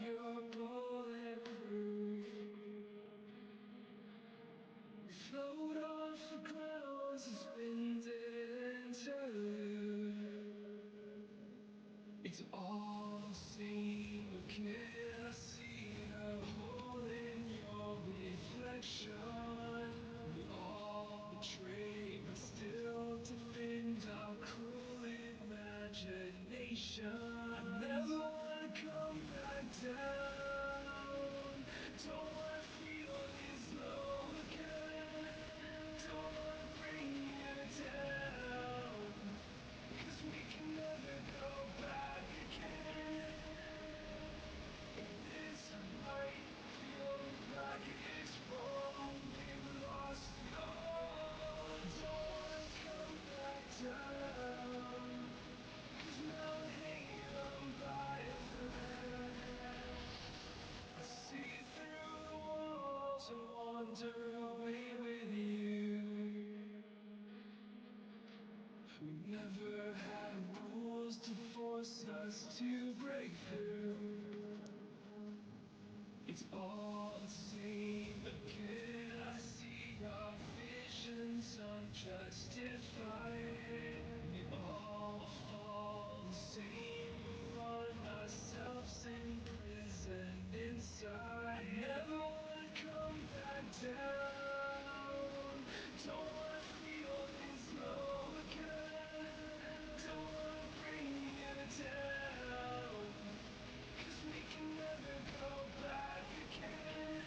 you're bulletproof. Float off the ground, suspended interlude. It's all the same, but can I see a hole in your reflection? We all betray, but still defend our cruel imagination. I never wanna come back down. Don't wanna feel this low again. Don't wanna bring you down. 'Cause we can never go back again. This might feel like it's wrong. We've lost it all. Don't wanna come back down. 'Cause now I'm hanging on by a thread. I see through the walls and wander away with you. We never had rules to force us to break through. It's all the same again. I see our visions unjustified. We all fall the same. We find ourselves imprisoned inside. I never wanna come back down. Don't wanna feel this low again. Don't wanna bring you down. 'Cause we can never go back again.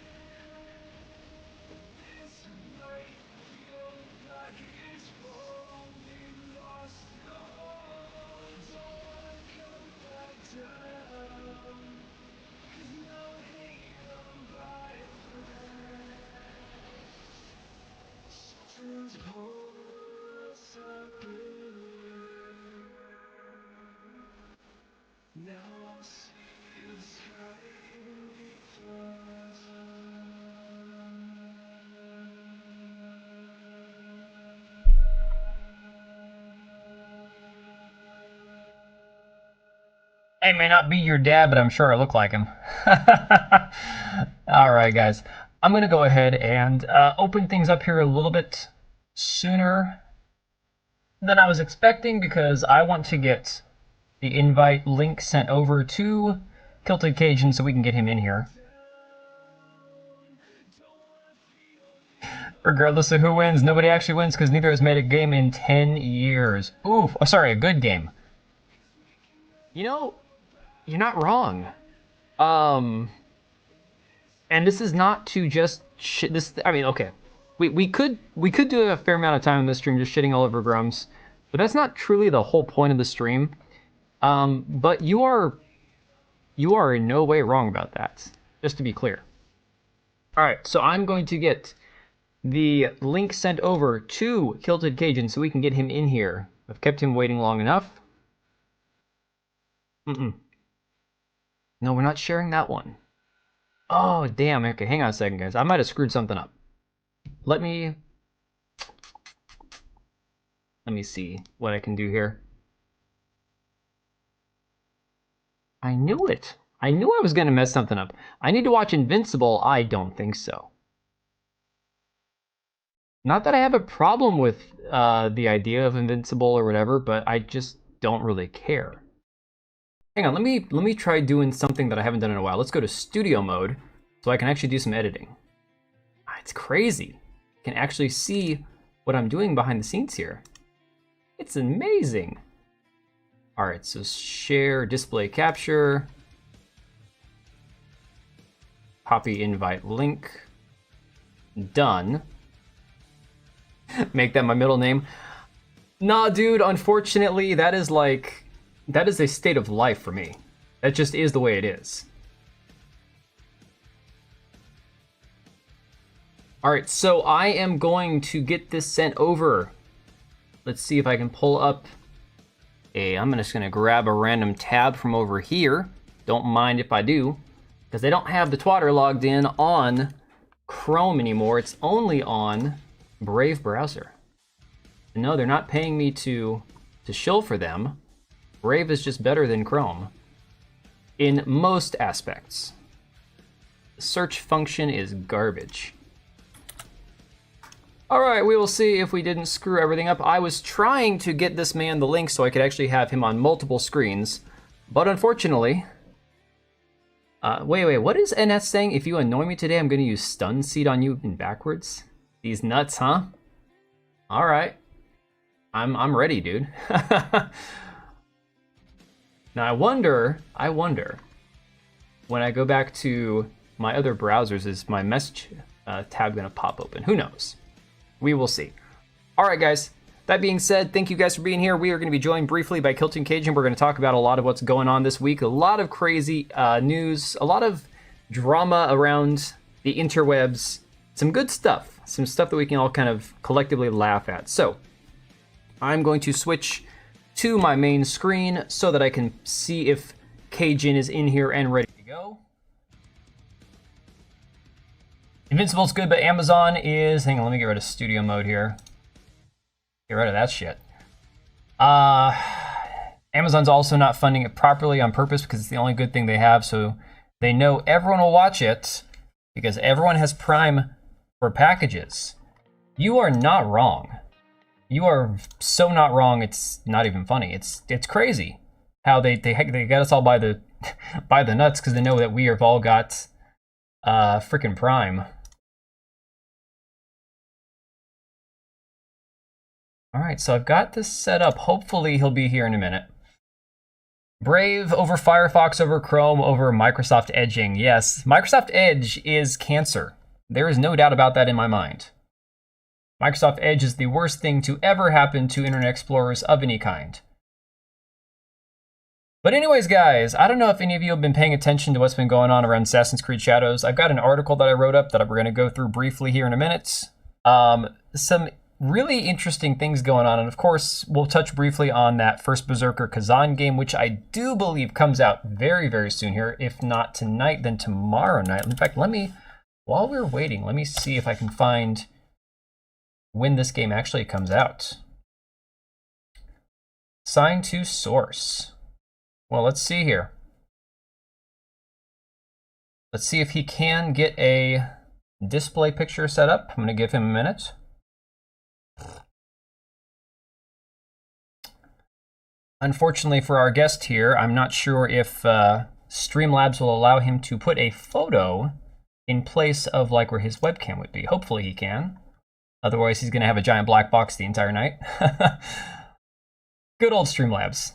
This might feel like it's wrong. We've lost it all. Don't wanna come back down. 'Cause now I'm hanging on by a thread. Through holes I've been. Now I'll see the sky beneath us. I may not be your dad, but I'm sure I look like him. Alright, guys. I'm going to go ahead and open things up here a little bit sooner than I was expecting because I want to get the invite link sent over to Kilted Cajun so we can get him in here. Regardless of who wins, nobody actually wins because neither has made a game in 10 years. Ooh, oh, sorry, a good game. You know, you're not wrong. And this is not to just this. I mean, okay, we could do a fair amount of time in this stream just shitting all over Grummz, but that's not truly the whole point of the stream. But you are in no way wrong about that. Just to be clear. All right, so I'm going to get the link sent over to Kilted Cajun so we can get him in here. I've kept him waiting long enough. No, we're not sharing that one. Oh, damn. Okay, hang on a second, guys. I might have screwed something up. Let me see what I can do here. I knew it. I knew I was going to mess something up. I need to watch Invincible. I don't think so. Not that I have a problem with the idea of Invincible or whatever, but I just don't really care. Hang on, let me try doing something that I haven't done in a while. Let's go to studio mode so I can actually do some editing. It's crazy. I can actually see what I'm doing behind the scenes here. It's amazing. All right, so share, display capture, copy invite link, done. Make that my middle name. Nah, dude, unfortunately, that is a state of life for me. That just is the way it is. Alright, so I am going to get this sent over. Let's see if I can pull up I'm just going to grab a random tab from over here. Don't mind if I do, because I don't have the twatter logged in on Chrome anymore. It's only on Brave browser. No, they're not paying me to shill for them. Brave is just better than Chrome. in most aspects. The search function is garbage. Alright, we will see if we didn't screw everything up. I was trying to get this man the link so I could actually have him on multiple screens, but unfortunately... wait, what is NS saying? If you annoy me today, I'm going to use stun seed on you in backwards? These nuts, huh? Alright. I'm ready, dude. Now I wonder, when I go back to my other browsers, is my message tab going to pop open? Who knows? We will see. All right, guys. That being said, thank you guys for being here. We are going to be joined briefly by Kilton Cajun. We're going to talk about a lot of what's going on this week. A lot of crazy news, a lot of drama around the interwebs. Some good stuff. Some stuff that we can all kind of collectively laugh at. So, I'm going to switch to my main screen so that I can see if Cajun is in here and ready to go. Invincible's good, but Amazon is... Hang on, let me get rid of studio mode here. Get rid of that shit. Amazon's also not funding it properly on purpose because it's the only good thing they have, so they know everyone will watch it because everyone has Prime for packages. You are not wrong. You are so not wrong, it's not even funny. It's crazy how they got us all by the by the nuts because they know that we have all got freaking Prime. All right, so I've got this set up. Hopefully he'll be here in a minute. Brave over Firefox over Chrome over Microsoft Edging. Yes, Microsoft Edge is cancer. There is no doubt about that in my mind. Microsoft Edge is the worst thing to ever happen to Internet Explorers of any kind. But anyways, guys, I don't know if any of you have been paying attention to what's been going on around Assassin's Creed Shadows. I've got an article that I wrote up that we're going to go through briefly here in a minute. Some really interesting things going on, and of course, we'll touch briefly on that first Berserker Kazan game, which I do believe comes out very, very soon here. If not tonight, then tomorrow night. In fact, while we're waiting, let me see if I can find when this game actually comes out. Signed to source. Well, let's see here. Let's see if he can get a display picture set up. I'm going to give him a minute. Unfortunately for our guest here, I'm not sure if Streamlabs will allow him to put a photo in place of like where his webcam would be. Hopefully he can. Otherwise he's going to have a giant black box the entire night. Good old Streamlabs.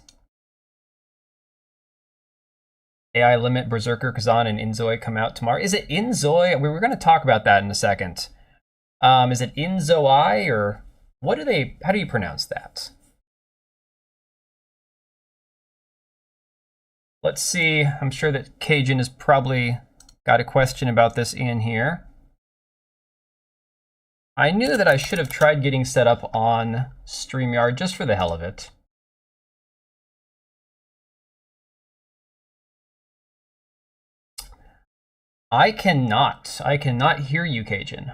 AI Limit, Berserker, Kazan, and Inzoi come out tomorrow. Is it Inzoi? We were going to talk about that in a second. Is it Inzoi or what do they? How do you pronounce that? Let's see. I'm sure that Cajun has probably got a question about this in here. I knew that I should have tried getting set up on StreamYard just for the hell of it. I cannot hear you, Cajun.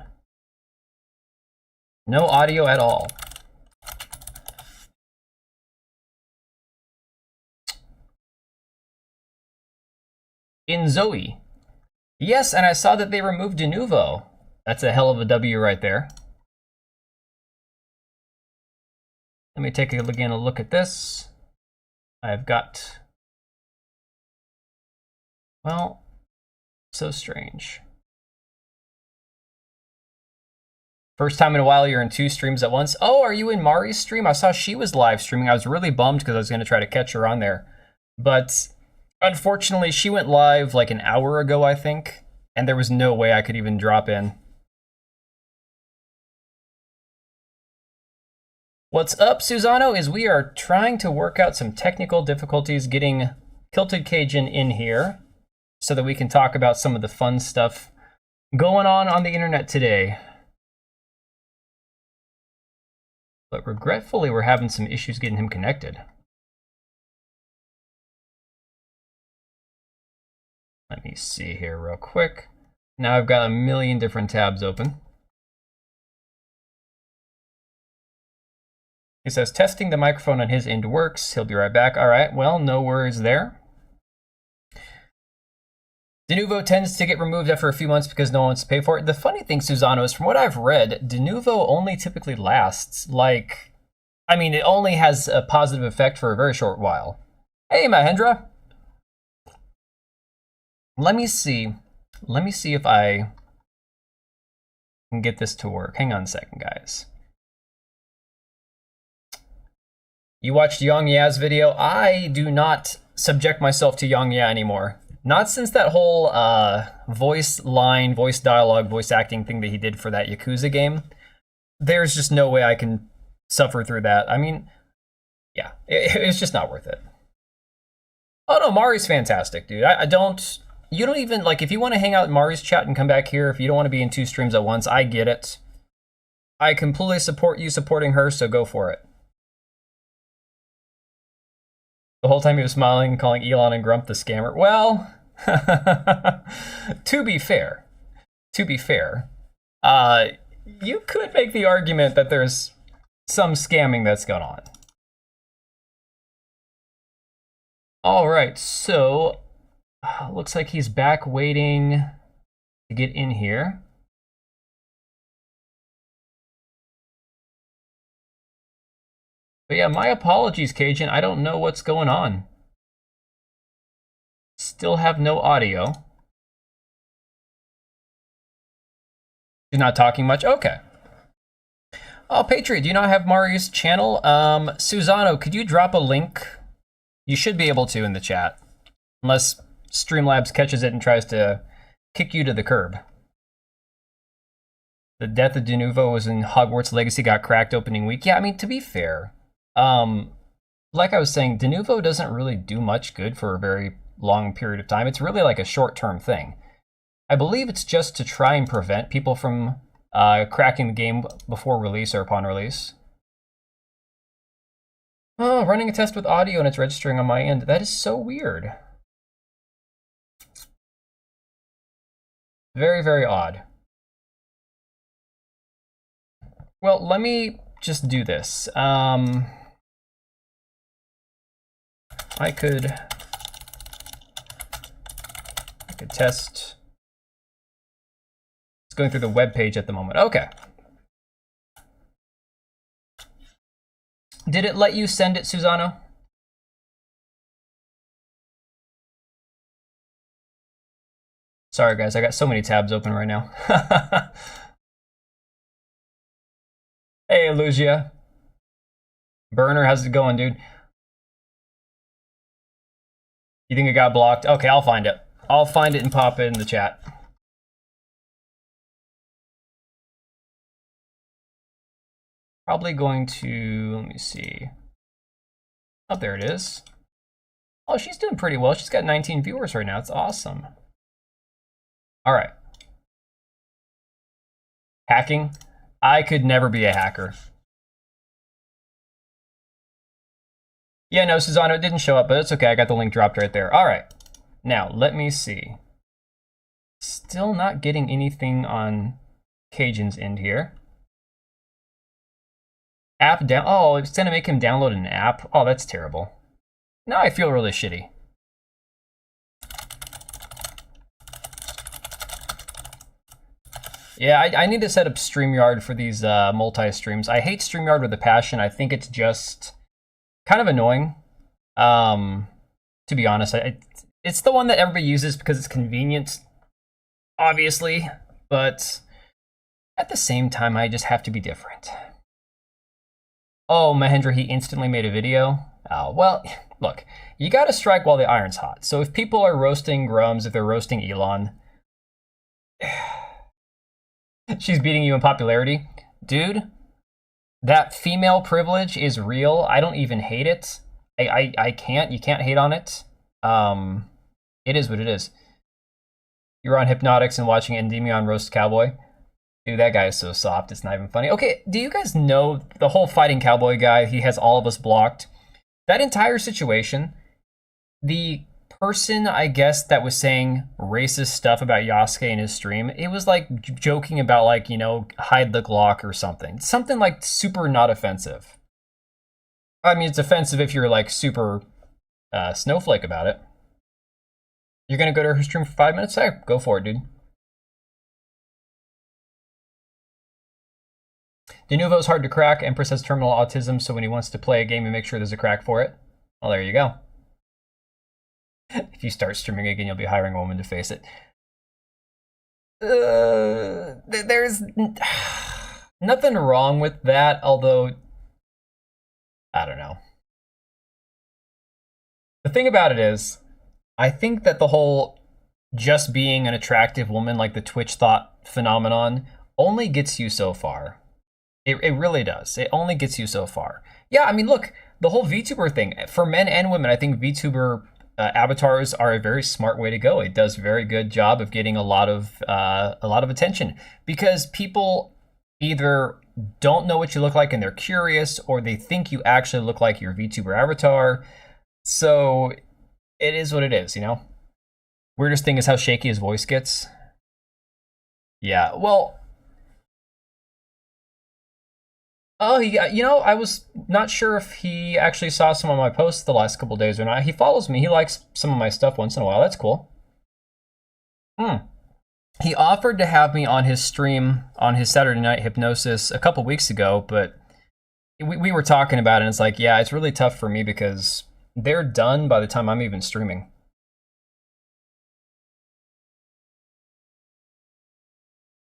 No audio at all. In Zoe. Yes, and I saw that they removed Denuvo. That's a hell of a W right there. Let me take again a look at this. I've got... Well, so strange. First time in a while you're in 2 streams at once. Oh, are you in Mari's stream? I saw she was live streaming. I was really bummed because I was going to try to catch her on there. But unfortunately, she went live like an hour ago, I think. And there was no way I could even drop in. What's up, Susano, is we are trying to work out some technical difficulties getting Kilted Cajun in here so that we can talk about some of the fun stuff going on the internet today. But regretfully, we're having some issues getting him connected. Let me see here real quick. Now I've got a million different tabs open. He says, testing the microphone on his end works. He'll be right back. All right, well, no worries there. Denuvo tends to get removed after a few months because no one wants to pay for it. The funny thing, Susano, is from what I've read, Denuvo only typically lasts, like... I mean, it only has a positive effect for a very short while. Hey, Mahendra! Let me see if I can get this to work. Hang on a second, guys. You watched Yang Ya's video? I do not subject myself to Yang Ya anymore. Not since that whole voice line, voice dialogue, voice acting thing that he did for that Yakuza game. There's just no way I can suffer through that. I mean, yeah, it's just not worth it. Oh no, Mari's fantastic, dude. I don't... You don't even, like, if you want to hang out in Mari's chat and come back here, if you don't want to be in 2 streams at once, I get it. I completely support you supporting her, so go for it. The whole time he was smiling, calling Elon and Grummz the scammer. Well, to be fair, you could make the argument that there's some scamming that's going on. All right, so looks like he's back waiting to get in here. But yeah, my apologies, Cajun. I don't know what's going on. Still have no audio. He's not talking much? Okay. Oh, Patriot, do you not have Mari's channel? Susano, could you drop a link? You should be able to in the chat. Unless Streamlabs catches it and tries to kick you to the curb. The death of Denuvo was in Hogwarts Legacy got cracked opening week. Yeah, I mean, to be fair, like I was saying, Denuvo doesn't really do much good for a very long period of time. It's really like a short-term thing. I believe it's just to try and prevent people from cracking the game before release or upon release. Oh, running a test with audio and it's registering on my end. That is so weird. Very, very odd. Well, let me just do this. I could test. It's going through the web page at the moment. Okay. Did it let you send it, Susano? Sorry, guys. I got so many tabs open right now. Hey, Lugia. Burner, how's it going, dude? You think it got blocked? Okay, I'll find it. I'll find it and pop it in the chat. Probably going to, let me see. Oh, there it is. Oh, she's doing pretty well. She's got 19 viewers right now. It's awesome. All right. Hacking? I could never be a hacker. Yeah, no, Susano, it didn't show up, but it's okay. I got the link dropped right there. All right. Now, let me see. Still not getting anything on Cajun's end here. App down. Oh, it's going to make him download an app. Oh, that's terrible. Now I feel really shitty. Yeah, I need to set up StreamYard for these multi-streams. I hate StreamYard with a passion. I think it's just kind of annoying. To be honest, it's the one that everybody uses because it's convenient, obviously. But at the same time, I just have to be different. Oh, Mahendra, he instantly made a video. Oh, well, look, you got to strike while the iron's hot. So if people are roasting Grummz, if they're roasting Elon, she's beating you in popularity. Dude, that female privilege is real. I don't even hate it. I can't. You can't hate on it. It is what it is. You're on Hypnotics and watching Endymion roast Cowboy. Dude, that guy is so soft, it's not even funny. Okay, do you guys know the whole fighting cowboy guy? He has all of us blocked. That entire situation, the person, I guess, that was saying racist stuff about Yasuke in his stream, it was like joking about, like, you know, hide the Glock or something. Something like super not offensive. I mean, it's offensive if you're like super snowflake about it. You're gonna go to her stream for 5 minutes? Hey, go for it, dude. Denuvo's hard to crack. Empress has terminal autism, so when he wants to play a game, he makes sure there's a crack for it. Well, there you go. If you start streaming again, you'll be hiring a woman to face it. There's nothing wrong with that, although I don't know. The thing about it is, I think that the whole just being an attractive woman, like the Twitch thought phenomenon, only gets you so far. It really does. It only gets you so far. Yeah, I mean, look, the whole VTuber thing, for men and women, I think VTuber avatars are a very smart way to go. It does a very good job of getting a lot of attention because people either don't know what you look like and they're curious, or they think you actually look like your VTuber avatar. So it is what it is, you know? Weirdest thing is how shaky his voice gets. Yeah, well, oh, I was not sure if he actually saw some of my posts the last couple days or not. He follows me. He likes some of my stuff once in a while. That's cool. He offered to have me on his stream on his Saturday Night Hypnosis a couple weeks ago, but we were talking about it, and it's like, yeah, it's really tough for me because they're done by the time I'm even streaming.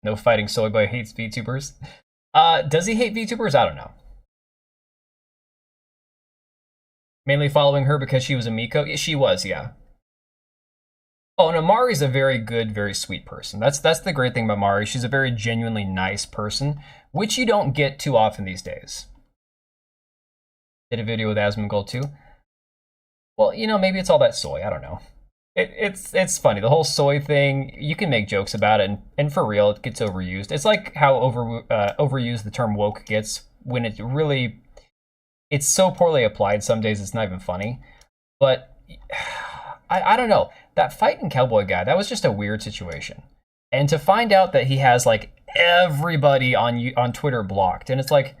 No fighting, Soy Boy hates VTubers. Does he hate VTubers? I don't know. Mainly following her because she was a Miko? Yeah, she was, yeah. Oh, no, Mari's a very good, very sweet person. That's the great thing about Mari. She's a very genuinely nice person, which you don't get too often these days. Did a video with Asmongold too. Well, maybe it's all that soy. I don't know. It's funny. The whole soy thing, you can make jokes about it, and for real, it gets overused. It's like how overused the term woke gets when it's so poorly applied some days it's not even funny. But I don't know. That fighting cowboy guy, that was just a weird situation. And to find out that he has like everybody on Twitter blocked, and it's like,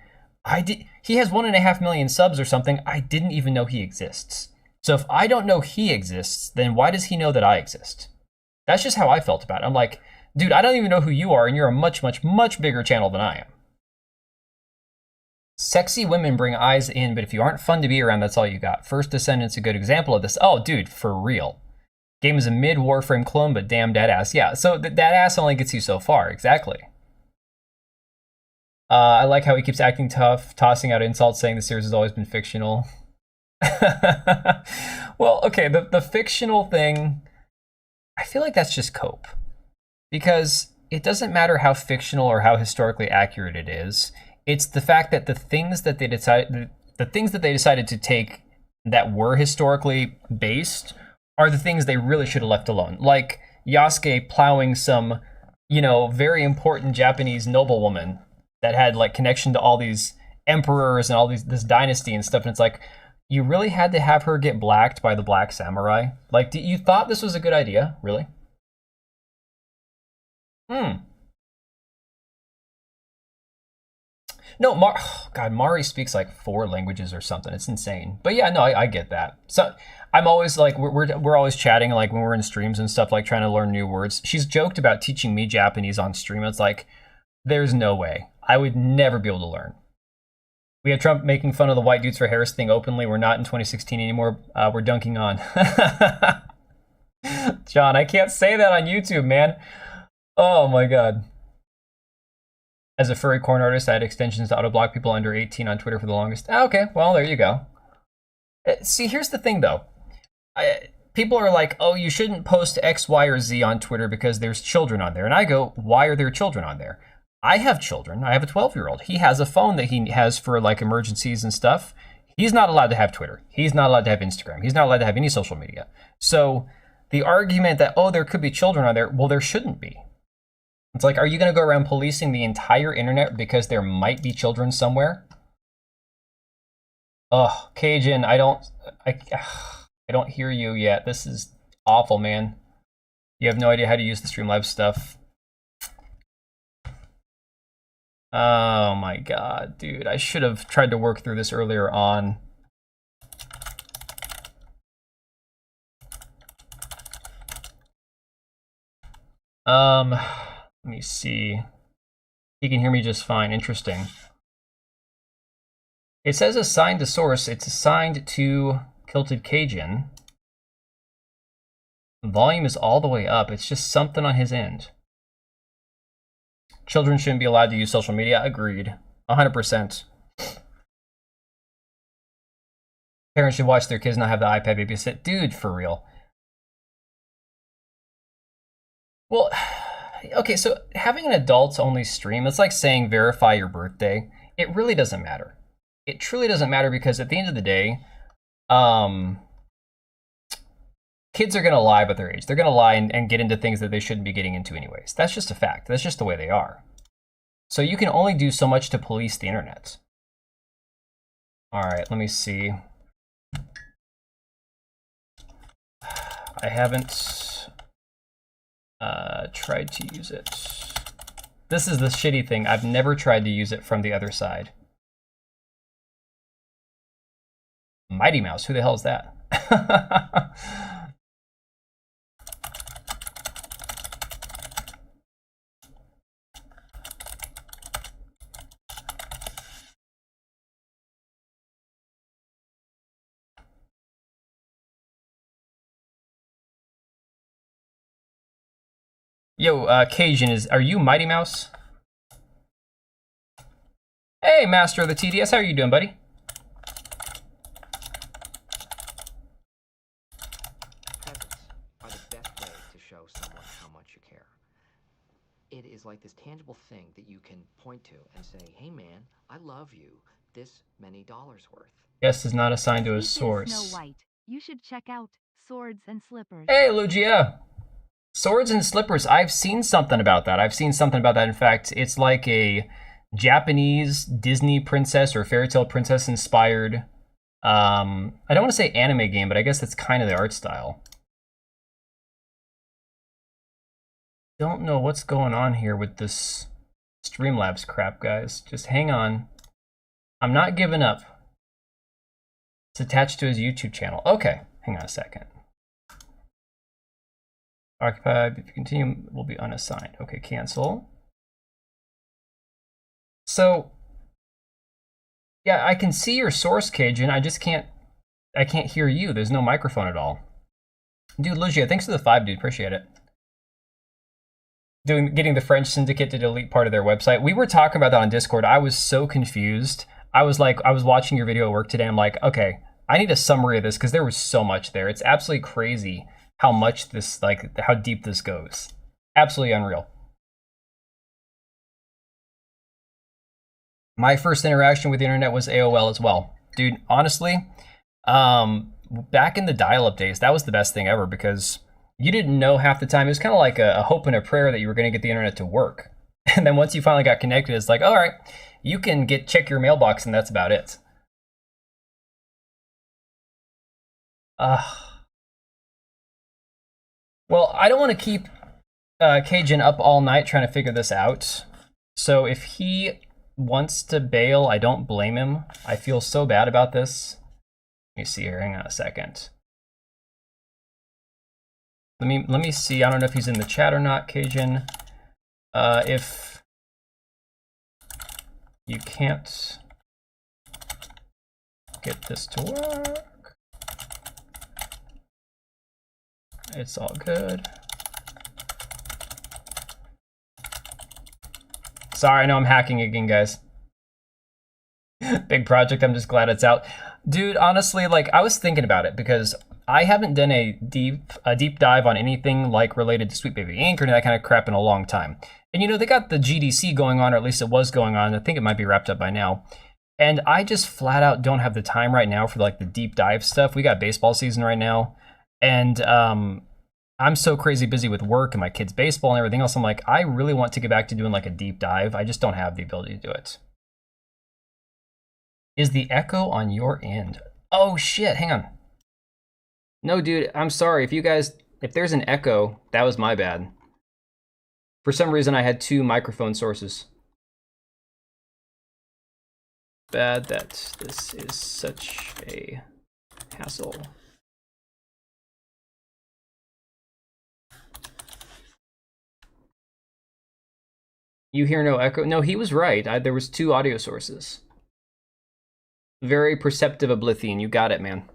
he has 1.5 million subs or something. I didn't even know he exists. So if I don't know he exists, then why does he know that I exist? That's just how I felt about it. I'm like, dude, I don't even know who you are, and you're a much, much, much bigger channel than I am. Sexy women bring eyes in, but if you aren't fun to be around, that's all you got. First Descendant's a good example of this. Oh, dude, for real. Game is a mid-Warframe clone, but damn dead ass. Yeah, so that ass only gets you so far. Exactly. I like how he keeps acting tough, tossing out insults, saying the series has always been fictional. Well, okay, the fictional thing, I feel like that's just cope. Because it doesn't matter how fictional or how historically accurate it is. It's the fact that the things that they decided to take that were historically based are the things they really should have left alone. Like Yasuke plowing some, very important Japanese noblewoman that had like connection to all these emperors and all this dynasty and stuff. And it's like, you really had to have her get blacked by the Black Samurai? Like, you thought this was a good idea? Really? No, God, Mari speaks like 4 languages or something. It's insane. But yeah, no, I get that. So I'm always like, we're always chatting, like when we're in streams and stuff, like trying to learn new words. She's joked about teaching me Japanese on stream. It's like, there's no way. I would never be able to learn. We had Trump making fun of the white dudes for Harris thing openly. We're not in 2016 anymore. We're dunking on. John, I can't say that on YouTube, man. Oh my God. As a furry corn artist, I had extensions to auto-block people under 18 on Twitter for the longest. Okay, well, there you go. See, here's the thing, though. People are like, oh, you shouldn't post X, Y, or Z on Twitter because there's children on there. And I go, why are there children on there? I have children. I have a 12-year-old. He has a phone that he has for like emergencies and stuff. He's not allowed to have Twitter. He's not allowed to have Instagram. He's not allowed to have any social media. So the argument that, oh, there could be children on there, well, there shouldn't be. It's like, are you going to go around policing the entire internet because there might be children somewhere? Oh, Cajun, I don't hear you yet. This is awful, man. You have no idea how to use the Streamlabs stuff. Oh my God, dude. I should have tried to work through this earlier on. Let me see. He can hear me just fine. Interesting. It says assigned to source. It's assigned to Kilted Cajun. Volume is all the way up. It's just something on his end. Children shouldn't be allowed to use social media. Agreed. 100%. Parents should watch their kids not have the iPad babysit. Dude, for real. Well, okay, so having an adults-only stream, it's like saying verify your birthday. It really doesn't matter. It truly doesn't matter because at the end of the day, kids are going to lie about their age. They're going to lie and get into things that they shouldn't be getting into anyways. That's just a fact. That's just the way they are. So you can only do so much to police the internet. All right, let me see. I haven't tried to use it. This is the shitty thing. I've never tried to use it from the other side. Mighty Mouse, who the hell is that? Yo, Cajun, are you Mighty Mouse? Hey, Master of the TDS, how are you doing, buddy? Presents are the best way to show someone how much you care. It is like this tangible thing that you can point to and say, hey man, I love you, this many dollars worth. Guest is not assigned to a This is source. Snow White. You should check out Swords and Slippers. Hey, Lugia! Swords and Slippers, I've seen something about that. In fact, it's like a Japanese Disney princess or fairy tale princess inspired, I don't want to say anime game, but I guess that's kind of the art style. Don't know what's going on here with this Streamlabs crap, guys. Just hang on. I'm not giving up. It's attached to his YouTube channel. Okay, hang on a second. Occupied, if you continue, will be unassigned. Okay, cancel. So, yeah, I can see your source, Cajun. I can't hear you. There's no microphone at all. Dude, Lugia, thanks for the 5, dude. Appreciate it. Getting the French syndicate to delete part of their website. We were talking about that on Discord. I was so confused. I was watching your video at work today. I'm like, okay, I need a summary of this because there was so much there. It's absolutely crazy how much this, how deep this goes. Absolutely unreal. My first interaction with the internet was AOL as well. Dude, honestly, back in the dial-up days, that was the best thing ever because you didn't know half the time. It was kind of like a hope and a prayer that you were going to get the internet to work. And then once you finally got connected, it's like, all right, you can check your mailbox and that's about it. Well, I don't want to keep Cajun up all night trying to figure this out. So if he wants to bail, I don't blame him. I feel so bad about this. Let me see here. Hang on a second. Let me see. I don't know if he's in the chat or not, Cajun. If you can't get this to work, it's all good. Sorry, I know I'm hacking again, guys. Big project, I'm just glad it's out. Dude, honestly, I was thinking about it because I haven't done a deep dive on anything related to Sweet Baby Inc. or any of that kind of crap in a long time. And they got the GDC going on, or at least it was going on. I think it might be wrapped up by now. And I just flat out don't have the time right now for the deep dive stuff. We got baseball season right now. And I'm so crazy busy with work and my kids' baseball and everything else. I'm like, I really want to get back to doing a deep dive. I just don't have the ability to do it. Is the echo on your end? Oh shit, hang on. No, dude, I'm sorry. If there's an echo, that was my bad. For some reason, I had 2 microphone sources. Bad that this is such a hassle. You hear no echo? No, he was right. There was two audio sources. Very perceptive Oblivion. You got it, man.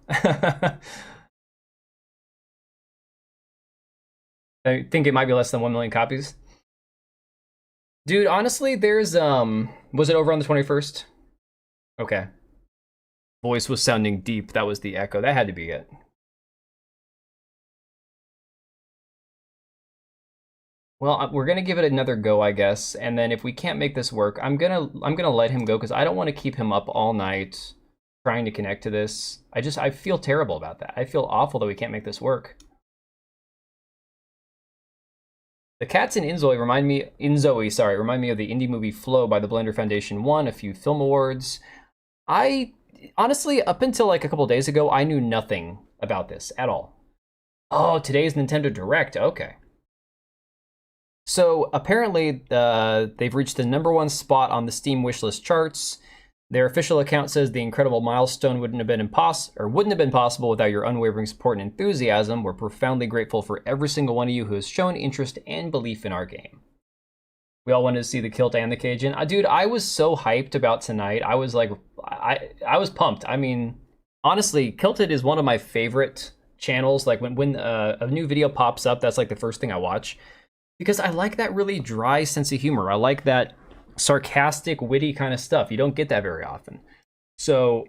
I think it might be less than 1 million copies. Dude, honestly, there's was it over on the 21st? Okay. Voice was sounding deep. That was the echo. That had to be it. Well, we're gonna give it another go, I guess, and then if we can't make this work, I'm gonna let him go because I don't want to keep him up all night trying to connect to this. I feel terrible about that. I feel awful that we can't make this work. The cats in Inzoe remind me of the indie movie Flow by the Blender Foundation. Won a few film awards. I honestly, up until like a couple days ago, I knew nothing about this at all. Oh, today's Nintendo Direct. Okay. So apparently, they've reached the #1 spot on the Steam wishlist charts. Their official account says the incredible milestone wouldn't have been possible without your unwavering support and enthusiasm. We're profoundly grateful for every single one of you who has shown interest and belief in our game. We all wanted to see the Kilt and the Cajun. Dude, I was so hyped about tonight. I was like, I was pumped. I mean, honestly, Kilted is one of my favorite channels. Like when a new video pops up, that's like the first thing I watch. Because I like that really dry sense of humor. I like that sarcastic, witty kind of stuff. You don't get that very often. So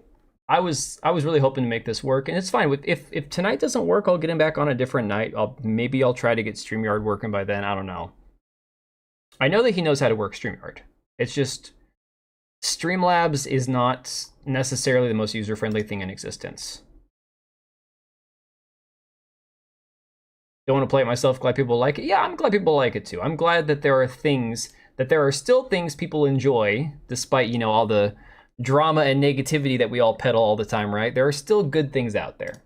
I was really hoping to make this work, and it's fine. If tonight doesn't work, I'll get him back on a different night. Maybe I'll try to get StreamYard working by then. I don't know. I know that he knows how to work StreamYard. It's just Streamlabs is not necessarily the most user-friendly thing in existence. Don't want to play it myself. Glad people like it. Yeah, I'm glad people like it too. I'm glad that there are still things people enjoy, despite, you know, all the drama and negativity that we all peddle all the time, right? There are still good things out there.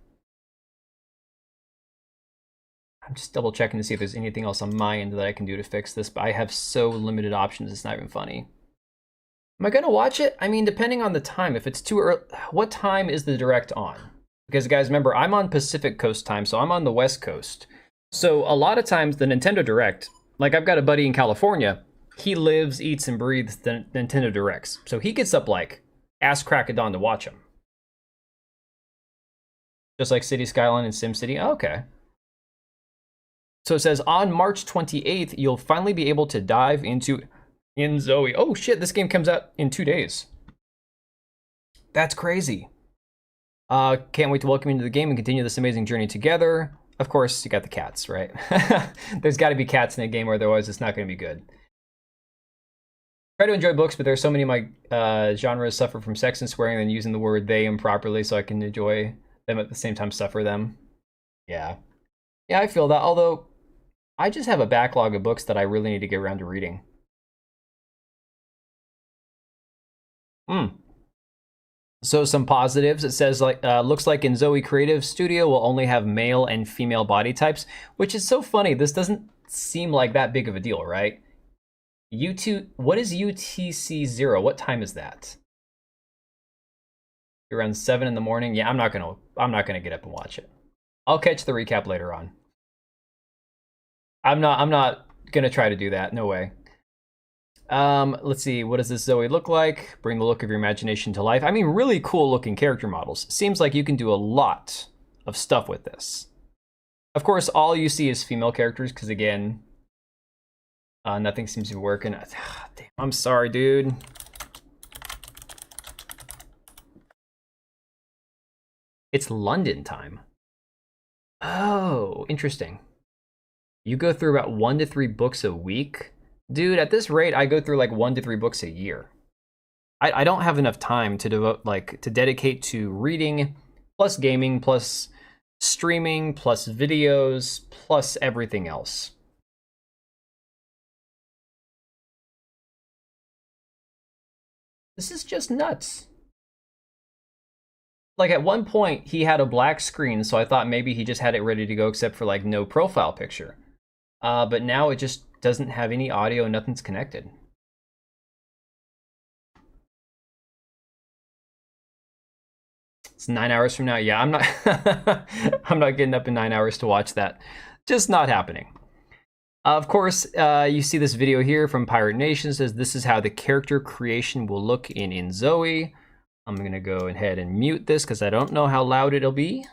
I'm just double checking to see if there's anything else on my end that I can do to fix this, but I have so limited options, it's not even funny. Am I gonna watch it? I mean, depending on the time. If it's too early, what time is the Direct on? Because guys, remember, I'm on Pacific Coast time, so I'm on the West Coast. So a lot of times the Nintendo Direct, like I've got a buddy in California, he lives, eats, and breathes the Nintendo Directs. So he gets up like ass crack of dawn to watch them. Just like City Skyline and SimCity. Oh, okay. So it says, on March 28th, you'll finally be able to dive into Inzoe. Oh shit, this game comes out in 2 days. That's crazy. Can't wait to welcome you into the game and continue this amazing journey together. Of course, you got the cats, right? There's got to be cats in a game, or otherwise it's not going to be good. Try to enjoy books, but there's so many of my genres suffer from sex and swearing and using the word they improperly, so I can enjoy them at the same time suffer them. Yeah. Yeah, I feel that, although I just have a backlog of books that I really need to get around to reading. So some positives. It says like looks like Inzoe Creative Studio will only have male and female body types, which is so funny. This doesn't seem like that big of a deal, right? What is UTC 0? What time is that? Around 7 in the morning. Yeah, I'm not gonna get up and watch it. I'll catch the recap later on. I'm not gonna try to do that. No way. Let's see, what does this Zoe look like? Bring the look of your imagination to life. I mean, really cool looking character models. Seems like you can do a lot of stuff with this. Of course, all you see is female characters, because again, nothing seems to be working. Damn, I'm sorry, dude. It's London time. Oh, interesting. You go through about 1 to 3 books a week? Dude, at this rate, I go through like 1 to 3 books a year. I don't have enough time to dedicate to reading, plus gaming, plus streaming, plus videos, plus everything else. This is just nuts. Like at one point, he had a black screen, so I thought maybe he just had it ready to go except for like no profile picture. But now it just doesn't have any audio, nothing's connected. It's 9 hours from now. Yeah, I'm not I'm not getting up in 9 hours to watch that. Just not happening. Of course, you see this video here from Pirate Nation. Says this is how the character creation will look in Zoe. I'm gonna go ahead and mute this because I don't know how loud it'll be.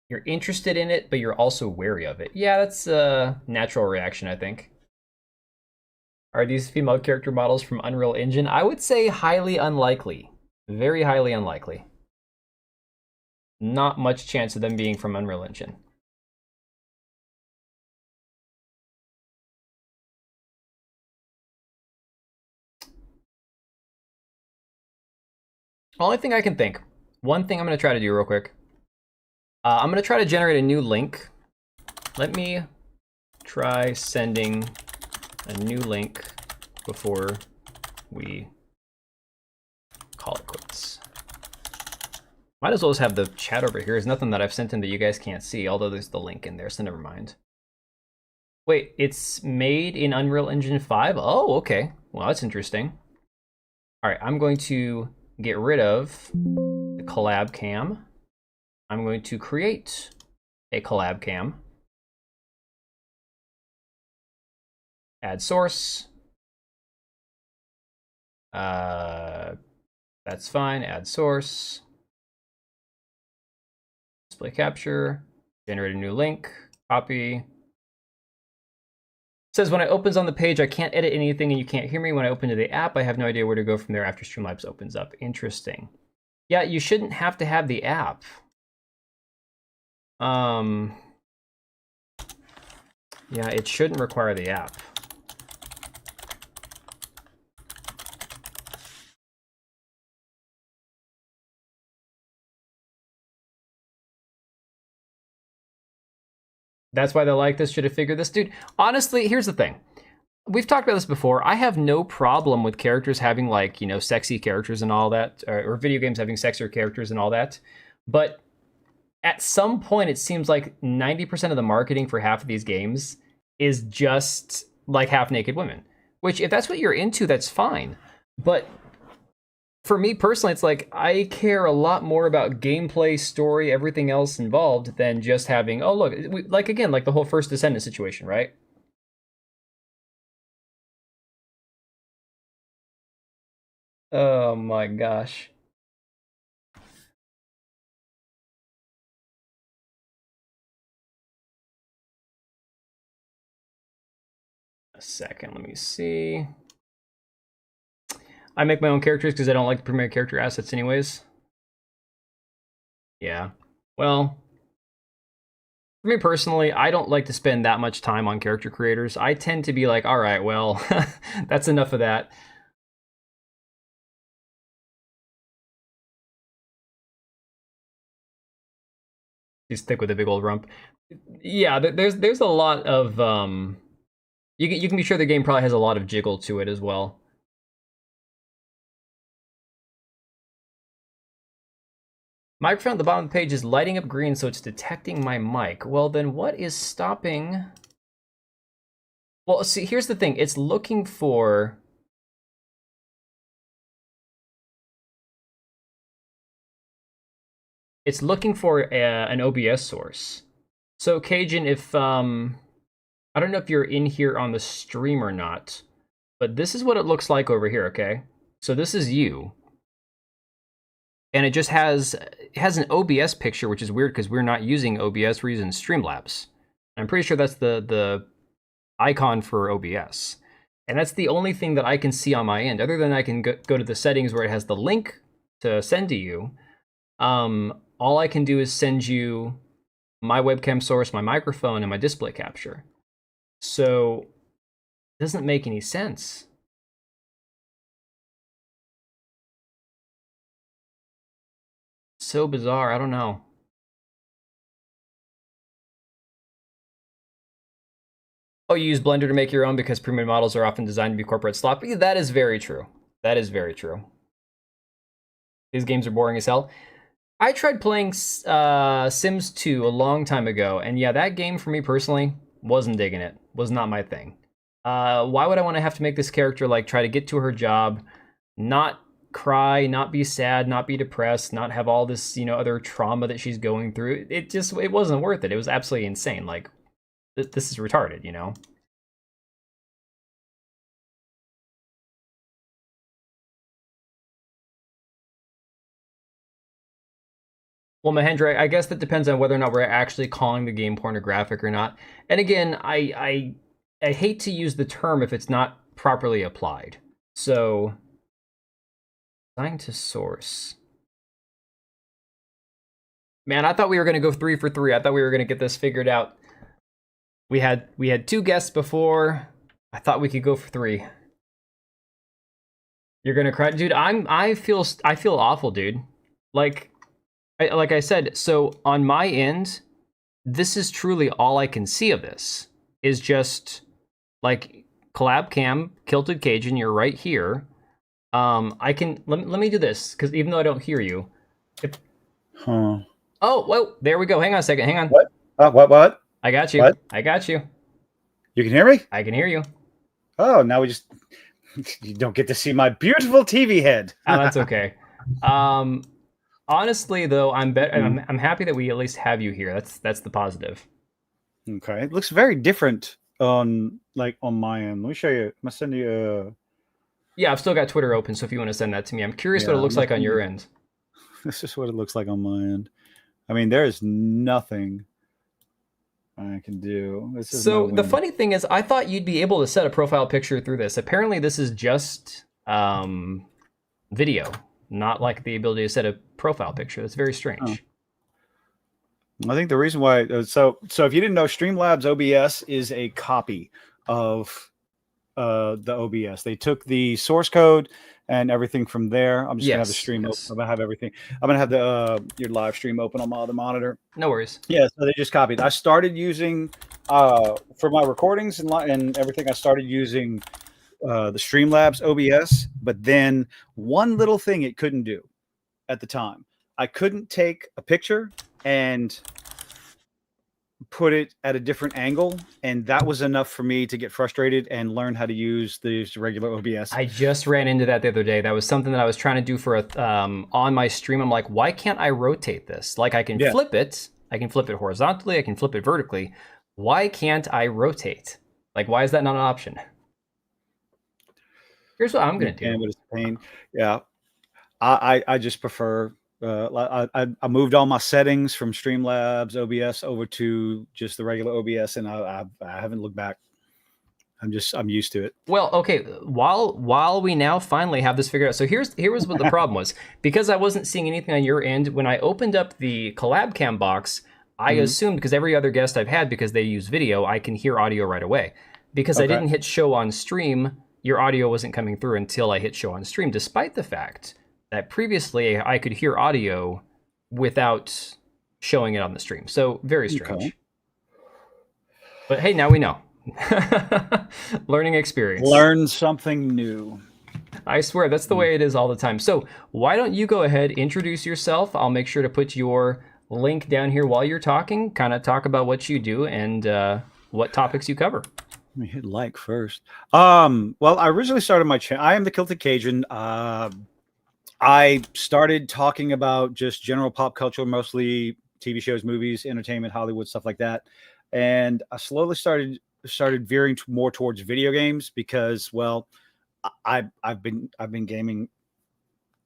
You're interested in it, but you're also wary of it. Yeah, that's a natural reaction, I think. Are these female character models from Unreal Engine? I would say highly unlikely. Very highly unlikely. Not much chance of them being from Unreal Engine. Only thing I can think. One thing I'm going to try to do real quick. I'm going to try to generate a new link. Let me try sending a new link before we call it quits. Might as well just have the chat over here. There's nothing that I've sent in that you guys can't see, although there's the link in there, so never mind. Wait, it's made in Unreal Engine 5? Oh, okay. Well, that's interesting. All right, I'm going to get rid of the collab cam. I'm going to create a collab cam. Add source. That's fine. Add source. Display capture. Generate a new link. Copy. It says when it opens on the page, I can't edit anything and you can't hear me. When I open to the app, I have no idea where to go from there after Streamlabs opens up. Interesting. Yeah, you shouldn't have to have the app. Yeah, it shouldn't require the app. That's why they like this. Should have figured this. Dude, honestly, here's the thing. We've talked about this before. I have no problem with characters having, like, you know, sexy characters and all that, or video games having sexier characters and all that. But at some point, it seems like 90% of the marketing for half of these games is just like half-naked women. Which, if that's what you're into, that's fine. But for me personally, it's like I care a lot more about gameplay, story, everything else involved than just having, oh look, like again, like the whole First Descendant situation, right? Oh my gosh. A second, let me see. I make my own characters because I don't like the primary character assets anyways. Yeah. Well, for me personally, I don't like to spend that much time on character creators. I tend to be like, all right, well, that's enough of that. You stick with a big old rump. Yeah, there's a lot of you can be sure the game probably has a lot of jiggle to it as well. Microphone at the bottom of the page is lighting up green, so it's detecting my mic. Well, then what is stopping? Well, see, here's the thing. It's looking for... It's looking for an OBS source. So, Cajun, if... I don't know if you're in here on the stream or not, but this is what it looks like over here, okay? So this is you. And it just has an OBS picture, which is weird because we're not using OBS, we're using Streamlabs. I'm pretty sure that's the icon for OBS. And that's the only thing that I can see on my end, other than I can go to the settings where it has the link to send to you. All I can do is send you my webcam source, my microphone, and my display capture. So it doesn't make any sense. So bizarre, I don't know. Oh, you use Blender to make your own because premium models are often designed to be corporate sloppy? That is very true. That is very true. These games are boring as hell. I tried playing Sims 2 a long time ago, and yeah, that game for me personally wasn't digging it. Was not my thing. Why would I want to have to make this character like try to get to her job, not cry, not be sad, not be depressed, not have all this, you know, other trauma that she's going through? It wasn't worth it. It was absolutely insane. Like, this is retarded, you know? Well, Mahendra, I guess that depends on whether or not we're actually calling the game pornographic or not. And again, I hate to use the term if it's not properly applied. So, assigned to source. Man, I thought we were going to go 3 for 3. I thought we were going to get this figured out. We had 2 guests before. I thought we could go for 3. You're going to cry, dude. I feel awful, dude. Like I said, so on my end, this is truly all I can see of this is just like collab cam, Kilted Cajun, you're right here. I can let me do this because even though I don't hear you, Huh. oh, whoa, there we go. Hang on a second. Hang on. What? What? I got you. What? I got you. You can hear me? I can hear you. Oh, now we just you don't get to see my beautiful TV head. Oh, that's okay. Honestly, though, I'm happy that we at least have you here. That's the positive. Okay, it looks very different on my end. Let me show you. I'm gonna send you. Yeah, I've still got Twitter open, so if you want to send that to me, I'm curious Yeah, what it looks like on your end. This is what it looks like on my end. I mean, there is nothing I can do. This is So the funny thing is, I thought you'd be able to set a profile picture through this. Apparently, this is just video, not like the ability to set a profile picture. That's very strange. Oh. I think the reason why so if you didn't know, Streamlabs OBS is a copy of the OBS. They took the source code and everything from there. I'm just gonna have the stream open. I'm gonna have everything. I'm gonna have the your live stream open on my other monitor. No worries. Yeah, so they just copied. I started using for my recordings and everything. I started using the Streamlabs OBS, but then one little thing it couldn't do at the time. I couldn't take a picture and put it at a different angle, and that was enough for me to get frustrated and learn how to use the regular OBS. I just ran into that the other day. That was something that I was trying to do for on my stream. I'm like, why can't I rotate this? Like I can flip it. I can flip it horizontally. I can flip it vertically. Why can't I rotate? Like, why is that not an option? Here's what I'm going to do. But it's a pain. Yeah. I just prefer I moved all my settings from Streamlabs OBS over to just the regular OBS, and I haven't looked back. I'm used to it. Well, okay. While we now finally have this figured out, so here was what the problem was. Because I wasn't seeing anything on your end when I opened up the collab cam box. I assumed, because every other guest I've had, because they use video, I can hear audio right away. Because I didn't hit show on stream, your audio wasn't coming through until I hit show on stream, despite the fact that previously I could hear audio without showing it on the stream. So very strange. Okay. But hey, now we know. Learning experience. Learn something new. I swear, that's the way it is all the time. So why don't you go ahead, introduce yourself. I'll make sure to put your link down here while you're talking, kind of talk about what you do and what topics you cover. Let me hit like first. Well, I originally started my channel. I am the Kilted Cajun. I started talking about just general pop culture, mostly TV shows, movies, entertainment, Hollywood, stuff like that. And I slowly started veering more towards video games because, well, I've been gaming.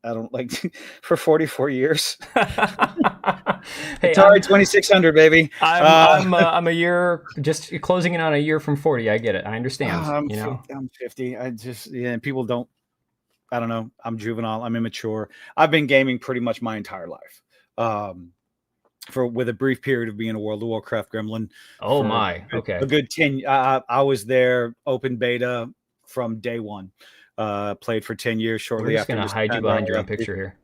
I don't like for 44 years. Hey, Atari 2600, baby. I'm a year, just closing in on a year from 40. I get it. I understand. I'm 50. People don't. I don't know. I'm juvenile. I'm immature. I've been gaming pretty much my entire life. With a brief period of being a World of Warcraft gremlin. Oh my. Okay. A good 10. I was there open beta from day one. Played for 10 years shortly after. I'm just going to hide you behind your own picture here.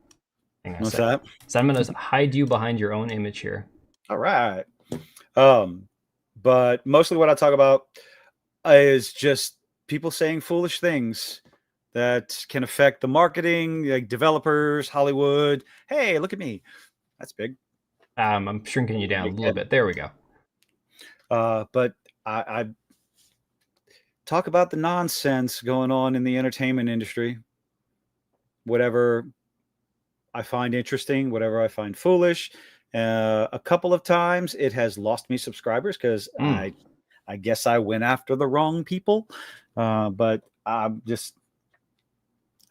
Hang on. What's that? So I'm going to hide you behind your own image here. All right. But mostly what I talk about is just people saying foolish things that can affect the marketing, like developers, Hollywood. Hey, look at me. That's big. I'm shrinking you down a little bit. There we go. But I talk about the nonsense going on in the entertainment industry. Whatever I find interesting, whatever I find foolish. A couple of times it has lost me subscribers because I guess I went after the wrong people. But I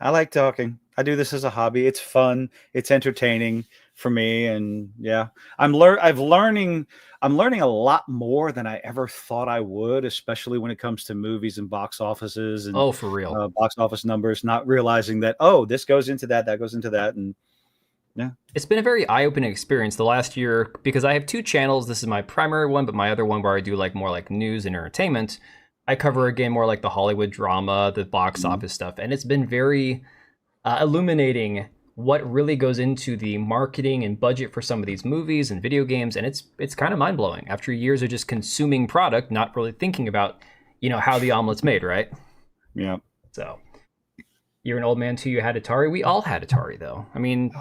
like talking. I do this as a hobby. It's fun. It's entertaining for me. And yeah, I'm learning a lot more than I ever thought I would, especially when it comes to movies and box offices and Oh, for real. box office numbers, not realizing that, oh, this goes into that, that goes into that. And yeah. It's been a very eye-opening experience the last year because I have two channels. This is my primary one, but my other one where I do like more like news and entertainment, I cover again more like the Hollywood drama, the box office stuff, and it's been very illuminating what really goes into the marketing and budget for some of these movies and video games, and it's kind of mind-blowing after years of just consuming product, not really thinking about how the omelet's made, right? Yeah. So you're an old man too. You had Atari. We all had Atari, though. I mean,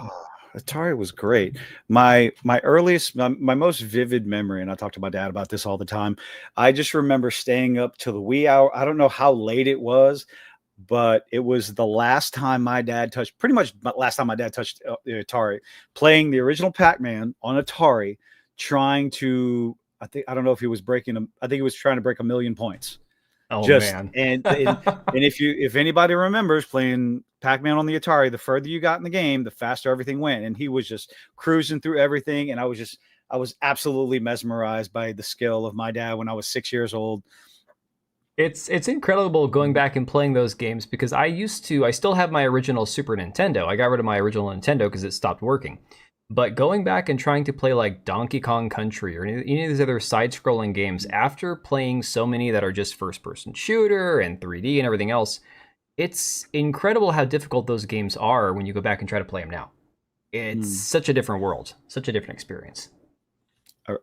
Atari was great. My earliest, my most vivid memory, and I talk to my dad about this all the time. I just remember staying up till the wee hour. I don't know how late it was, but it was the last time my dad touched, pretty much last time my dad touched the Atari, playing the original Pac-Man on Atari, trying to, I don't know if he was breaking them. I think he was trying to break 1,000,000 points. oh Just man. and if anybody remembers playing Pac-Man on the Atari, the further you got in the game, the faster everything went. And he was just cruising through everything. And I was absolutely mesmerized by the skill of my dad when I was 6 years old. It's incredible going back and playing those games because I still have my original Super Nintendo. I got rid of my original Nintendo because it stopped working. But going back and trying to play like Donkey Kong Country or any of these other side-scrolling games, after playing so many that are just first-person shooter and 3D and everything else, it's incredible how difficult those games are when you go back and try to play them now. It's such a different world, such a different experience.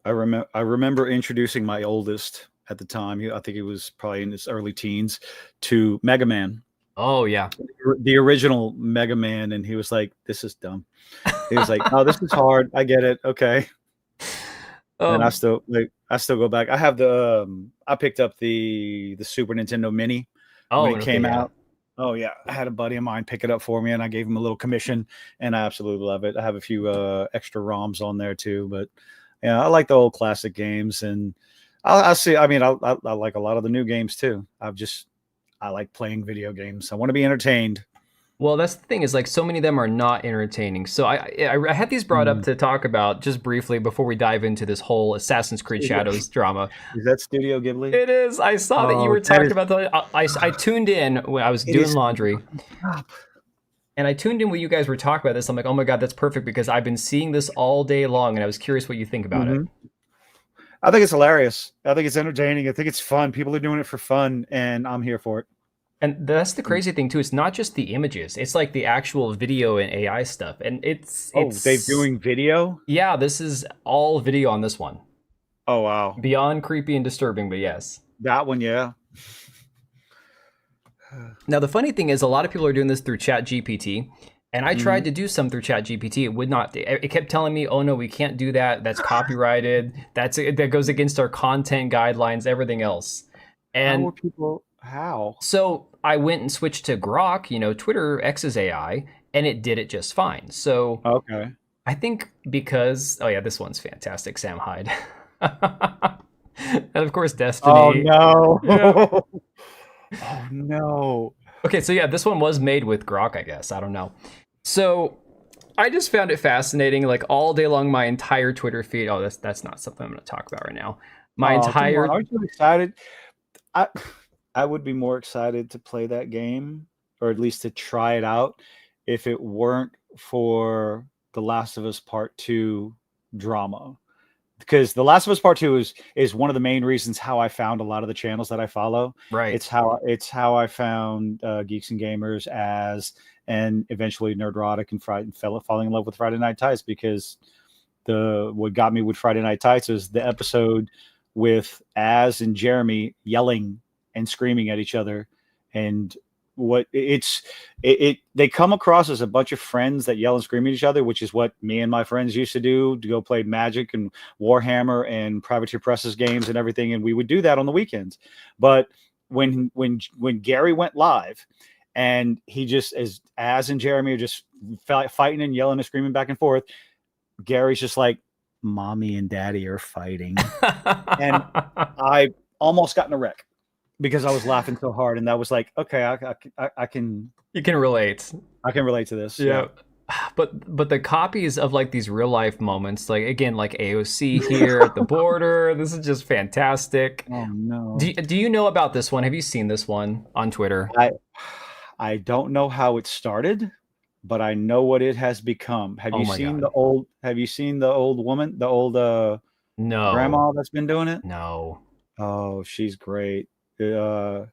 I remember introducing my oldest at the time. I think he was probably in his early teens, to Mega Man. Oh yeah, the original Mega Man, and he was like, "This is dumb." He was like, "Oh, this is hard. I get it. Okay." And I still go back. I have I picked up the Super Nintendo Mini when it came out. Oh yeah, I had a buddy of mine pick it up for me, and I gave him a little commission, and I absolutely love it. I have a few extra ROMs on there too, but yeah, I like the old classic games, and I see. I mean, I like a lot of the new games too. I like playing video games. I want to be entertained. Well, that's the thing is like so many of them are not entertaining. So I had these brought up to talk about just briefly before we dive into this whole Assassin's Creed Shadows drama. Is that Studio Ghibli? It is. I saw that you were talking about that. I tuned in when I was doing laundry. And I tuned in when you guys were talking about this. I'm like, oh my God, that's perfect because I've been seeing this all day long and I was curious what you think about it. I think it's hilarious. I think it's entertaining. I think it's fun. People are doing it for fun, and I'm here for it. And that's the crazy thing too. It's not just the images; it's like the actual video and AI stuff. And it's they're doing video. Yeah, this is all video on this one. Oh wow! Beyond creepy and disturbing, but yes, that one, yeah. Now the funny thing is, a lot of people are doing this through ChatGPT. And I tried to do some through ChatGPT. It would not. It kept telling me, "Oh no, we can't do that. That's copyrighted. That goes against our content guidelines. Everything else." And how? So I went and switched to Grok, Twitter X's AI, and it did it just fine. So okay, I think because this one's fantastic, Sam Hyde, and of course Destiny. Oh no! Yeah. Oh no! Okay, so yeah, this one was made with Grok, I guess. I don't know. So I just found it fascinating. Like all day long, my entire Twitter feed. Oh, that's not something I'm going to talk about right now. My entire. Aren't you excited? I would be more excited to play that game, or at least to try it out, if it weren't for The Last of Us Part 2 drama. Because The Last of Us Part 2 is one of the main reasons how I found a lot of the channels that I follow. Right. It's how I found Geeks and Gamers and eventually Nerdrotic and falling in love with Friday Night Tights, because what got me with Friday Night Tights is the episode with Az and Jeremy yelling and screaming at each other, and they come across as a bunch of friends that yell and scream at each other, which is what me and my friends used to do, to go play Magic and Warhammer and Privateer Presses games and everything, and we would do that on the weekends. But when Gary went live, and he just, as Az and Jeremy are just fighting and yelling and screaming back and forth, Gary's just like, "Mommy and Daddy are fighting," and almost got in a wreck because I was laughing so hard, and that was like, okay, I can You can relate. relate to this. Yeah. But the copies of like these real life moments, like again, like AOC here at the border, this is just fantastic. Oh no. Do you know about this one? Have you seen this one on Twitter? I don't know how it started, but I know what it has become. Have you seen the old woman, the old No. grandma that's been doing it? No. Oh, she's great. And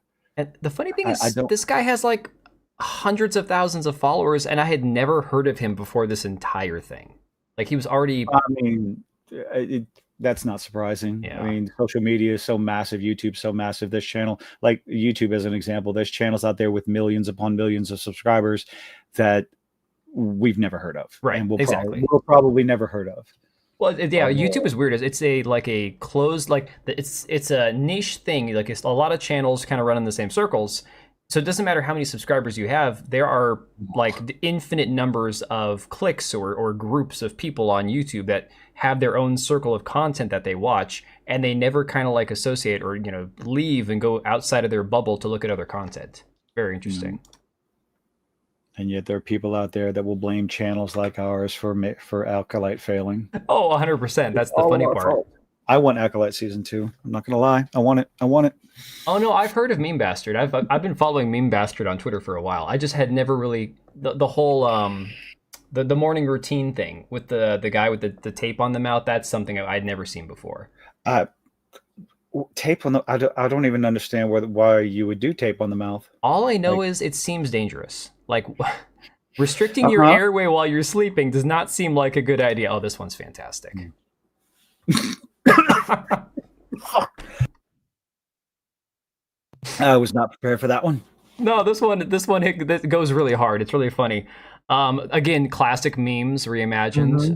the funny thing is, this guy has like hundreds of thousands of followers, and I had never heard of him before this entire thing. Like he was already. I mean, that's not surprising. Yeah. I mean, social media is so massive. YouTube's so massive. This channel, like YouTube as an example, there's channels out there with millions upon millions of subscribers that we've never heard of. Right. And Exactly. we'll probably never heard of. Well, yeah, YouTube is weird. It's a closed, like it's a niche thing. Like it's a lot of channels kind of run in the same circles. So it doesn't matter how many subscribers you have. There are like infinite numbers of clicks or groups of people on YouTube that have their own circle of content that they watch, and they never kind of like associate or leave and go outside of their bubble to look at other content. Very interesting. And yet there are people out there that will blame channels like ours for Alkalite failing. Oh, 100%. That's the funny part. Fault. I want Alkalite season 2. I'm not gonna lie. I want it. Oh no, I've heard of Meme Bastard. I've been following Meme Bastard on Twitter for a while. I just had never really the whole the morning routine thing with the guy with the tape on the mouth. That's something I'd never seen before. Tape on the I don't even understand why you would do tape on the mouth. All I know is it seems dangerous. Like restricting your airway while you're sleeping does not seem like a good idea. Oh, this one's fantastic. I was not prepared for that one. No, this one this goes really hard. It's really funny. Again, classic memes reimagined.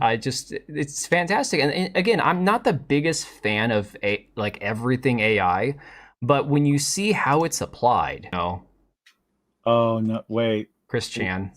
It's fantastic. And again, I'm not the biggest fan of everything AI, but when you see how it's applied, Oh no! Wait, Chris Chan.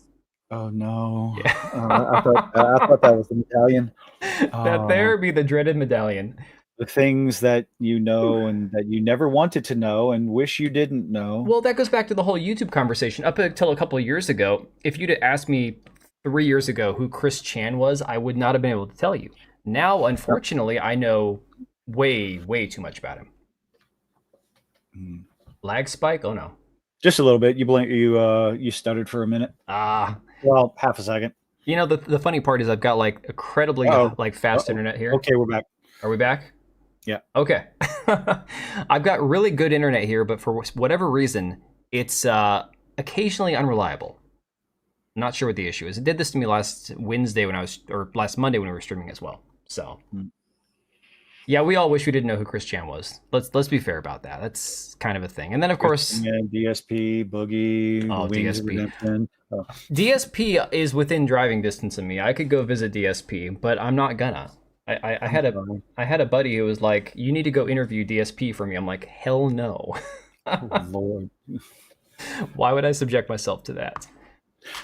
Oh no! Yeah. I thought that was the medallion. That there be the dreaded medallion. The things that you know and that you never wanted to know and wish you didn't know. Well, that goes back to the whole YouTube conversation. Up until a couple of years ago, if you'd asked me 3 years ago who Chris Chan was, I would not have been able to tell you. Now, unfortunately, I know way too much about him. Lag spike? Oh no. Just a little bit. You stuttered for a minute. Well, half a second. You know, the funny part is I've got like incredibly fast internet here. Okay, we're back. Are we back? Yeah. Okay. I've got really good internet here, but for whatever reason, it's occasionally unreliable. I'm not sure what the issue is. It did this to me last Monday when we were streaming as well. So, yeah, we all wish we didn't know who Chris Chan was. Let's be fair about that. That's kind of a thing. And then of course, DSP, Boogie. Oh, DSP. DSP is within driving distance of me. I could go visit DSP, but I'm not gonna. I had a buddy who was like, "You need to go interview DSP for me." I'm like, "Hell no." Oh, Lord. Why would I subject myself to that?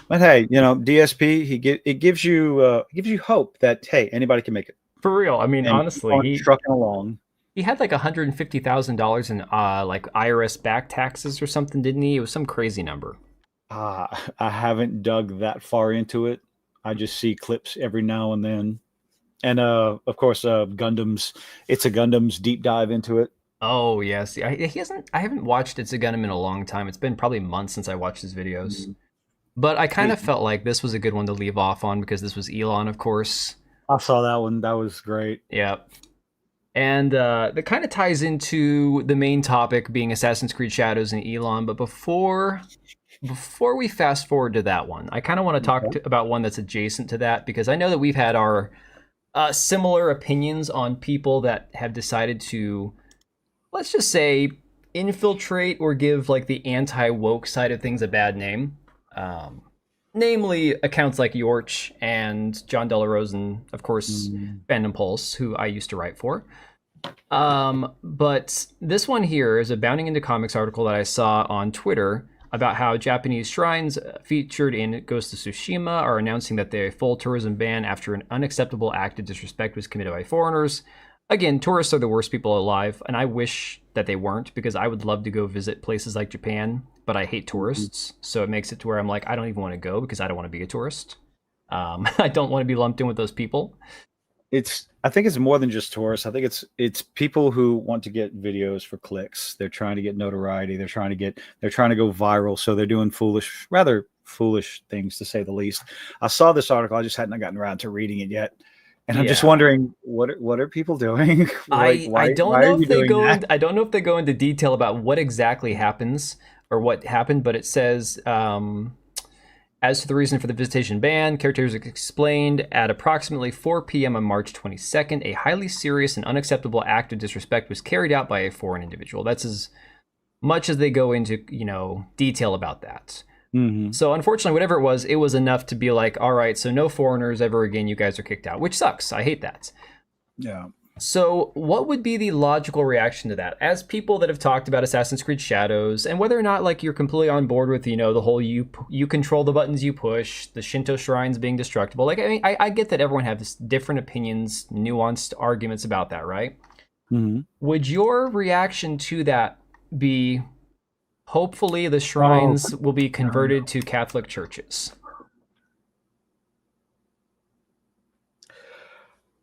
But hey, DSP, it gives you hope that hey, anybody can make it. For real. I mean, honestly, he's trucking along. He had like $150,000 in like IRS back taxes or something, didn't he? It was some crazy number. I haven't dug that far into it. I just see clips every now and then. And of course, Gundam's. It's a Gundam's deep dive into it. Oh yes, I haven't watched It's a Gundam in a long time. It's been probably months since I watched his videos. But I kind of felt like this was a good one to leave off on because this was Elon, of course. I saw that one. That was great. Yeah. And that kind of ties into the main topic being Assassin's Creed Shadows and Elon. But before we fast forward to that one, I kind of want to talk about one that's adjacent to that because I know that we've had our similar opinions on people that have decided to, let's just say, infiltrate or give like the anti-woke side of things a bad name. Namely accounts like Yorch and John Della Rose and, of course, Fandom Pulse, who I used to write for. But this one here is a Bounding Into Comics article that I saw on Twitter about how Japanese shrines featured in Ghost of Tsushima are announcing that they full tourism ban after an unacceptable act of disrespect was committed by foreigners. again, tourists are the worst people alive, and I wish that they weren't, because I would love to go visit places like Japan, but I hate tourists, so it makes it to where I'm like, I don't even want to go because I don't want to be a tourist. I don't want to be lumped in with those people. I think it's more than just tourists. I think it's people who want to get videos for clicks. They're trying to get notoriety. They're trying to go viral. So they're doing rather foolish things, to say the least. I saw this article. I just hadn't gotten around to reading it yet. And I'm just wondering, what are people doing? I don't know if they go into detail about what exactly happens or what happened, but it says, as to the reason for the visitation ban, characters explained at approximately 4 p.m. on March 22nd, a highly serious and unacceptable act of disrespect was carried out by a foreign individual. That's as much as they go into, detail about that. Mm-hmm. So unfortunately, whatever it was enough to be like, all right, so no foreigners ever again, you guys are kicked out, which sucks. I hate that. Yeah. So what would be the logical reaction to that? As people that have talked about Assassin's Creed Shadows, and whether or not like you're completely on board with, the whole you control the buttons you push, the Shinto shrines being destructible. Like, I mean, I get that everyone has different opinions, nuanced arguments about that, right? Mm-hmm. Would your reaction to that be, hopefully the shrines will be converted to Catholic churches?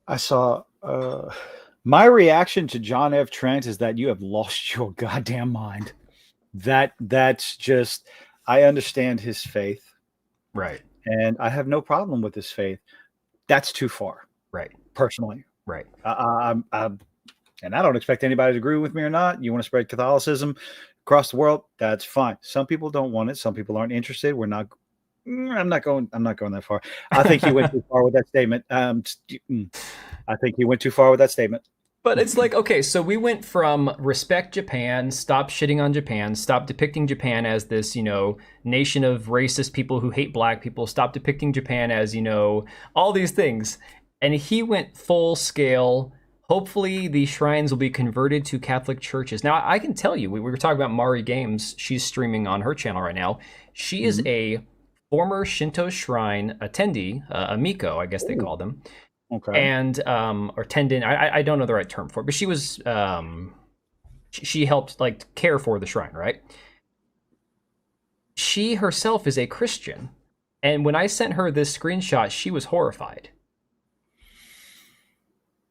I saw my reaction to John F. Trent is that you have lost your goddamn mind. That's just, I understand his faith, right, and I have no problem with his faith. That's too far, right? Personally, right. And I don't expect anybody to agree with me or not. You want to spread Catholicism across the world? That's fine. Some people don't want it. Some people aren't interested. I'm not going that far. I think he went too far with that statement. I think he went too far with that statement. But it's like, okay, so we went from respect Japan, stop shitting on Japan, stop depicting Japan as this, nation of racist people who hate black people, stop depicting Japan as, all these things. And he went full scale. Hopefully the shrines will be converted to Catholic churches. Now, I can tell you, we were talking about Mari Games. She's streaming on her channel right now. She is a former Shinto shrine attendee, a Miko, I guess they call them. Okay. And, or tendon, I don't know the right term for it, but she was, she helped like care for the shrine, right? She herself is a Christian. And when I sent her this screenshot, she was horrified.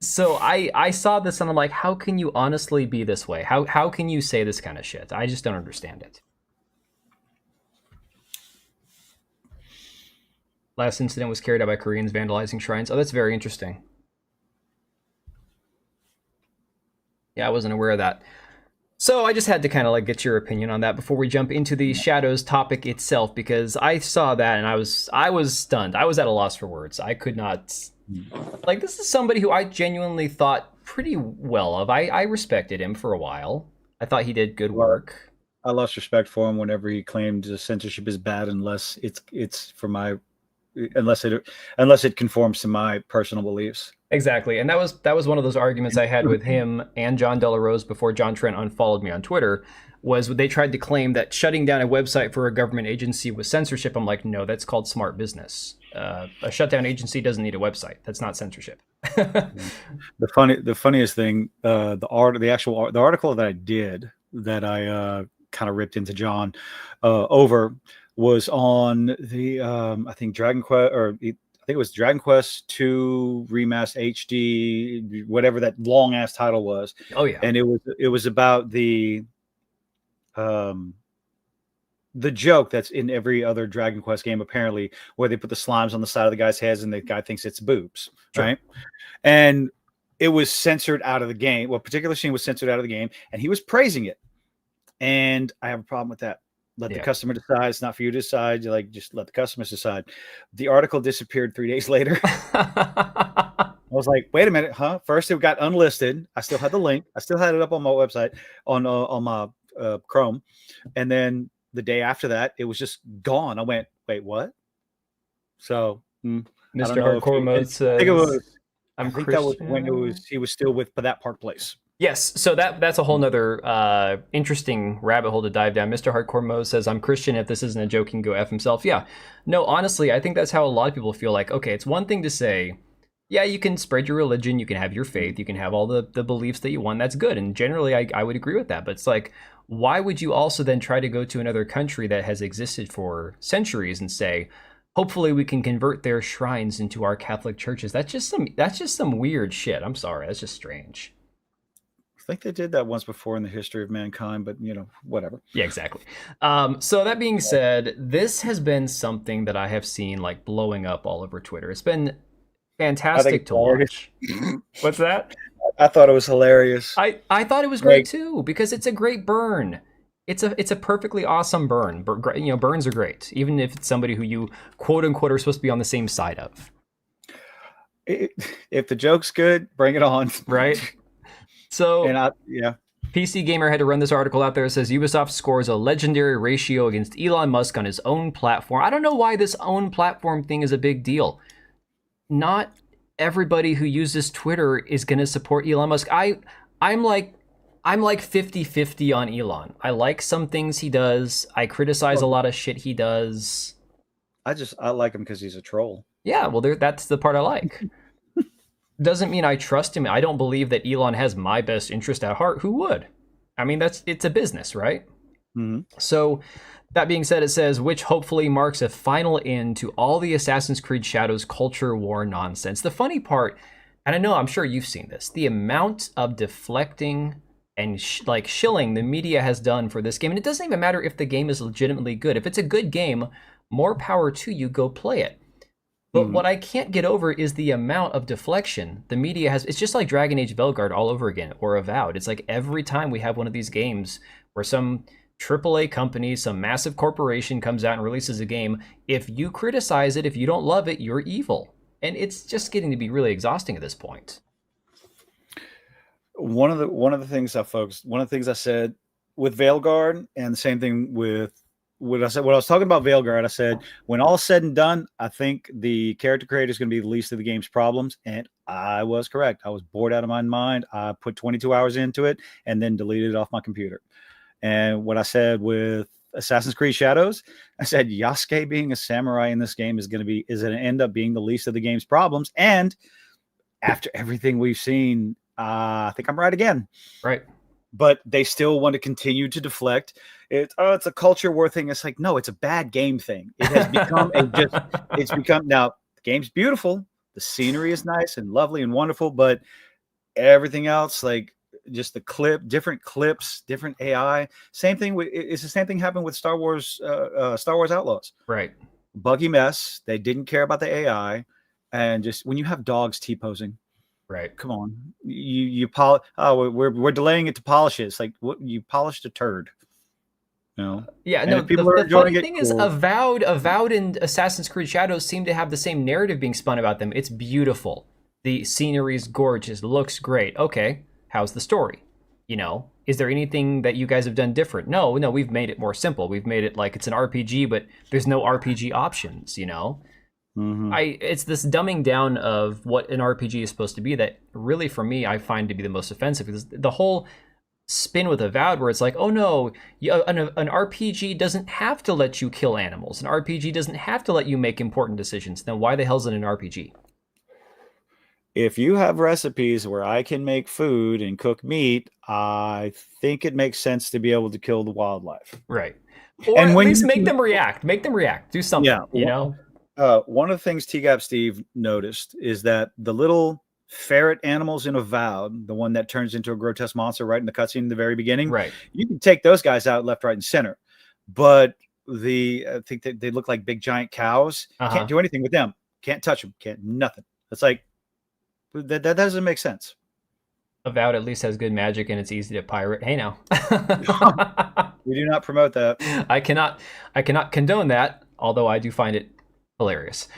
So I saw this and I'm like, how can you honestly be this way? How can you say this kind of shit? I just don't understand it. Last incident was carried out by Koreans vandalizing shrines. Oh, that's very interesting. Yeah, I wasn't aware of that. So I just had to kind of like get your opinion on that before we jump into the Shadows topic itself, because I saw that and I was stunned. I was at a loss for words. I could not, like, this is somebody who I genuinely thought pretty well of. I respected him for a while. I thought he did good work. I lost respect for him whenever he claimed censorship is bad unless it's for my, unless it conforms to my personal beliefs. Exactly. And that was one of those arguments I had with him and John Della Rose before John Trent unfollowed me on Twitter, was they tried to claim that shutting down a website for a government agency was censorship. I'm like, no, that's called smart business. A shutdown agency doesn't need a website. That's not censorship. The funniest thing, the article that I did, that I kind of ripped into John over, was on the I think Dragon Quest, or I think it was Dragon Quest 2 Remastered HD, whatever that long ass title was. Oh yeah. And it was about the joke that's in every other Dragon Quest game, apparently, where they put the slimes on the side of the guy's heads and the guy thinks it's boobs, sure. Right? And it was censored out of the game. Well, a particular scene was censored out of the game, and he was praising it. And I have a problem with that. Let the customer decide. It's not for you to decide. You just let the customers decide. The article disappeared 3 days later. I was like, wait a minute, huh? First it got unlisted. I still had the link. I still had it up on my website, on my Chrome. And then the day after that, it was just gone. I went, wait, what? So Mr. Hardcore Mode says, I think that was when he was still with that Park Place. Yes, so that's a whole nother interesting rabbit hole to dive down. Mr. Hardcore Mo says, I'm Christian. If this isn't a joke, he can go F himself. Yeah. No, honestly, I think that's how a lot of people feel. Like, okay, it's one thing to say, Yeah, you can spread your religion, you can have your faith, you can have all the beliefs that you want. That's good. And generally, I would agree with that. But it's like, why would you also then try to go to another country that has existed for centuries and say, hopefully we can convert their shrines into our Catholic churches? That's just some weird shit. I'm sorry. That's just strange. I think they did that once before in the history of mankind, but whatever. Yeah, exactly. So that being said, this has been something that I have seen like blowing up all over Twitter. It's been fantastic it's to hilarious. watch. What's that? I thought it was hilarious. I thought it was great too because it's a great burn. It's a perfectly awesome burn. Burns are great, even if it's somebody who you quote unquote are supposed to be on the same side of. If the joke's good, bring it on. Right. So yeah. PC Gamer had to run this article out there. It says Ubisoft scores a legendary ratio against Elon Musk on his own platform. I don't know why this own platform thing is a big deal. Not everybody who uses Twitter is going to support Elon Musk. I'm like 50-50 on Elon. I like some things he does. I criticize a lot of shit he does. I like him because he's a troll. Yeah, well, that's the part I like. Doesn't mean I trust him. I don't believe that Elon has my best interest at heart. Who would? I mean, it's a business, right? Mm-hmm. So, that being said, it says, which hopefully marks a final end to all the Assassin's Creed Shadows culture war nonsense. The funny part, and I'm sure you've seen this, the amount of deflecting and shilling the media has done for this game. And it doesn't even matter if the game is legitimately good. If it's a good game, more power to you, go play it. But what I can't get over is the amount of deflection the media has. It's just like Dragon Age Veilguard all over again, or Avowed. It's like every time we have one of these games where some AAA company, some massive corporation comes out and releases a game, if you criticize it, if you don't love it, you're evil. And it's just getting to be really exhausting at this point. One of the things I said with Veilguard, and the same thing with when I was talking about Veilguard, I said, when all said and done, I think the character creator is going to be the least of the game's problems. And I was correct. I was bored out of my mind. I put 22 hours into it and then deleted it off my computer. And what I said with Assassin's Creed Shadows, I said Yasuke being a samurai in this game is going to end up being the least of the game's problems. And after everything we've seen, I think I'm right again. Right. But they still want to continue to deflect. It's a culture war thing. It's like, no, it's a bad game thing. It has become now the game's beautiful. The scenery is nice and lovely and wonderful, but everything else, like just different clips, different AI. Same thing. It's the same thing happened with Star Wars Outlaws. Right. Buggy mess. They didn't care about the AI, and just when you have dogs T-posing. Right. Come on. We're delaying it to polish it. It's like what you polished a turd. No. Yeah, no, the funny thing is Avowed and Assassin's Creed Shadows seem to have the same narrative being spun about them. It's beautiful. The scenery is gorgeous, looks great. Okay, how's the story? Is there anything that you guys have done different? No, we've made it more simple. We've made it like it's an RPG, but there's no RPG options, Mm-hmm. It's this dumbing down of what an RPG is supposed to be that really, for me, I find to be the most offensive, because the whole spin with Avowed where it's like, oh no, an RPG doesn't have to let you kill animals. An RPG doesn't have to let you make important decisions. Then why the hell is it an RPG? If you have recipes where I can make food and cook meat, I think it makes sense to be able to kill the wildlife. Right. Or at least make them react. Make them react. Do something, One of the things T-Gap Steve noticed is that the little ferret animals in Avowed, the one that turns into a grotesque monster right in the cutscene in the very beginning, right? You can take those guys out left, right, and center. But I think that they look like big giant cows. Can't do anything with them. Can't touch them. Can't nothing. It's like that doesn't make sense. Avowed at least has good magic and it's easy to pirate. Hey now. We do not promote that. I cannot condone that, although I do find it hilarious.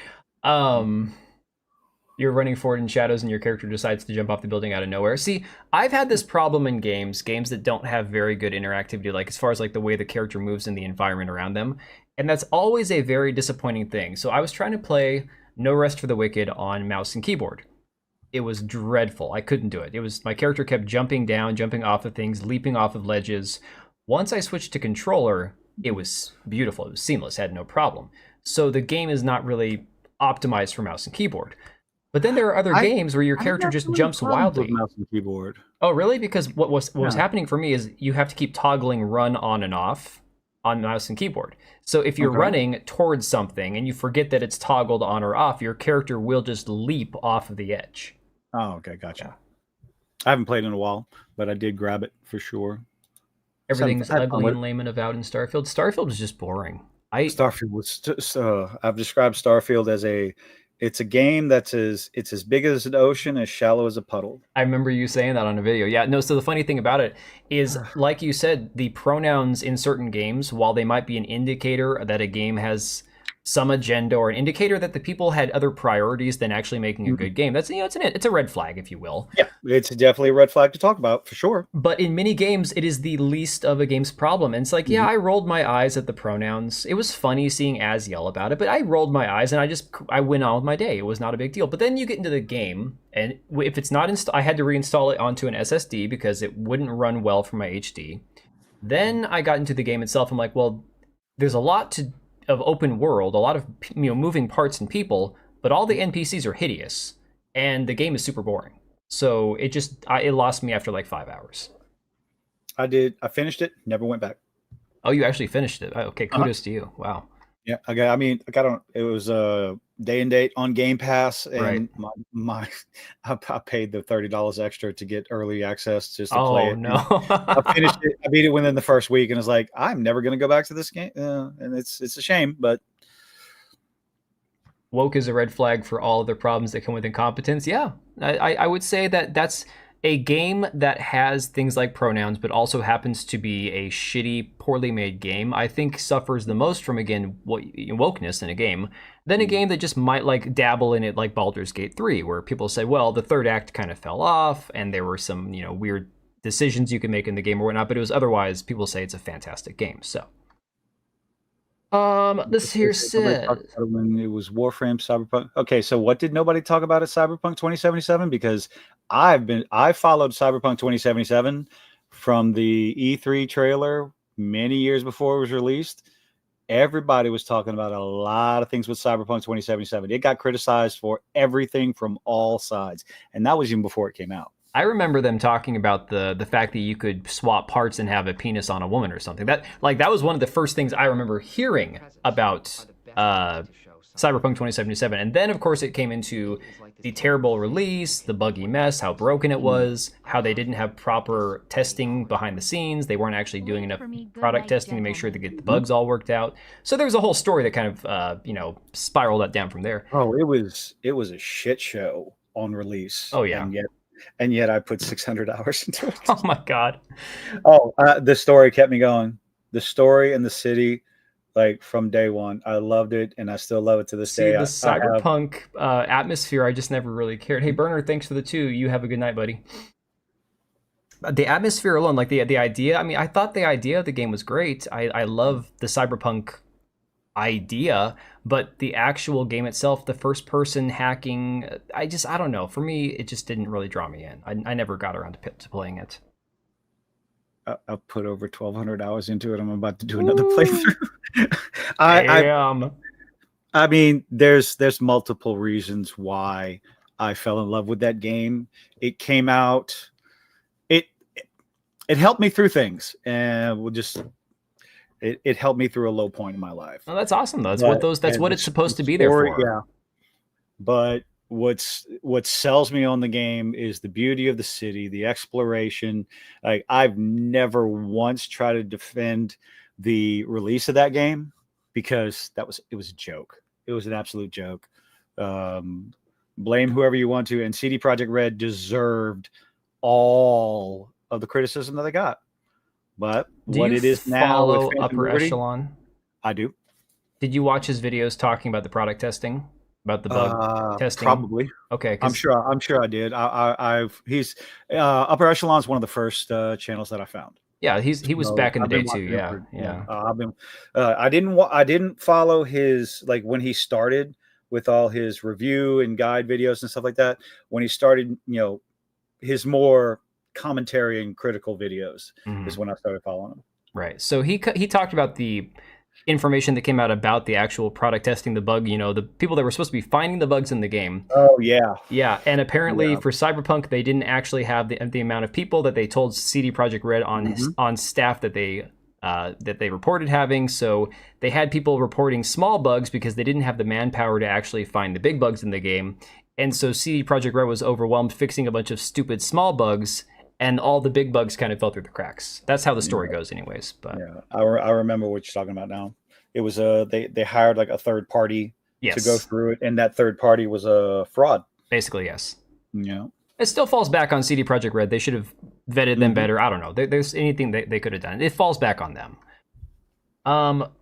You're running forward in shadows and your character decides to jump off the building out of nowhere. See, I've had this problem in games that don't have very good interactivity, like as far as like the way the character moves in the environment around them. And that's always a very disappointing thing. So I was trying to play No Rest for the Wicked on mouse and keyboard. It was dreadful. I couldn't do it. My character kept jumping down, jumping off of things, leaping off of ledges. Once I switched to controller, it was beautiful. It was seamless, had no problem. So the game is not really optimized for mouse and keyboard. But then there are other I games where your I character have just so many jumps problems with wildly. mouse and keyboard. Oh, really? Because what was Yeah. happening for me is you have to keep toggling run on and off on mouse and keyboard. So if you're Okay. running towards something and you forget that it's toggled on or off, your character will just leap off of the edge. Oh, okay, gotcha. Yeah. I haven't played in a while, but I did grab it for sure. Everything's I had fun ugly with and lame and avowed in Starfield. Starfield is just boring. Starfield was I've described Starfield as it's a game it's as big as an ocean, as shallow as a puddle. I remember you saying that on a video. Yeah, no, so the funny thing about it is, like you said, the pronouns in certain games, while they might be an indicator that a game has some agenda or an indicator that the people had other priorities than actually making a good game, that's, it's a red flag, if you will. Yeah, it's definitely a red flag to talk about for sure. But in many games, it is the least of a game's problem. And it's like, yeah, I rolled my eyes at the pronouns. It was funny seeing Az yell about it, but I rolled my eyes and I went on with my day. It was not a big deal. But then you get into the game, and if it's not installed, I had to reinstall it onto an SSD because it wouldn't run well from my HD. Then I got into the game itself. I'm like, well, there's a lot of open world, a lot of moving parts and people, but all the NPCs are hideous, and the game is super boring. So it lost me after like 5 hours. I finished it, never went back. Oh, you actually finished it. Okay, kudos to you. Wow. Yeah, I got on. It was a day and date on Game Pass, and I paid the $30 extra to get early access just to play it. Oh no! I finished it. I beat it within the first week, and it's like I'm never going to go back to this game, and it's a shame, but. Woke is a red flag for all of the problems that come with incompetence. Yeah, I would say that's a game that has things like pronouns, but also happens to be a shitty, poorly made game. I think suffers the most from, again, wokeness in a game than a game that just might like dabble in it, like Baldur's Gate 3, where people say, well, the third act kind of fell off, and there were some weird decisions you could make in the game or whatnot. But it was otherwise, people say it's a fantastic game. So. This here says when it was Warframe, Cyberpunk. Okay, so what did nobody talk about at Cyberpunk 2077? Because I followed Cyberpunk 2077 from the E3 trailer many years before it was released. Everybody was talking about a lot of things with Cyberpunk 2077. It got criticized for everything from all sides, and that was even before it came out. I remember them talking about the fact that you could swap parts and have a penis on a woman or something. That was one of the first things I remember hearing about Cyberpunk 2077. And then, of course, it came into the terrible release, the buggy mess, how broken it was, how they didn't have proper testing behind the scenes. They weren't actually doing enough product testing to make sure to get the bugs all worked out. So there was a whole story that kind of, spiraled that down from there. Oh, it was a shit show on release. Oh, yeah. And yet I put 600 hours into it. Oh, my God. Oh, the story kept me going. The story and the city, like from day one. I loved it, and I still love it to this day. The cyberpunk atmosphere, I just never really cared. Hey, Burner, thanks for the 2. You have a good night, buddy. The atmosphere alone, like the idea, I mean, I thought the idea of the game was great. I love the cyberpunk idea, but the actual game itself, the first person hacking, I don't know. For me, it just didn't really draw me in. I never got around to playing it. I've put over 1,200 hours into it. I'm about to do another playthrough. I mean, there's multiple reasons why I fell in love with that game. It came out, it helped me through things, and it helped me through a low point in my life. Oh, that's awesome, though. That's what it's supposed to be there for. Yeah. But what sells me on the game is the beauty of the city, the exploration. Like, I've never once tried to defend the release of that game because it was a joke. It was an absolute joke. Blame whoever you want to, and CD Projekt Red deserved all of the criticism that they got. But what it is now with Phantom Upper Liberty, Echelon? I do. Did you watch his videos talking about the product testing, about the bug testing? Probably. Okay, I'm sure I did. He's Upper Echelon is one of the first channels that I found. Yeah, he was back in the day too. Yeah. I didn't follow his, like, when he started with all his review and guide videos and stuff like that. When he started, his more commentary and critical videos is when I started following him. Right. So he talked about the information that came out about the actual product testing, the bug, the people that were supposed to be finding the bugs in the game. Oh yeah. Yeah, and apparently Yeah. for Cyberpunk, they didn't actually have the amount of people that they told CD Projekt Red on staff that they reported having. So they had people reporting small bugs because they didn't have the manpower to actually find the big bugs in the game. And so CD Projekt Red was overwhelmed fixing a bunch of stupid small bugs, and all the big bugs kind of fell through the cracks. That's how the story goes, anyways. But Yeah, I remember what you're talking about now. It was they hired like a third party to go through it, and that third party was a fraud. Basically, yes. Yeah. It still falls back on CD Projekt Red. They should have vetted them better. I don't know. There's anything they could have done. It falls back on them.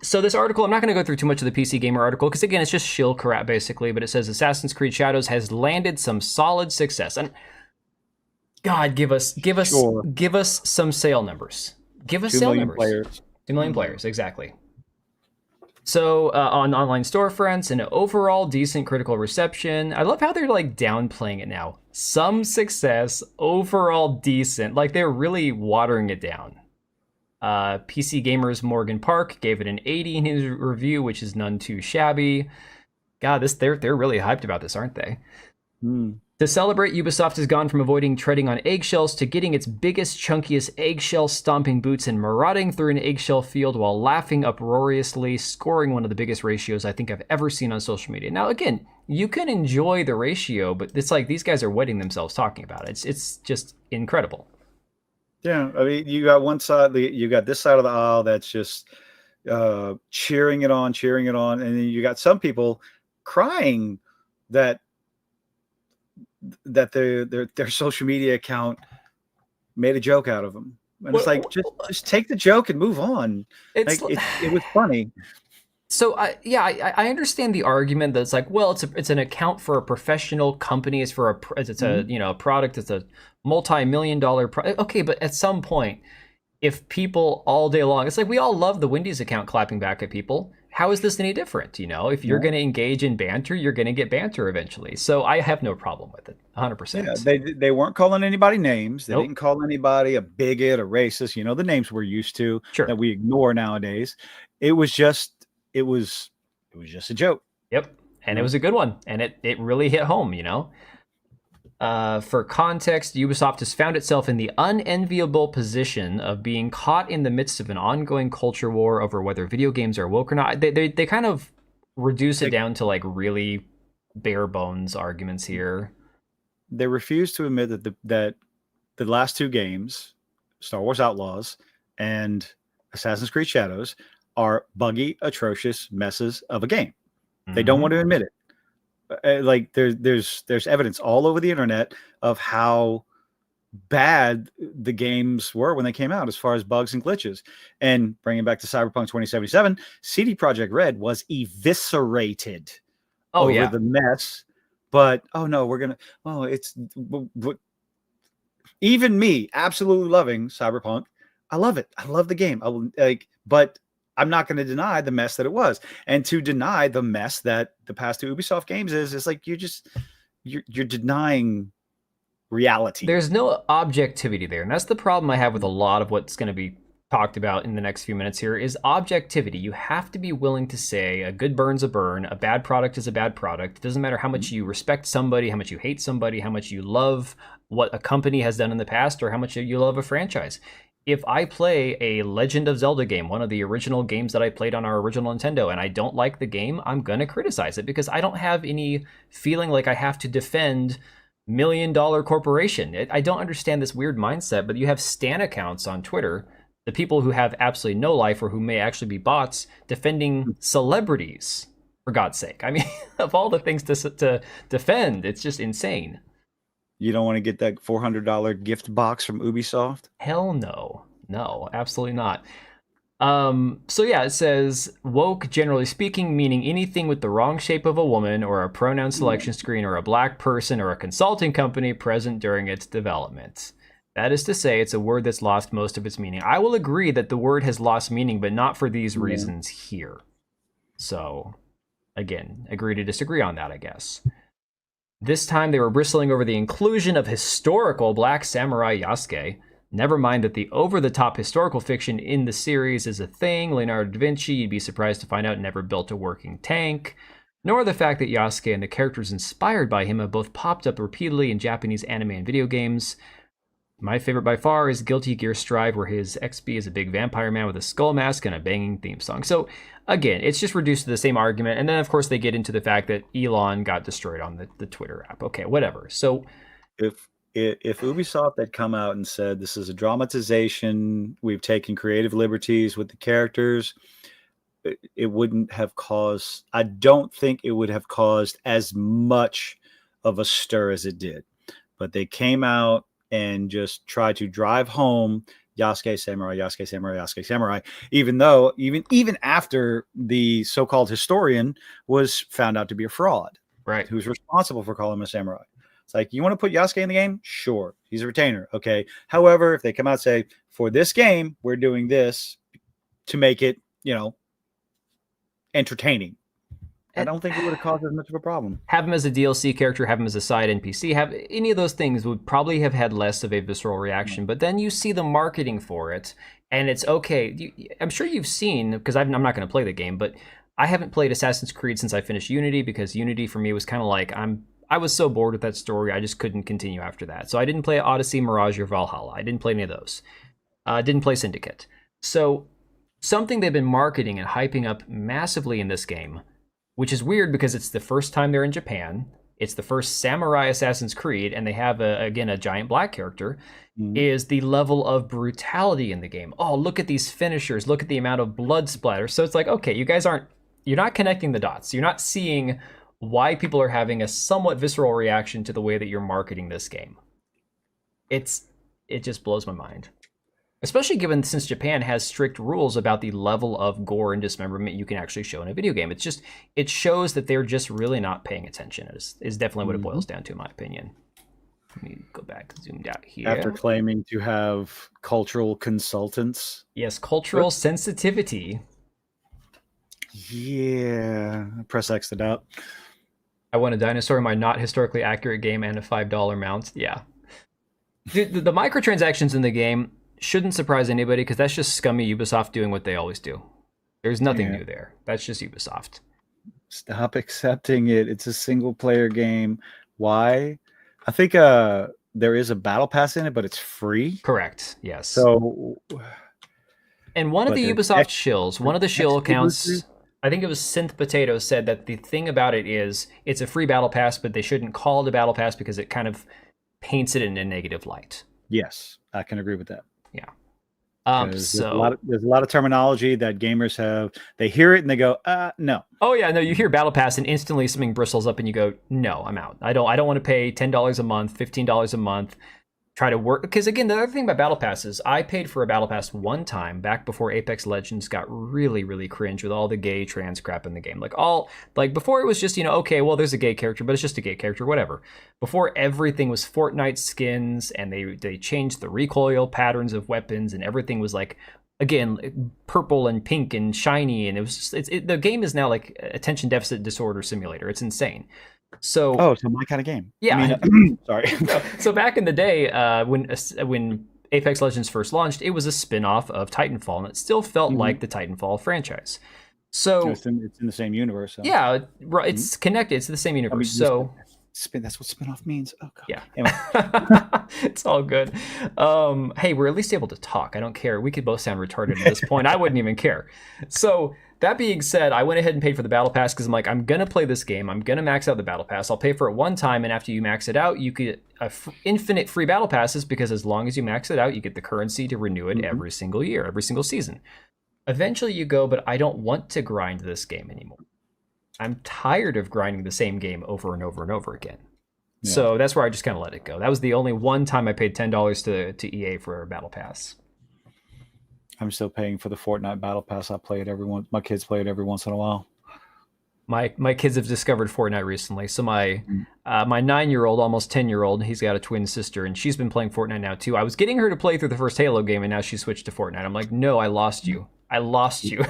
So this article, I'm not going to go through too much of the PC Gamer article because again, it's just shill crap basically. But it says Assassin's Creed Shadows has landed some solid success, and God, give us some sale numbers. Give us 2 sale million numbers. players. 2 million players, exactly. So on online storefronts, an overall decent critical reception. I love how they're like downplaying it now. Some success, overall decent. Like they're really watering it down. PC Gamer's Morgan Park gave it an 80 in his review, which is none too shabby. God, they're really hyped about this, aren't they? To celebrate, Ubisoft has gone from avoiding treading on eggshells to getting its biggest, chunkiest eggshell stomping boots and marauding through an eggshell field while laughing uproariously, scoring one of the biggest ratios I think I've ever seen on social media. Now, again, you can enjoy the ratio, but it's like these guys are wetting themselves talking about it. It's just incredible. Yeah, I mean, you got one side, you got this side of the aisle that's just cheering it on, and then you got some people crying that their social media account made a joke out of them, and it's like just take the joke and move on. It was funny. So I understand the argument that it's like, well, it's an account for a professional company. It's for a product. It's a multi-million-dollar okay, but at some point, if people all day long, it's like we all love the Wendy's account clapping back at people. How is this any different? If you're going to engage in banter, you're going to get banter eventually. So I have no problem with it, 100%. Yeah, they weren't calling anybody names. They didn't call anybody a bigot, a racist. The names we're used to that we ignore nowadays. It was just a joke. Yep, and it was a good one, and it really hit home. For context, Ubisoft has found itself in the unenviable position of being caught in the midst of an ongoing culture war over whether video games are woke or not. They kind of reduce it down to like really bare bones arguments here. They refuse to admit that the last two games, Star Wars Outlaws and Assassin's Creed Shadows, are buggy, atrocious messes of a game. They don't want to admit it. Like there's evidence all over the internet of how bad the games were when they came out as far as bugs and glitches. And bringing back to Cyberpunk 2077, CD Projekt Red was eviscerated over the mess. But even me absolutely loving Cyberpunk, I love it. I love the game. But I'm not going to deny the mess that it was, and to deny the mess that the past two Ubisoft games is like you're denying reality. There's no objectivity there, and that's the problem I have with a lot of what's going to be talked about in the next few minutes here is objectivity. You have to be willing to say a good burn's a burn, a bad product is a bad product. It doesn't matter how much you respect somebody, how much you hate somebody, how much you love what a company has done in the past, or how much you love a franchise. If I play a Legend of Zelda game, one of the original games that I played on our original Nintendo, and I don't like the game, I'm going to criticize it because I don't have any feeling like I have to defend $1 million corporation. I don't understand this weird mindset, but you have stan accounts on Twitter, the people who have absolutely no life or who may actually be bots defending celebrities, for God's sake. I mean, of all the things to defend, it's just insane. You don't want to get that $400 gift box from Ubisoft? Hell no. No, absolutely not. So yeah, it says woke, generally speaking, meaning anything with the wrong shape of a woman or a pronoun selection screen or a black person or a consulting company present during its development. That is to say, it's a word that's lost most of its meaning. I will agree that the word has lost meaning, but not for these reasons here. So, again, agree to disagree on that, I guess. This time they were bristling over the inclusion of historical black samurai Yasuke. Never mind that the over-the-top historical fiction in the series is a thing. Leonardo da Vinci, you'd be surprised to find out, never built a working tank. Nor the fact that Yasuke and the characters inspired by him have both popped up repeatedly in Japanese anime and video games. My favorite by far is Guilty Gear Strive, where his XP is a big vampire man with a skull mask and a banging theme song. So, again, it's just reduced to the same argument. And then, of course, they get into the fact that Elon got destroyed on the Twitter app. Okay, whatever. So, if Ubisoft had come out and said this is a dramatization, we've taken creative liberties with the characters, it wouldn't have caused. I don't think it would have caused as much of a stir as it did. But they came out and just tried to drive home Yasuke Samurai, Yasuke Samurai, Yasuke Samurai, even after the so-called historian was found out to be a fraud, right? Who's responsible for calling him a samurai? It's like, you want to put Yasuke in the game? Sure, he's a retainer. Okay. However, if they come out and say, for this game, we're doing this to make it, entertaining, I don't think it would have caused as much of a problem. Have him as a DLC character, have him as a side NPC, have any of those things would probably have had less of a visceral reaction. But then you see the marketing for it, and it's okay. I'm sure you've seen, because I'm not going to play the game, but I haven't played Assassin's Creed since I finished Unity, because Unity for me was kind of like, I was so bored with that story, I just couldn't continue after that. So I didn't play Odyssey, Mirage, or Valhalla. I didn't play any of those. Didn't play Syndicate. So something they've been marketing and hyping up massively in this game, which is weird because it's the first time they're in Japan. It's the first samurai Assassin's Creed, and they have, a giant black character, is the level of brutality in the game. Oh, look at these finishers. Look at the amount of blood splatter. So it's like, okay, you're not connecting the dots. You're not seeing why people are having a somewhat visceral reaction to the way that you're marketing this game. It just blows my mind. Especially given since Japan has strict rules about the level of gore and dismemberment you can actually show in a video game. It shows that they're just really not paying attention, is definitely what it boils down to, in my opinion. Let me go back, zoomed out here. After claiming to have cultural consultants. Yes, cultural sensitivity. Yeah, press X it out. I want a dinosaur in my not historically accurate game and a $5 mount. Yeah. The microtransactions in the game shouldn't surprise anybody, because that's just scummy Ubisoft doing what they always do. There's nothing new there. That's just Ubisoft. Stop accepting it. It's a single player game. Why? I think there is a battle pass in it, but it's free. Correct. Yes. So, and one of the Ubisoft shills, one of the shill accounts, I think it was Synth Potato, said that the thing about it is it's a free battle pass, but they shouldn't call it a battle pass because it kind of paints it in a negative light. Yes, I can agree with that. Yeah. There's a lot of terminology that gamers have. They hear it and they go, no. Oh yeah, no. You hear Battle Pass and instantly something bristles up, and you go, no, I'm out. I don't want to pay $10 a month, $15 a month. Try to work, because again, the other thing about battle passes, I paid for a battle pass one time back before Apex Legends got really, really cringe with all the gay trans crap in the game. Like before it was just, okay, well, there's a gay character, but it's just a gay character, whatever. Before everything was Fortnite skins, and they changed the recoil patterns of weapons, and everything was like, again, purple and pink and shiny, and it was just, the game is now like attention deficit disorder simulator. It's insane. So my kind of game. Yeah. I mean, sorry. So back in the day, when Apex Legends first launched, it was a spin-off of Titanfall, and it still felt like the Titanfall franchise. So it's in the same universe. So. Yeah, it's connected. It's the same universe. That's what spin-off means. Oh god. Yeah. Anyway. It's all good. Hey, we're at least able to talk. I don't care. We could both sound retarded at this point. I wouldn't even care. So that being said, I went ahead and paid for the Battle Pass because I'm like, I'm going to play this game. I'm going to max out the Battle Pass. I'll pay for it one time, and after you max it out, you get infinite free Battle Passes, because as long as you max it out, you get the currency to renew it every single year, every single season. Eventually you go, but I don't want to grind this game anymore. I'm tired of grinding the same game over and over and over again. Yeah. So that's where I just kind of let it go. That was the only one time I paid $10 to EA for a Battle Pass. I'm still paying for the Fortnite Battle Pass. I play it my kids play it every once in a while. My kids have discovered Fortnite recently. So my 9-year-old, almost 10-year-old, he's got a twin sister, and she's been playing Fortnite now too. I was getting her to play through the first Halo game, and now she switched to Fortnite. I'm like, no, I lost you. I lost you.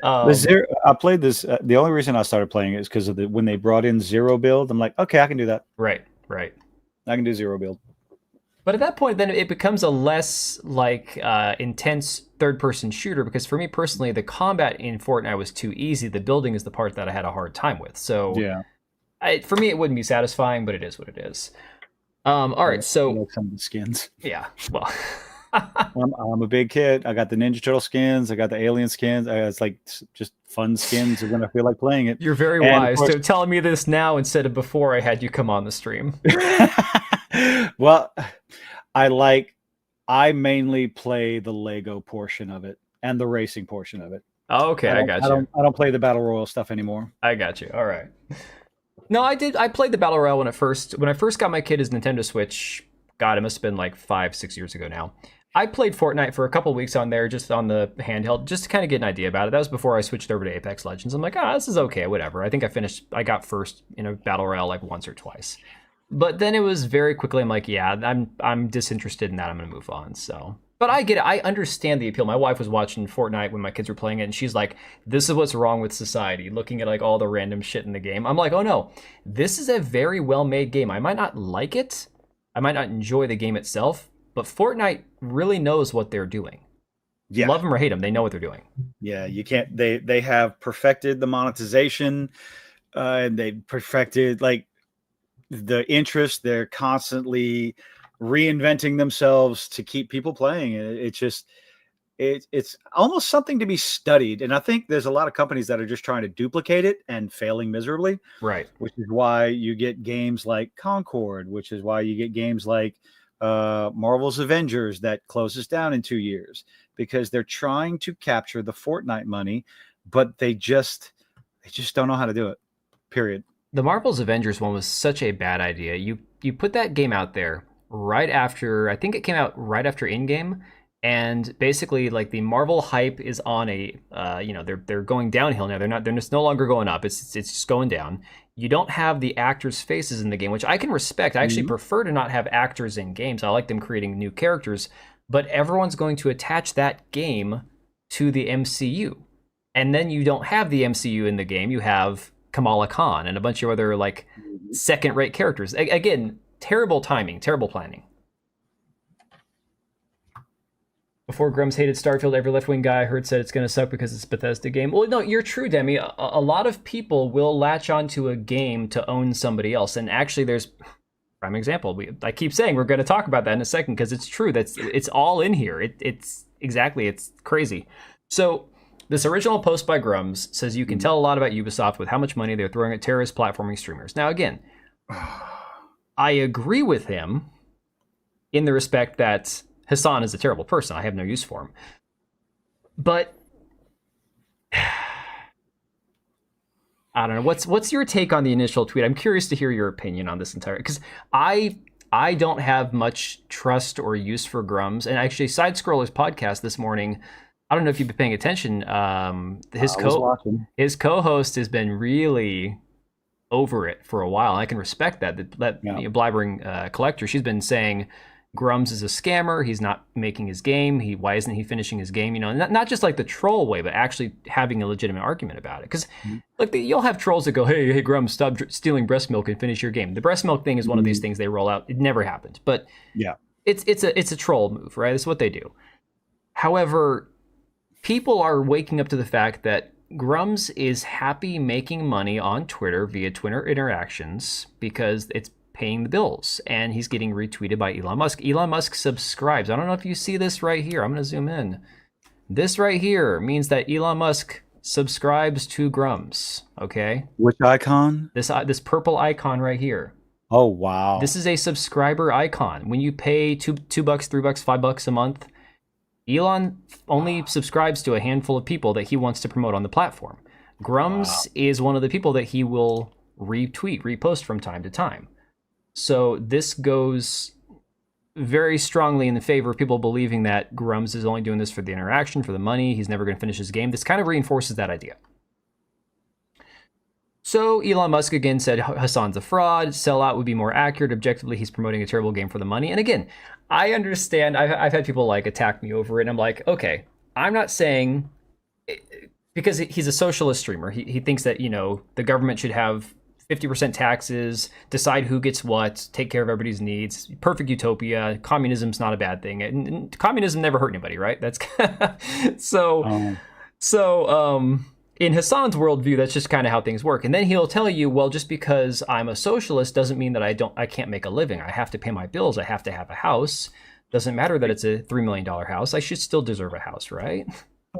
I played this. The only reason I started playing it is because of when they brought in zero build. I'm like, okay, I can do that. Right. I can do zero build. But at that point, then it becomes a less like intense third-person shooter, because for me personally, the combat in Fortnite was too easy. The building is the part that I had a hard time with. So Yeah. For me, it wouldn't be satisfying, but it is what it is. All right, I so like some of the skins. yeah, well, I'm a big kid. I got the Ninja Turtle skins. I got the Alien skins. It's like just fun skins when I feel like playing it. you're very And of wise course- to telling me this now instead of before I had you come on the stream. Well, I mainly play the Lego portion of it and the racing portion of it. Oh, okay, I got you. I don't play the battle royal stuff anymore. I got you. All right. No, I did. I played the battle royale when I first got my kid his Nintendo Switch. God, it must have been like 5-6 years ago now. I played Fortnite for a couple weeks on there, just on the handheld, just to kind of get an idea about it. That was before I switched over to Apex Legends. I'm like, this is okay, whatever. I think I got first in a battle royale like once or twice. But then it was very quickly, I'm like, yeah, I'm disinterested in that. I'm gonna move on. So, but I get it. I understand the appeal. My wife was watching Fortnite when my kids were playing it, and she's like, "This is what's wrong with society." Looking at like all the random shit in the game, I'm like, "Oh no, this is a very well-made game. I might not like it, I might not enjoy the game itself, but Fortnite really knows what they're doing. Yeah. Love them or hate them, they know what they're doing." Yeah, you can't. They have perfected the monetization, and they perfected like the interest. They're constantly reinventing themselves to keep people playing. It's almost something to be studied. And I think there's a lot of companies that are just trying to duplicate it and failing miserably. Right. Which is why you get games like Concord, which is why you get games like Marvel's Avengers that closes down in 2 years, because they're trying to capture the Fortnite money, but they just don't know how to do it. Period. The Marvel's Avengers one was such a bad idea. You put that game out there right after, I think it came out right after Endgame, and basically like the Marvel hype is on a they're going downhill now. They're just no longer going up. It's just going down. You don't have the actors' faces in the game, which I can respect. I actually prefer to not have actors in games. I like them creating new characters, but everyone's going to attach that game to the MCU. And then you don't have the MCU in the game. You have Kamala Khan and a bunch of other like second-rate characters. Again, terrible timing, terrible planning. Before Grummz hated Starfield, every left-wing guy I heard said it's going to suck because it's a Bethesda game. Well, no, you're true, Demi. A lot of people will latch onto a game to own somebody else. And actually, there's prime example. I keep saying we're going to talk about that in a second because it's true. It's all in here. It's crazy. So this original post by Grummz says you can tell a lot about Ubisoft with how much money they're throwing at terrorist platforming streamers. Now, again, I agree with him in the respect that Hassan is a terrible person. I have no use for him. But I don't know. What's your take on the initial tweet? I'm curious to hear your opinion on this entire, because I don't have much trust or use for Grummz. And actually, Side Scrollers podcast this morning, I don't know if you've been paying attention. His co-host has been really over it for a while. And I can respect that. Blabbering collector, she's been saying Grummz is a scammer. He's not making his game. Why isn't he finishing his game? Not just like the troll way, but actually having a legitimate argument about it. Because you'll have trolls that go, hey, Grummz, stop stealing breast milk and finish your game. The breast milk thing is one of these things they roll out. It never happened. But yeah, it's a troll move, right? That's what they do. However, people are waking up to the fact that Grummz is happy making money on Twitter via Twitter interactions because it's paying the bills, and he's getting retweeted by Elon Musk. Elon Musk subscribes. I don't know if you see this right here. I'm going to zoom in. This right here means that Elon Musk subscribes to Grummz. Okay. Which icon? This purple icon right here. Oh wow. This is a subscriber icon. When you pay $2, $3, $5 a month, Elon only subscribes to a handful of people that he wants to promote on the platform. Grummz is one of the people that he will repost from time to time. So this goes very strongly in the favor of people believing that Grummz is only doing this for the interaction, for the money. He's never going to finish his game. This kind of reinforces that idea. So Elon Musk again said Hassan's a fraud. Sellout would be more accurate. Objectively, he's promoting a terrible game for the money. And again, I understand. I've had people like attack me over it. And I'm like, okay, I'm not saying, because he's a socialist streamer. He thinks that, the government should have 50% taxes, decide who gets what, take care of everybody's needs. Perfect utopia. Communism's not a bad thing. And communism never hurt anybody, right? That's so. Um, So, in Hassan's worldview, that's just kind of how things work. And then he'll tell you, well, just because I'm a socialist doesn't mean that I can't make a living. I have to pay my bills. I have to have a house. Doesn't matter that it's a $3 million house. I should still deserve a house, right?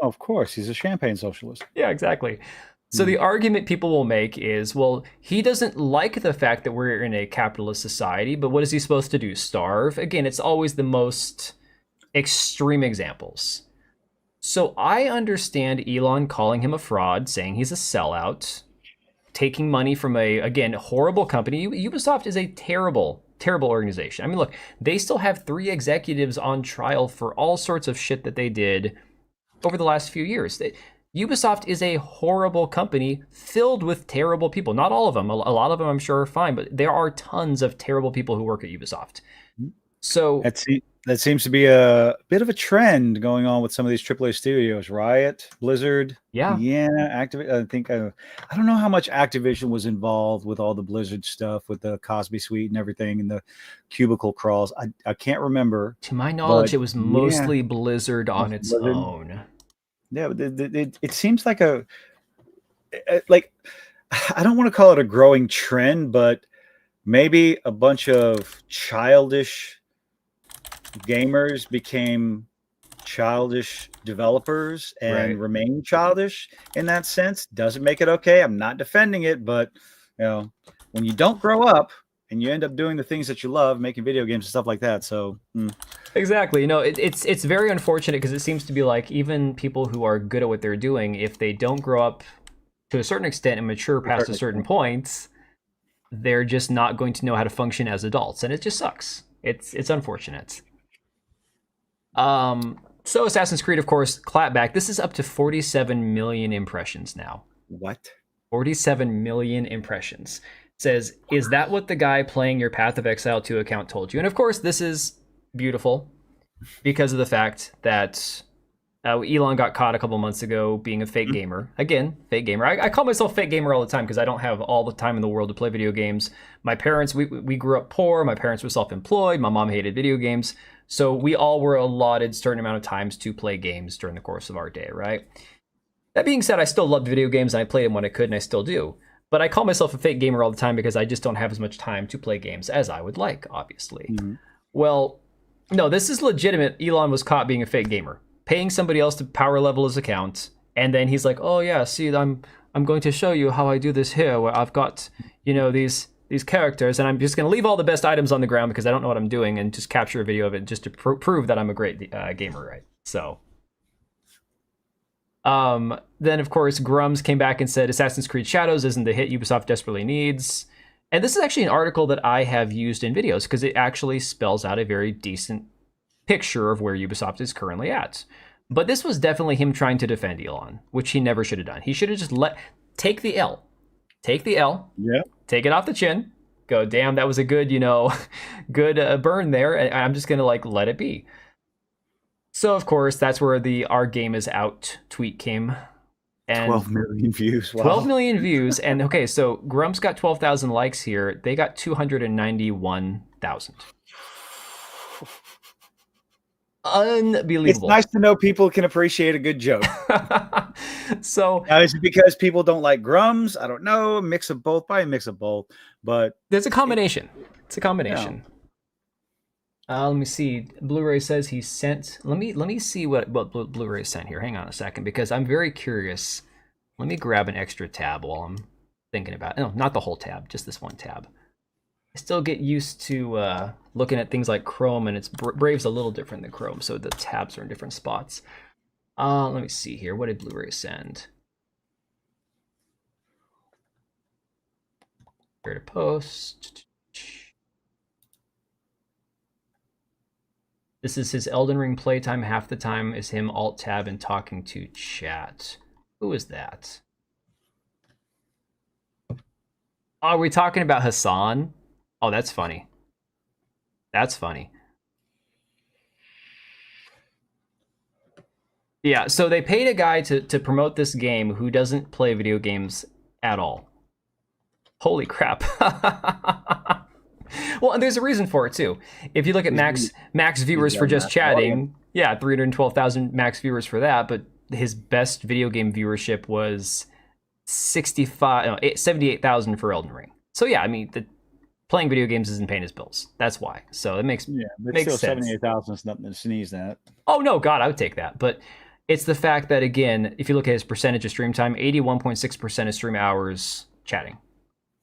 oh, of course, he's a champagne socialist. Yeah, exactly. So the argument people will make is, well, he doesn't like the fact that we're in a capitalist society, but what is he supposed to do? Starve? Again, it's always the most extreme examples. So I understand Elon calling him a fraud, saying he's a sellout, taking money from again, horrible company. Ubisoft is a terrible, terrible organization. I mean, look, they still have 3 executives on trial for all sorts of shit that they did over the last few years. Ubisoft is a horrible company filled with terrible people. Not all of them. A lot of them I'm sure are fine, but there are tons of terrible people who work at Ubisoft. So that seems to be a bit of a trend going on with some of these AAA studios. Riot, Blizzard, yeah, Activision. I think I don't know how much Activision was involved with all the Blizzard stuff, with the Cosby Suite and everything, and the cubicle crawls. I can't remember. To my knowledge, but, it was mostly Blizzard on its own. Yeah, it seems like like I don't want to call it a growing trend, but maybe a bunch of childish gamers became childish developers and remain childish in that sense. Doesn't make it okay. I'm not defending it, but when you don't grow up and you end up doing the things that you love, making video games and stuff like that. So exactly, it's very unfortunate because it seems to be like even people who are good at what they're doing, if they don't grow up to a certain extent and mature past a certain point, they're just not going to know how to function as adults, and it just sucks. It's unfortunate. So Assassin's Creed, of course, clapback. This is up to 47 million impressions now. What? 47 million impressions. It says, is that what the guy playing your Path of Exile 2 account told you? And of course, this is beautiful because of the fact that Elon got caught a couple months ago being a fake gamer. Again, fake gamer. I call myself fake gamer all the time because I don't have all the time in the world to play video games. My parents, we grew up poor. My parents were self-employed. My mom hated video games. So we all were allotted a certain amount of times to play games during the course of our day, right? That being said, I still loved video games and I played them when I could and I still do. But I call myself a fake gamer all the time because I just don't have as much time to play games as I would like, obviously. Mm-hmm. Well, no, this is legitimate. Elon was caught being a fake gamer, paying somebody else to power level his account. And then he's like, oh yeah, see, I'm going to show you how I do this here, where I've got, these characters, and I'm just going to leave all the best items on the ground because I don't know what I'm doing, and just capture a video of it just to prove that I'm a great gamer, right? So, then of course Grummz came back and said Assassin's Creed Shadows isn't the hit Ubisoft desperately needs, and this is actually an article that I have used in videos because it actually spells out a very decent picture of where Ubisoft is currently at. But this was definitely him trying to defend Elon, which he never should have done. He should have just take the L. Yeah. Take it off the chin. Go, damn, that was a good, good burn there. And I'm just going to let it be. So, of course, that's where the "Our game is out" tweet came. And 12 million views. Wow. 12 million views. And okay, so Grummz got 12,000 likes here. They got 291,000. Unbelievable. It's nice to know people can appreciate a good joke. So now, is it because people don't like Grummz? I don't know. A mix of both. Probably a mix of both. But there's a combination. It's a combination. Let me see. Blu-ray says he sent. Let me see what Blu-ray sent here. Hang on a second, because I'm very curious. Let me grab an extra tab while I'm thinking about it. No, not the whole tab, just this one tab. I still get used to looking at things like Chrome, and Brave's a little different than Chrome, so the tabs are in different spots. Let me see here. What did Blu-ray send? Where to post? This is his Elden Ring playtime. Half the time is him alt-tab and talking to chat. Who is that? Are we talking about Hassan? Oh, that's funny. That's funny. Yeah, so they paid a guy to promote this game who doesn't play video games at all. Holy crap. Well, and there's a reason for it too. If you look at max viewers for just chatting, yeah, 312,000 max viewers for that, but his best video game viewership was 78,000 for Elden Ring. So yeah, I mean, playing video games isn't paying his bills. That's why. So it makes but makes still, sense. 78,000 is nothing to sneeze at. Oh no, God, I would take that. But it's the fact that, again, if you look at his percentage of stream time, 81.6% of stream hours chatting,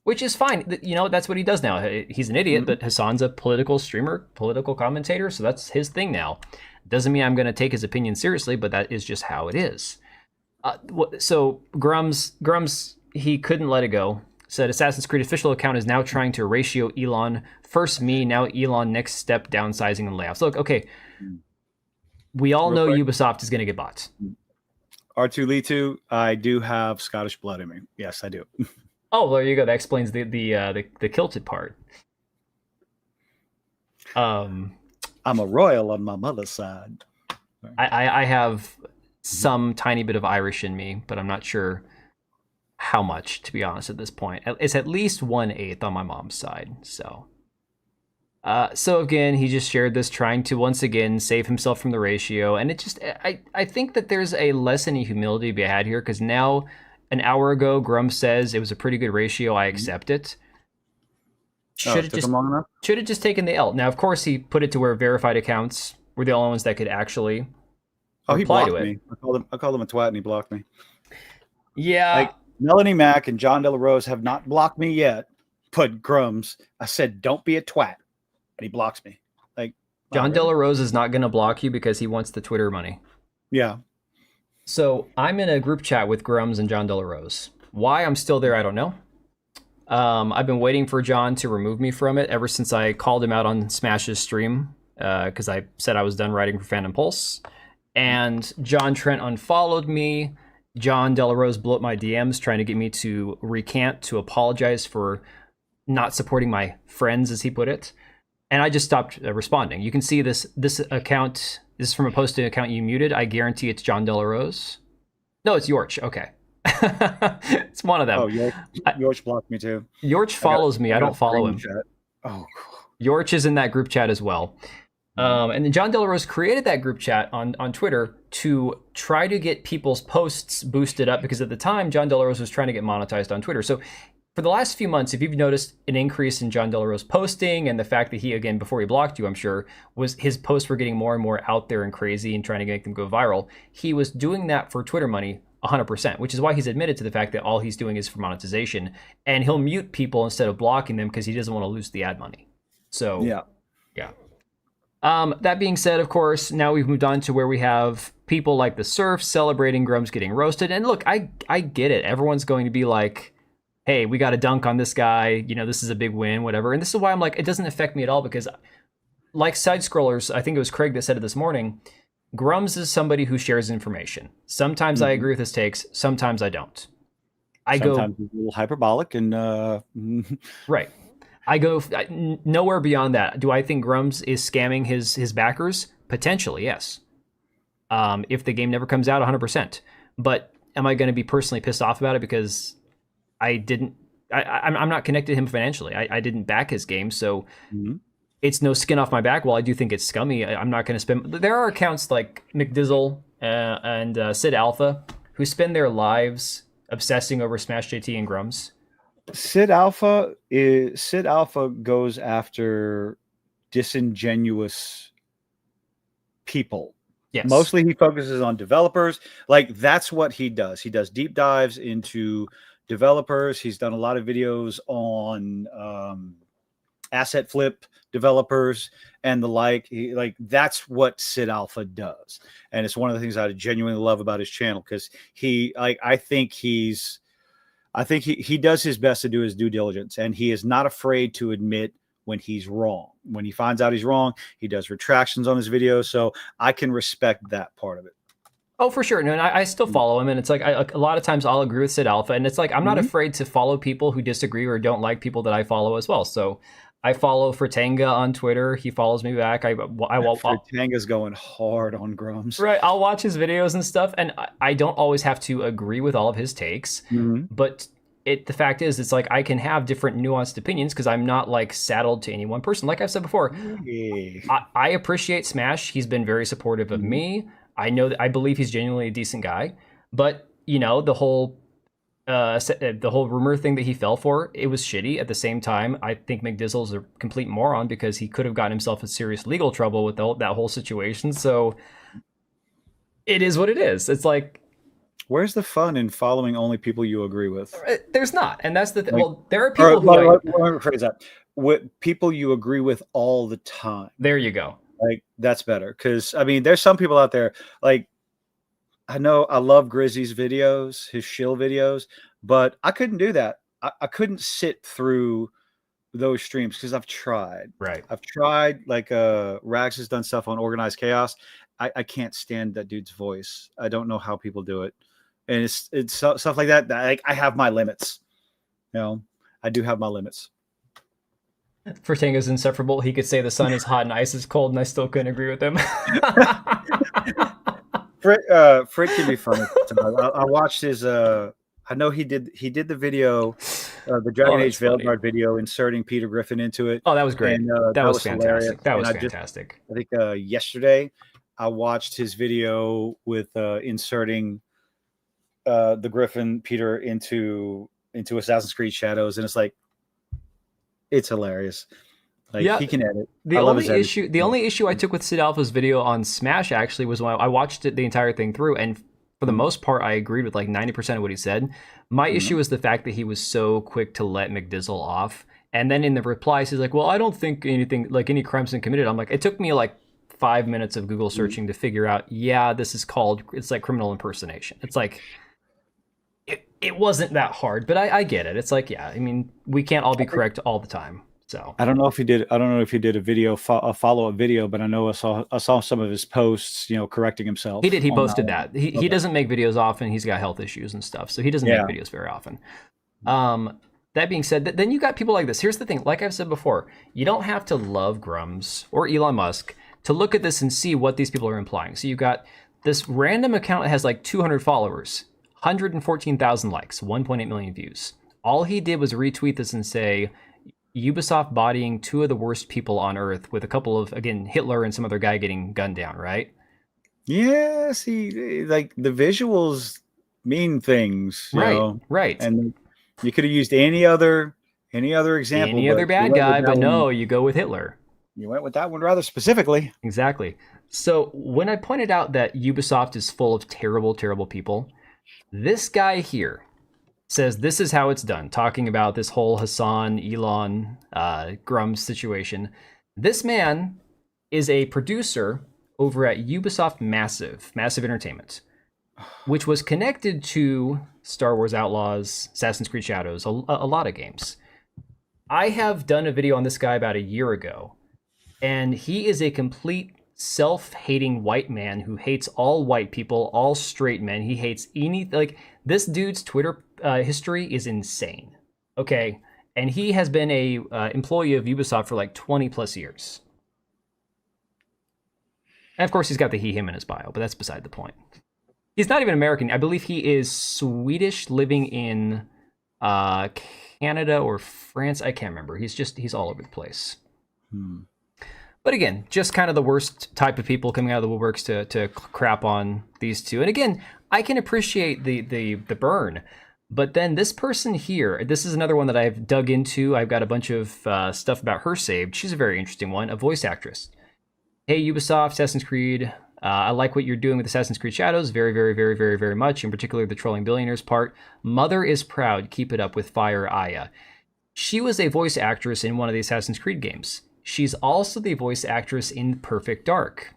which is fine. You know, that's what he does now. He's an idiot, but Hassan's a political streamer, political commentator, so that's his thing now. Doesn't mean I'm going to take his opinion seriously, but that is just how it is. So Grummz, he couldn't let it go. Said Assassin's Creed official account is now trying to ratio Elon. First me, now Elon, next step downsizing and layoffs. Look, okay. We all know Ubisoft is going to get bought. R2 Litu, I do have Scottish blood in me. Yes, I do. Oh, there you go. That explains the kilted part. I'm a royal on my mother's side. I have some tiny bit of Irish in me, but I'm not sure how much, to be honest, at this point. It's at least 1/8 on my mom's side. So again, he just shared this, trying to once again save himself from the ratio, and it just I think that there's a lesson in humility to be had here, because now, an hour ago, Grummz says it was a pretty good ratio. I accept it. Should have just taken the L. Now, of course, he put it to where verified accounts were the only ones that could actually reply to it. Me. I called him a twat, and he blocked me. Yeah. Like, Melanie Mack and John De La Rose have not blocked me yet. But Grummz, I said, don't be a twat. And he blocks me. Like, John De La Rose is not going to block you because he wants the Twitter money. Yeah. So I'm in a group chat with Grummz and John De La Rose. Why I'm still there, I don't know. I've been waiting for John to remove me from it ever since I called him out on Smash's stream, because I said I was done writing for Phantom Pulse. And John Trent unfollowed me. John De La Rose blew up my DMs trying to get me to recant, to apologize for not supporting my friends, as he put it. And I just stopped responding. You can see this account. This is from a posting account you muted. I guarantee it's John De La Rose. No, it's Yorch. Okay. It's one of them. Oh, Yorch blocked me too. Yorch follows me. I don't follow him. Chat. Oh, Yorch is in that group chat as well. And then John De La Rose created that group chat on Twitter to try to get people's posts boosted up, because at the time, John De La Rose was trying to get monetized on Twitter. So for the last few months, if you've noticed an increase in John De La Rose posting, and the fact that he, again, before he blocked you, I'm sure, was his posts were getting more and more out there and crazy and trying to make them go viral. He was doing that for Twitter money 100%, which is why he's admitted to the fact that all he's doing is for monetization, and he'll mute people instead of blocking them because he doesn't want to lose the ad money. So yeah. That being said, of course, now we've moved on to where we have people like the Surf celebrating Grummz getting roasted. And look, I get it. Everyone's going to be like, hey, we got to dunk on this guy. You know, this is a big win, whatever. And this is why I'm like, it doesn't affect me at all, because like side scrollers, I think it was Craig that said it this morning, Grummz is somebody who shares information. Sometimes I agree with his takes. Sometimes I don't. Sometimes he's a little hyperbolic and right. I go nowhere beyond that. Do I think Grummz is scamming his backers? Potentially, yes. If the game never comes out, 100%. But am I going to be personally pissed off about it because I'm not connected to him financially. I didn't back his game, so it's no skin off my back. While I do think it's scummy, I'm not going to spend. There are accounts like McDizzle and Sid Alpha who spend their lives obsessing over Smash JT and Grummz. Sid Alpha goes after disingenuous people. Yes. Mostly he focuses on developers. Like, that's what he does. He does deep dives into developers. He's done a lot of videos on asset flip developers and the like. That's what Sid Alpha does. And it's one of the things I genuinely love about his channel, because I think he does his best to do his due diligence, and he is not afraid to admit when he's wrong. When he finds out he's wrong, he does retractions on his videos. So I can respect that part of it. Oh, for sure. No, and I still follow him, and it's like a lot of times I'll agree with Sid Alpha, and it's like I'm not afraid to follow people who disagree or don't like people that I follow as well. So I follow Fratanga on Twitter. He follows me back. Fratanga's going hard on Grummz. Right. I'll watch his videos and stuff, and I don't always have to agree with all of his takes, but the fact is, it's like I can have different nuanced opinions because I'm not like saddled to any one person. Like I've said before, I appreciate Smash. He's been very supportive of me. I know that I believe he's genuinely a decent guy, but you know, the whole rumor thing that he fell for, it was shitty. At the same time, I think McDizzle's a complete moron because he could have gotten himself in serious legal trouble with that whole situation. So it is what it is. It's like, where's the fun in following only people you agree with? there's not, and that's the thing. Like, Well, there are people who let me rephrase that. With people you agree with all the time. There you go. Like that's better because I mean, there's some people out there like. I know I love Grizzy's videos, his shill videos, but I couldn't do that. I couldn't sit through those streams because I've tried. Right. I've tried, like Rags has done stuff on Organized Chaos. I can't stand that dude's voice. I don't know how people do it. And it's stuff like that. Like I have my limits. You know, I do have my limits. Fertango's insufferable. He could say the sun is hot and ice is cold, and I still couldn't agree with him. Frick can be funny. I watched his. I know he did the video, the Dragon Age Veilguard video, inserting Peter Griffin into it. Oh, that was great. And, that was fantastic. Hilarious. That was fantastic. I think yesterday I watched his video with inserting the Griffin Peter into Assassin's Creed Shadows, and it's like it's hilarious. Like he can edit. The only issue I took with Sid Alpha's video on Smash actually was when I watched it the entire thing through, and for the most part I agreed with like 90% of what he said. My issue was the fact that he was so quick to let McDizzle off, and then in the replies he's like, "Well, I don't think anything like any crime's been committed." I'm like, it took me like 5 minutes of Google searching to figure out. Yeah, this is called. It's like criminal impersonation. It's like. It wasn't that hard, but I get it. It's like, yeah, I mean, we can't all be correct all the time. So I don't know if he did. I don't know if he did a video, a follow-up video, but I know I saw some of his posts, you know, correcting himself. He did. He posted that. He doesn't make videos often. He's got health issues and stuff, so he doesn't make videos very often. That being said, then you got people like this. Here's the thing. Like I've said before, you don't have to love Grummz or Elon Musk to look at this and see what these people are implying. So you got this random account that has like 200 followers. 114,000 likes, 1.8 million views. All he did was retweet this and say, Ubisoft bodying two of the worst people on Earth with a couple of, again, Hitler and some other guy getting gunned down, right? Yeah, see, like the visuals mean things, you know? Right. And you could have used any other example. Any other bad guy, but no, you go with Hitler. You went with that one rather specifically. Exactly. So when I pointed out that Ubisoft is full of terrible, terrible people, this guy here says this is how it's done, talking about this whole Hassan, Elon, Grummz situation. This man is a producer over at Ubisoft Massive Entertainment, which was connected to Star Wars Outlaws, Assassin's Creed Shadows, a lot of games. I have done a video on this guy about a year ago, and he is a complete self-hating white man who hates all white people, all straight men. He hates like this dude's Twitter history is insane. Okay, and he has been a employee of Ubisoft for like 20 plus years. And of course, he's got the he/him in his bio, but that's beside the point. He's not even American. I believe he is Swedish, living in Canada or France. I can't remember. He's all over the place. But again, just kind of the worst type of people coming out of the woodworks to crap on these two. And again, I can appreciate the burn. But then this person here, this is another one that I've dug into. I've got a bunch of stuff about her saved. She's a very interesting one, a voice actress. Hey, Ubisoft, Assassin's Creed. I like what you're doing with Assassin's Creed Shadows very, very, very, very, very much. In particular, the trolling billionaires part. Mother is proud. Keep it up with Fire Aya. She was a voice actress in one of the Assassin's Creed games. She's also the voice actress in Perfect Dark,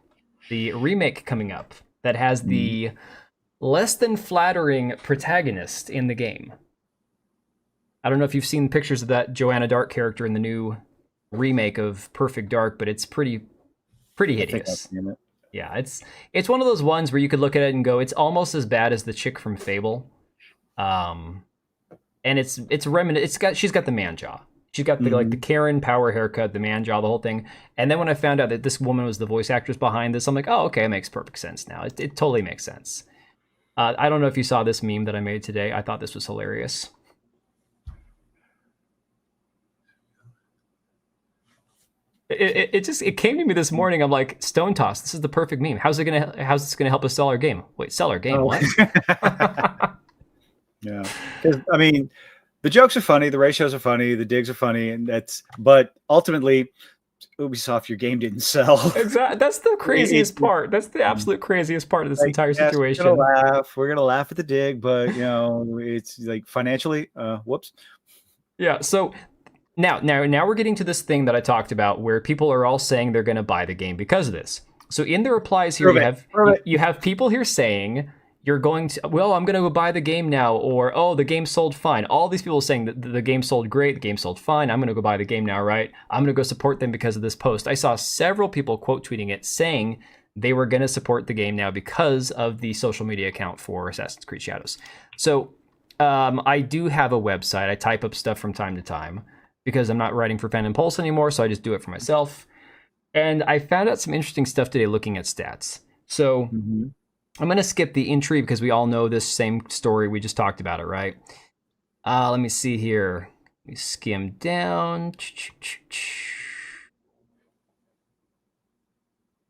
the remake coming up that has the less than flattering protagonist in the game. I don't know if you've seen pictures of that Joanna Dark character in the new remake of Perfect Dark, but it's pretty hideous. Yeah, it's one of those ones where you could look at it and go, it's almost as bad as the chick from Fable. And she's got the man jaw. She's got the like the Karen Power haircut, the man jaw, the whole thing. And then when I found out that this woman was the voice actress behind this, I'm like, oh, okay, it makes perfect sense now. It totally makes sense. I don't know if you saw this meme that I made today. I thought this was hilarious. It came to me this morning. I'm like, Stone Toss, this is the perfect meme. How's this gonna help us sell our game? Wait, sell our game? What? Yeah, because I mean, the jokes are funny, the ratios are funny, the digs are funny, but ultimately, Ubisoft, your game didn't sell. Exactly. That's the craziest part. That's the absolute craziest part of this entire situation. We're gonna laugh at the dig, but it's like financially, whoops. Yeah. So now we're getting to this thing that I talked about, where people are all saying they're going to buy the game because of this. So in the replies here, you have people here saying, you're going to, well, I'm going to go buy the game now, or, oh, the game sold fine. All these people saying that the game sold great, the game sold fine, I'm going to go buy the game now, right? I'm going to go support them because of this post. I saw several people quote tweeting it saying they were going to support the game now because of the social media account for Assassin's Creed Shadows. So I do have a website. I type up stuff from time to time because I'm not writing for Fan and Pulse anymore, so I just do it for myself. And I found out some interesting stuff today looking at stats. So... I'm going to skip the entry because we all know this same story. We just talked about it, right? Let me see here. Let me skim down.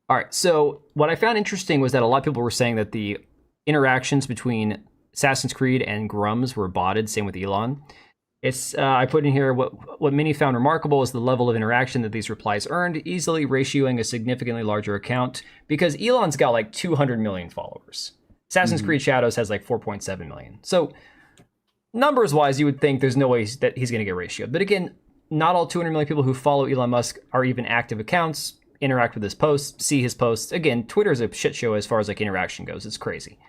All right, so what I found interesting was that a lot of people were saying that the interactions between Assassin's Creed and Grummz were botted, same with Elon. I put in here what many found remarkable is the level of interaction that these replies earned, easily ratioing a significantly larger account, because Elon's got like 200 million followers. Assassin's Creed Shadows has like 4.7 million. So numbers-wise, you would think there's no way that he's going to get ratioed. But again, not all 200 million people who follow Elon Musk are even active accounts, interact with his posts, see his posts. Again, Twitter's a shit show as far as like interaction goes. It's crazy.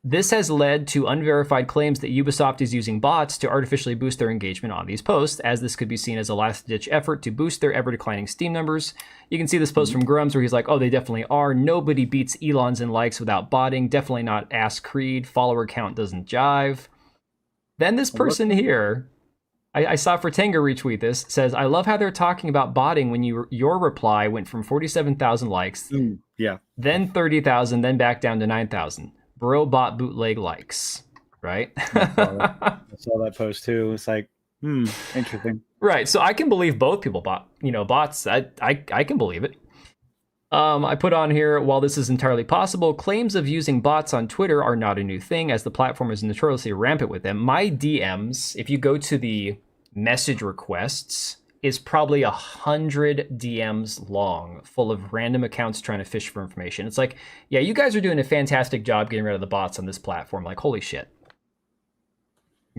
This has led to unverified claims that Ubisoft is using bots to artificially boost their engagement on these posts, as this could be seen as a last-ditch effort to boost their ever-declining Steam numbers. You can see this post from Grummz where he's like, oh, they definitely are. Nobody beats Elon's in likes without botting. Definitely not Ask Creed. Follower count doesn't jive. Then this person here, I saw Fertenga retweet this, says, I love how they're talking about botting when your reply went from 47,000 likes, then 30,000, then back down to 9,000. Bro bot bootleg likes, right? I saw that post too. It's like, interesting. Right. So I can believe both people bots. I can believe it. I put on here, while this is entirely possible, claims of using bots on Twitter are not a new thing, as the platform is notoriously rampant with them. My DMs, if you go to the message requests, is probably 100 DMs long, full of random accounts trying to fish for information. It's like, yeah, you guys are doing a fantastic job getting rid of the bots on this platform. Like, holy shit.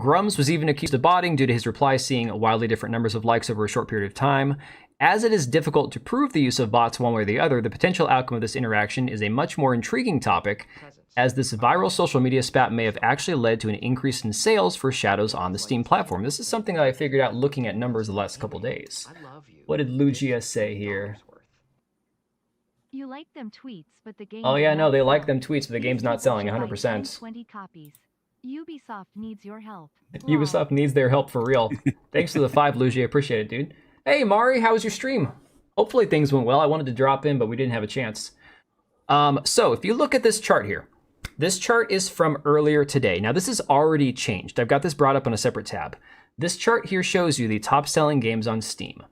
Grummz was even accused of botting due to his reply seeing wildly different numbers of likes over a short period of time. As it is difficult to prove the use of bots one way or the other, the potential outcome of this interaction is a much more intriguing topic, as this viral social media spat may have actually led to an increase in sales for Shadows on the Steam platform. This is something that I figured out looking at numbers the last couple days. What did Lugia say here? You like them tweets, but the game. Oh yeah, no, they like them tweets, but the game's not selling 100%. 20 copies. Ubisoft needs your help. Ubisoft needs their help for real. Thanks for the 5, Lugia. Appreciate it, dude. Hey, Mari, how was your stream? Hopefully things went well. I wanted to drop in, but we didn't have a chance. So if you look at this chart here, this chart is from earlier today. Now, this has already changed. I've got this brought up on a separate tab. This chart here shows you the top-selling games on Steam.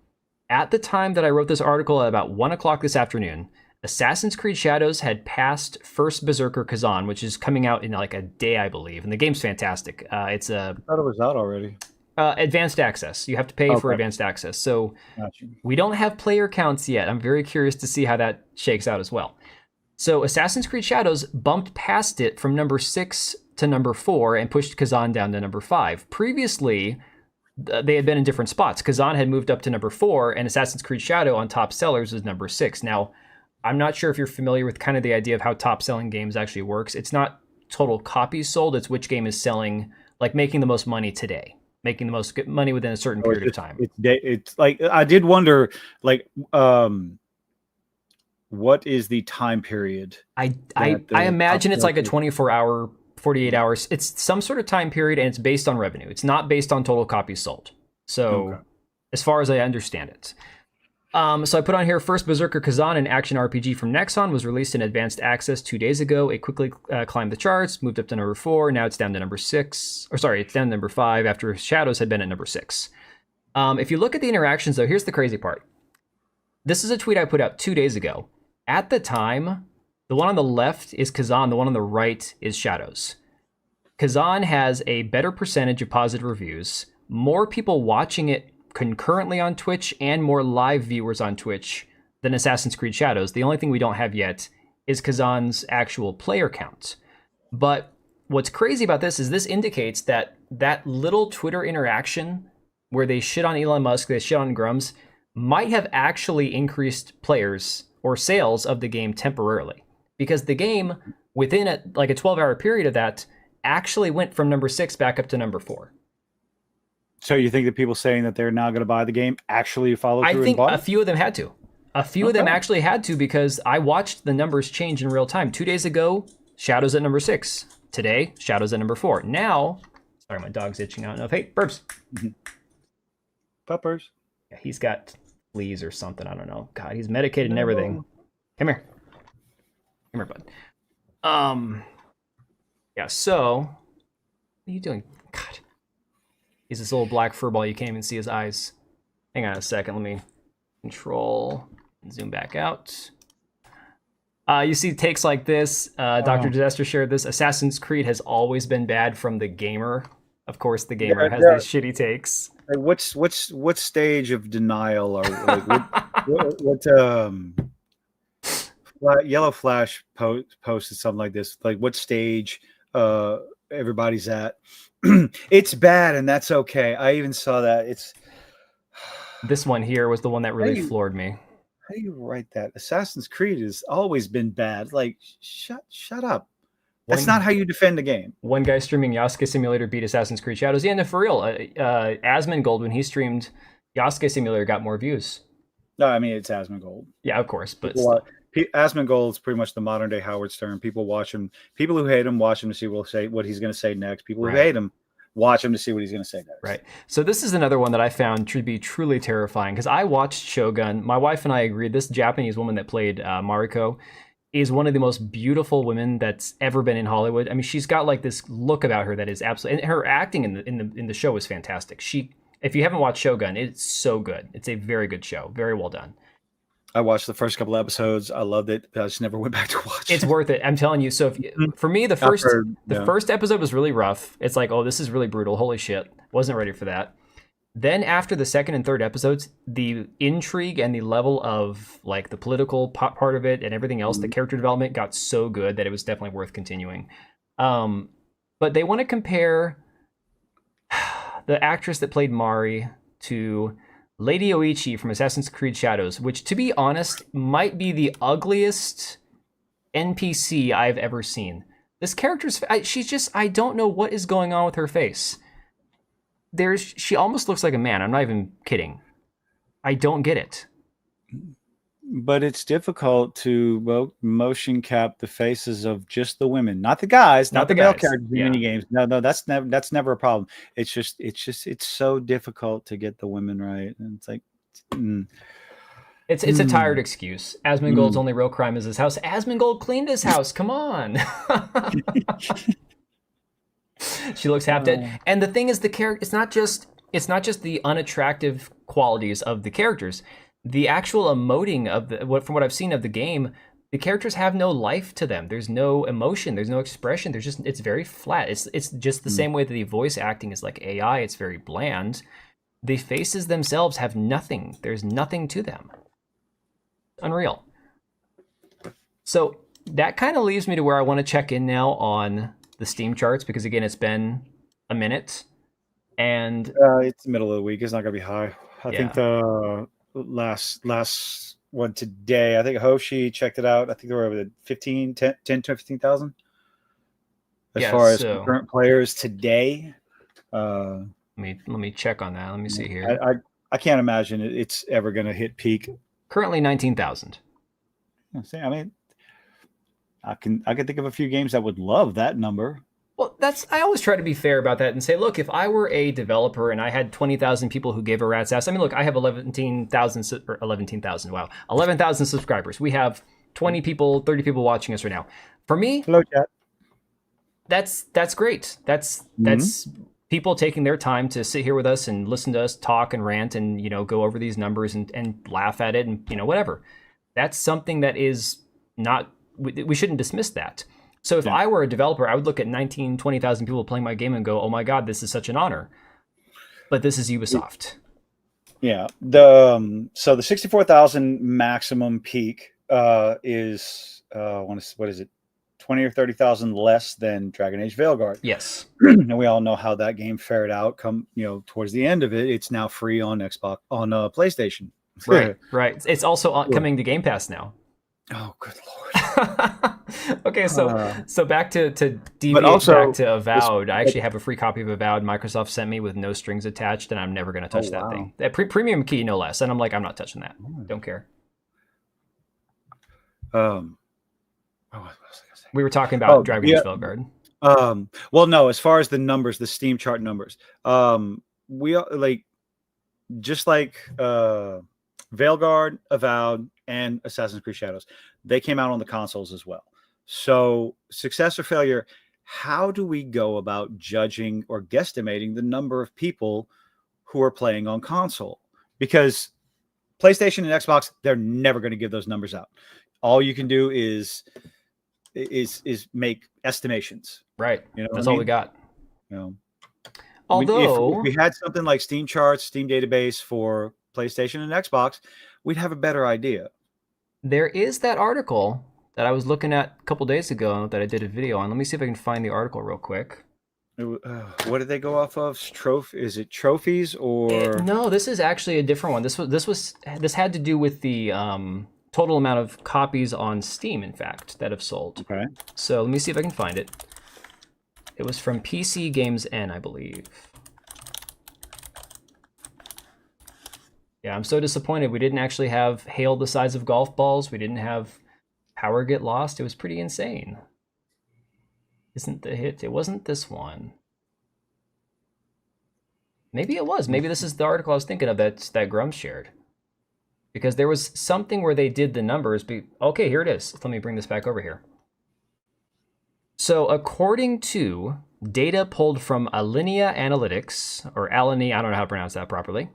At the time that I wrote this article at about 1 o'clock this afternoon, Assassin's Creed Shadows had passed First Berserker Kazan, which is coming out in like a day, I believe. And the game's fantastic. I thought it was out already. Advanced access. You have to pay for advanced access. So we don't have player counts yet. I'm very curious to see how that shakes out as well. So Assassin's Creed Shadows bumped past it from number 6 to number 4 and pushed Kazan down to number 5. Previously, they had been in different spots. Kazan had moved up to number 4, and Assassin's Creed Shadow on top sellers was number 6. Now, I'm not sure if you're familiar with kind of the idea of how top-selling games actually works. It's not total copies sold. It's which game is selling, like making the most money today, making the most money within a certain period of time. It's like, I did wonder, like, what is the time period? I imagine it's like a 24-hour, 48 hours. It's some sort of time period, and it's based on revenue. It's not based on total copies sold. So, as far as I understand it. So I put on here, First Berserker Kazan, an action RPG from Nexon, was released in advanced access 2 days ago. It quickly climbed the charts, moved up to number 4. Now it's down to number 6. Or sorry, it's down to number 5 after Shadows had been at number 6. If you look at the interactions, though, here's the crazy part. This is a tweet I put out 2 days ago. At the time, the one on the left is Kazan, the one on the right is Shadows. Kazan has a better percentage of positive reviews, more people watching it concurrently on Twitch, and more live viewers on Twitch than Assassin's Creed Shadows. The only thing we don't have yet is Kazan's actual player count. But what's crazy about this is this indicates that that little Twitter interaction where they shit on Elon Musk, they shit on Grummz, might have actually increased players or sales of the game temporarily. Because the game, within a 12-hour period of that, actually went from number 6 back up to number 4. So you think that people saying that they're now going to buy the game actually follow through I and think bought a it? few of them had to. A few of them actually had to, because I watched the numbers change in real time. 2 days ago, Shadows at number 6. Today, Shadows at number 4. Now, sorry, my dog's itching out enough. Hey, Burbs. Puppers. Yeah, he's got fleas or something. I don't know. God, he's medicated and everything. Come here. Come here, bud. Yeah, so, what are you doing? God. He's this little black furball. You can't even see his eyes. Hang on a second. Let me control and zoom back out. You see takes like this. Dr. Disaster shared this. Assassin's Creed has always been bad from the gamer. Of course, the gamer has these shitty takes. Like what stage of denial or like what Yellow Flash posted something like this? Like what stage everybody's at? It's bad and that's okay. I even saw that. It's this one here was the one that really floored me. How do you write that? Assassin's Creed has always been bad. Like shut up. That's not how you defend a game. One guy streaming Yasuke Simulator beat Assassin's Creed Shadows. Yeah, no, for real. Asmongold, when he streamed Yasuke Simulator, got more views. No, I mean, it's Asmongold. Yeah, of course. But Asmongold is pretty much the modern day Howard Stern. People watch him. People who hate him watch him to see what he's going to say next. People who hate him watch him to see what he's going to say next. Right. So this is another one that I found to be truly terrifying, because I watched Shogun. My wife and I agreed this Japanese woman that played Mariko is one of the most beautiful women that's ever been in Hollywood. I mean, she's got like this look about her that is absolutely, and her acting in the show is fantastic. If you haven't watched Shogun, it's so good. It's a very good show, very well done. I watched the first couple episodes. I loved it. I just never went back to watch it. It's worth it. I'm telling you. So for me, the first episode was really rough. It's like, oh, this is really brutal. Holy shit. Wasn't ready for that. Then after the second and third episodes, the intrigue and the level of like the political part of it and everything else, the character development got so good that it was definitely worth continuing. But they want to compare the actress that played Mari to Lady Oichi from Assassin's Creed Shadows, which, to be honest, might be the ugliest NPC I've ever seen. This character's, I don't know what is going on with her face. She almost looks like a man. I'm not even kidding. I don't get it. But it's difficult to motion cap the faces of just the women, not the guys, not the male characters in mini games. No, that's never a problem. It's so difficult to get the women right. And it's like, it's a tired excuse. Asmongold's only real crime is his house. Asmongold cleaned his house. Come on. She looks half dead. And the thing is, the character, it's not just the unattractive qualities of the characters. The actual emoting from what I've seen of the game, the characters have no life to them. There's no emotion. There's no expression. It's very flat. It's just the same way that the voice acting is like AI. It's very bland. The faces themselves have nothing. There's nothing to them. Unreal. So that kind of leaves me to where I want to check in now on the Steam charts, because again, it's been a minute, and it's the middle of the week. It's not going to be high. I think the last one today, I think Hoshi checked it out. I think they were over 10 to 15,000 as far as current players today. Let me check on that. Let me see here. I can't imagine it's ever going to hit peak. Currently 19,000. I mean, I can think of a few games that would love that number. Well, I always try to be fair about that and say, look, if I were a developer and I had 20,000 people who gave a rat's ass, I mean, look, I have 11,000 subscribers. We have 20 people, 30 people watching us right now. For me, hello, chat. That's great. That's people taking their time to sit here with us and listen to us talk and rant and, you know, go over these numbers and laugh at it and, you know, whatever. That's something that is not, we shouldn't dismiss that. So if I were a developer, I would look at 19, 20,000 people playing my game and go, oh my God, this is such an honor. But this is Ubisoft. Yeah. So the 64,000 maximum peak is what is it? 20 or 30,000 less than Dragon Age Veilguard. Yes. And we all know how that game fared out towards the end of it. It's now free on Xbox, on PlayStation. Right. It's also coming to Game Pass now. Oh, good Lord. Okay, so back to deviate back to Avowed. I actually have a free copy of Avowed Microsoft sent me with no strings attached, and I'm never going to touch that thing. That premium key, no less. And I'm like, I'm not touching that. Don't care. What was I going to say? We were talking about Dragon Age Veilguard. Well, no, as far as the numbers, the Steam chart numbers, we like just like Veilguard, Avowed, and Assassin's Creed Shadows, they came out on the consoles as well. So success or failure, how do we go about judging or guesstimating the number of people who are playing on console? Because PlayStation and Xbox, they're never going to give those numbers out. All you can do is make estimations. Right. You know, that's all we got. You know, although if we had something like Steam charts, Steam database for PlayStation and Xbox, we'd have a better idea. There is that article that I was looking at a couple days ago that I did a video on. Let me see if I can find the article real quick. What did they go off of? Is it trophies or no? This is actually a different one. This had to do with the total amount of copies on Steam, in fact, that have sold. Okay. So let me see if I can find it. It was from PC Games N, I believe. Yeah, I'm so disappointed. We didn't actually have hail the size of golf balls. We didn't have power get lost. It was pretty insane. Isn't the hit? It wasn't this one. Maybe it was. Maybe this is the article I was thinking of that Grummz shared. Because there was something where they did the numbers. Okay, here it is. Let me bring this back over here. So according to data pulled from Alinea Analytics, or Alinea, I don't know how to pronounce that properly,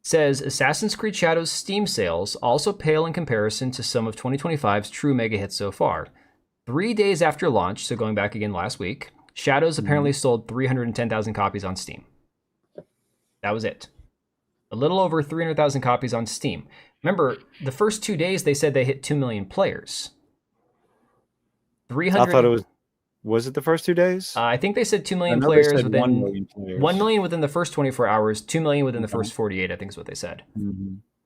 says Assassin's Creed Shadows Steam sales also pale in comparison to some of 2025's true mega hits so far. 3 days after launch, so going back again last week, Shadows apparently sold 310,000 copies on Steam. That was it. A little over 300,000 copies on Steam. Remember, the first 2 days they said they hit 2 million players. 300. I thought it was it the first 2 days? I think they said 2 million players within 1 million players. 1 million within the first 24 hours, 2 million within the first 48, I think is what they said.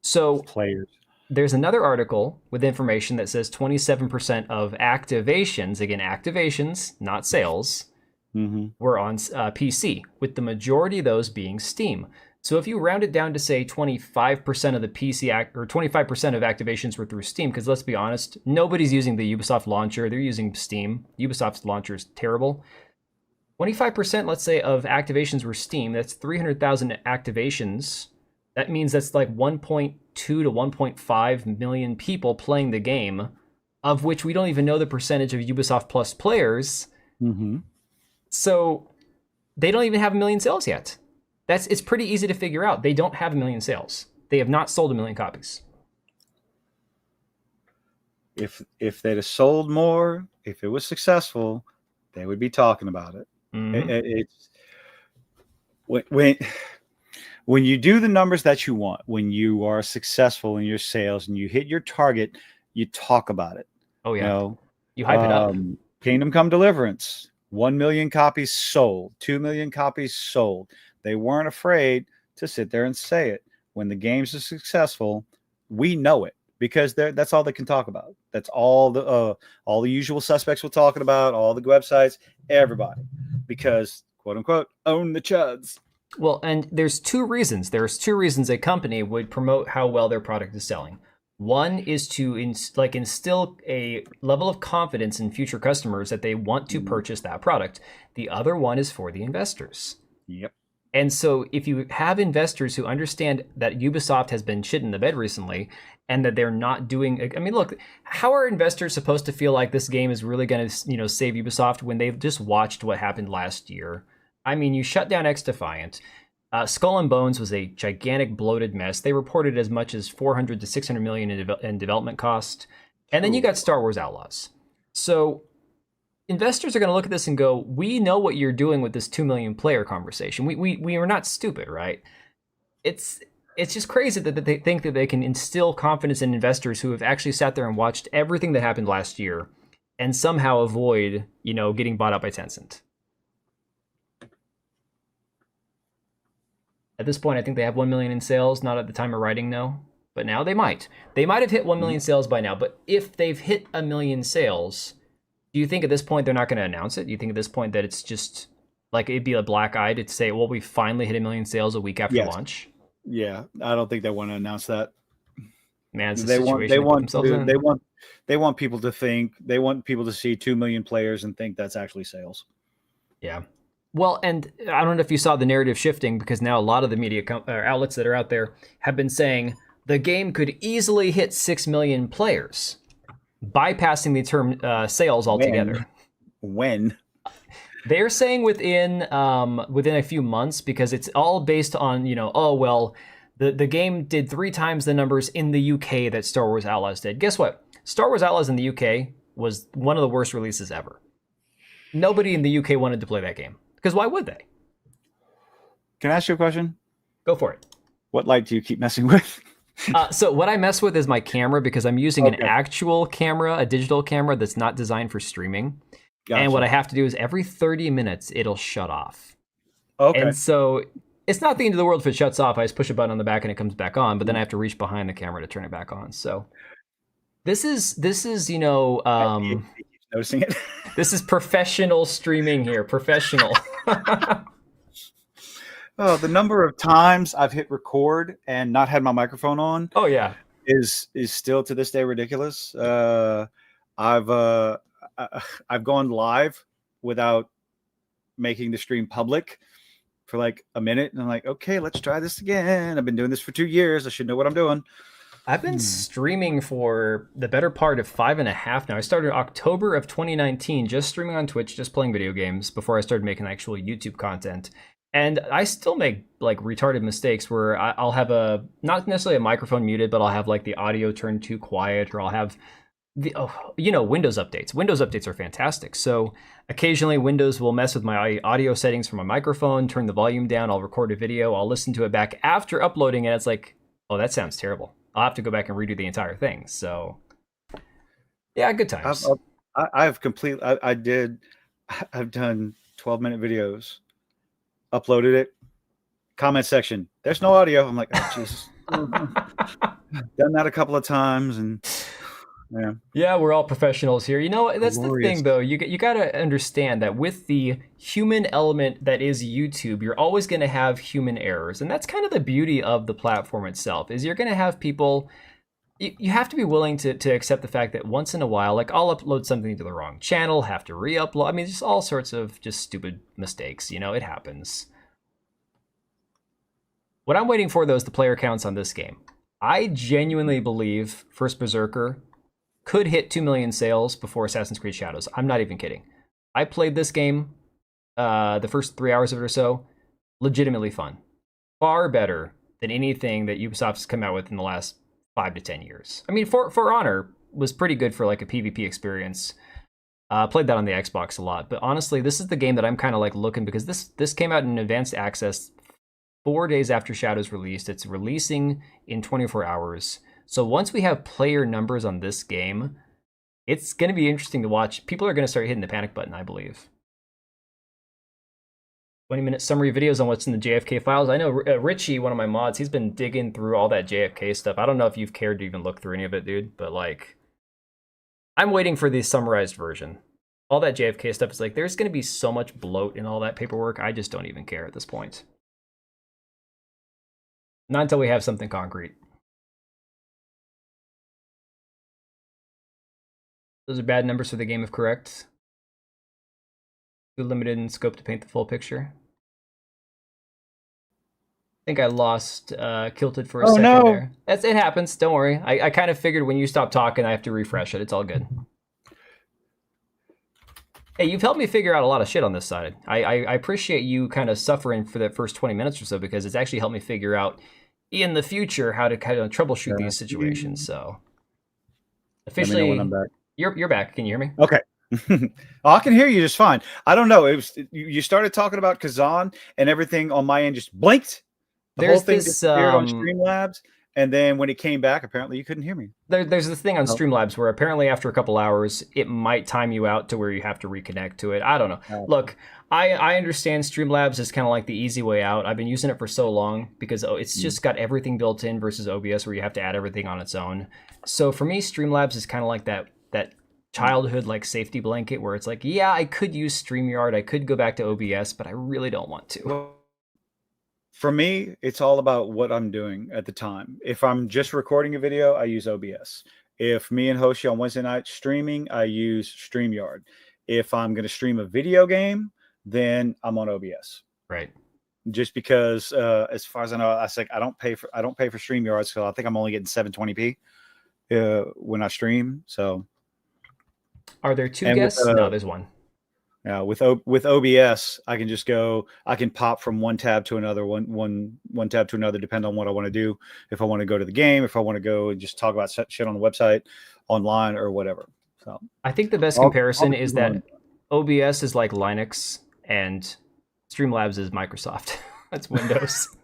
So players. There's another article with information that says 27% of activations, again, activations, not sales, were on PC, with the majority of those being Steam. So if you round it down to say 25% of the PC or 25% of activations were through Steam, because let's be honest, nobody's using the Ubisoft launcher. They're using Steam. Ubisoft's launcher is terrible. 25%, let's say, of activations were Steam. That's 300,000 activations. That means that's like 1.2 to 1.5 million people playing the game, of which we don't even know the percentage of Ubisoft Plus players. So they don't even have 1 million sales yet. It's pretty easy to figure out. They don't have 1 million sales. They have not sold 1 million copies. If they'd have sold more, if it was successful, they would be talking about it. It's when you do the numbers that you want, when you are successful in your sales and you hit your target, you talk about it. Oh yeah, you hype it up. Kingdom Come Deliverance, 1 million copies sold, 2 million copies sold. They weren't afraid to sit there and say it. When the games are successful, we know it because that's all they can talk about. That's all the usual suspects we're talking about, all the websites, everybody, because quote unquote own the chuds. Well, and there's two reasons. There's two reasons a company would promote how well their product is selling. One is to instill a level of confidence in future customers that they want to purchase that product. The other one is for the investors. Yep. And so if you have investors who understand that Ubisoft has been shit in the bed recently and that they're not doing, I mean, look, how are investors supposed to feel like this game is really going to, save Ubisoft when they've just watched what happened last year? I mean, you shut down X Defiant. Skull and Bones was a gigantic bloated mess. They reported as much as 400 to 600 million in development cost. And then you got Star Wars Outlaws. So investors are going to look at this and go, we know what you're doing with this 2 million player conversation. We are not stupid, right? It's just crazy that they think that they can instill confidence in investors who have actually sat there and watched everything that happened last year and somehow avoid, getting bought out by Tencent. At this point, I think they have 1 million in sales, not at the time of writing, no. But now they might. They might have hit 1 million sales by now. But if they've hit 1 million sales, do you think at this point they're not going to announce it? Do you think at this point that it's just like it'd be a black eye to say, well, we finally hit 1 million sales a week after launch? Yeah, I don't think they want to announce that. Man, it's a situation they want people to think, they want people to see 2 million players and think that's actually sales. Yeah. Well, and I don't know if you saw the narrative shifting, because now a lot of the media outlets that are out there have been saying the game could easily hit 6 million players, bypassing the term sales altogether. When? They're saying within a few months, because it's all based on, the game did 3 times the numbers in the UK that Star Wars Outlaws did. Guess what? Star Wars Outlaws in the UK was one of the worst releases ever. Nobody in the UK wanted to play that game. Because why would they? Can I ask you a question? Go for it. What light do you keep messing with? So what I mess with is my camera, because I'm using an actual camera, a digital camera that's not designed for streaming. Gotcha. And what I have to do is every 30 minutes, it'll shut off. Okay. And so it's not the end of the world if it shuts off. I just push a button on the back and it comes back on, but then I have to reach behind the camera to turn it back on. So this is noticing it. This is professional streaming here. Professional. Oh, the number of times I've hit record and not had my microphone on. Oh yeah, is still to this day ridiculous. I've gone live without making the stream public for like a minute, and I'm like, okay, let's try this again. I've been doing this for 2 years. I should know what I'm doing. I've been streaming for the better part of 5.5 now. I started October of 2019, just streaming on Twitch, just playing video games before I started making actual YouTube content. And I still make like retarded mistakes where I'll have not necessarily a microphone muted, but I'll have like the audio turned too quiet, or I'll have Windows updates. Windows updates are fantastic. So occasionally Windows will mess with my audio settings for my microphone, turn the volume down, I'll record a video, I'll listen to it back after uploading, and it's like, oh, that sounds terrible. I'll have to go back and redo the entire thing. So yeah, good times. I've done 12-minute videos, uploaded it, comment section, there's no audio. I'm like, oh, Jesus. Done that a couple of times, and yeah, we're all professionals here. That's the thing, though. You got to understand that with the human element that is YouTube, you're always going to have human errors, and that's kind of the beauty of the platform itself. Is you're going to have people. You have to be willing to accept the fact that once in a while, like I'll upload something to the wrong channel, have to re-upload. I mean, just all sorts of just stupid mistakes. It happens. What I'm waiting for, though, is the player counts on this game. I genuinely believe First Berserker could hit 2 million sales before Assassin's Creed Shadows. I'm not even kidding. I played this game, the first 3 hours of it or so, legitimately fun. Far better than anything that Ubisoft has come out with in the last 5 to 10 years. I mean, For Honor was pretty good for like a PvP experience. Played that on the Xbox a lot. But honestly, this is the game that I'm kind of like looking, because this came out in advanced access 4 days after Shadows released. It's releasing in 24 hours. So once we have player numbers on this game, it's going to be interesting to watch. People are going to start hitting the panic button, I believe. 20-minute summary videos on what's in the JFK files. I know Richie, one of my mods, he's been digging through all that JFK stuff. I don't know if you've cared to even look through any of it, dude, but like, I'm waiting for the summarized version. All that JFK stuff is like, there's going to be so much bloat in all that paperwork. I just don't even care at this point. Not until we have something concrete. Those are bad numbers for the game if correct. Too limited in scope to paint the full picture. I think I lost Kilted for a second there. It happens, don't worry. I kind of figured when you stop talking, I have to refresh it. It's all good. Hey, you've helped me figure out a lot of shit on this side. I appreciate you kind of suffering for the first 20 minutes or so because it's actually helped me figure out in the future how to kind of troubleshoot these situations. So Let me know when I'm officially, back. you're back. Can you hear me? Okay. Oh, I can hear you just fine. I don't know. It was you started talking about Kazan and everything on my end just blinked. The whole There's thing this disappeared on Streamlabs, and then when it came back, apparently you couldn't hear me. there's this thing on Oh. Streamlabs where apparently after a couple hours it might time you out to where you have to reconnect to it. I don't know. Oh. Look, I understand Streamlabs is kind of like the easy way out. I've been using it for so long because it's just got everything built in versus OBS where you have to add everything on its own. So for me, Streamlabs is kind of like that childhood like safety blanket where it's like, yeah, I could use StreamYard, I could go back to OBS, but I really don't want to. Well, for me, it's all about what I'm doing at the time. If I'm just recording a video, I use OBS. If me and Hoshi on Wednesday night streaming, I use StreamYard. If I'm going to stream a video game, then I'm on OBS. Right. Just because, as far as I know, I say I don't pay for StreamYard, so I think I'm only getting 720p when I stream. So, Are there two and guests? No, there's one. yeah, with OBS, I can just go. I can pop from one tab to another, one tab to another, depending on what I want to do. If I want to go to the game, if I want to go and just talk about shit on the website, online, or whatever. So I think the best comparison is that OBS is like Linux and Streamlabs is Microsoft. That's Windows.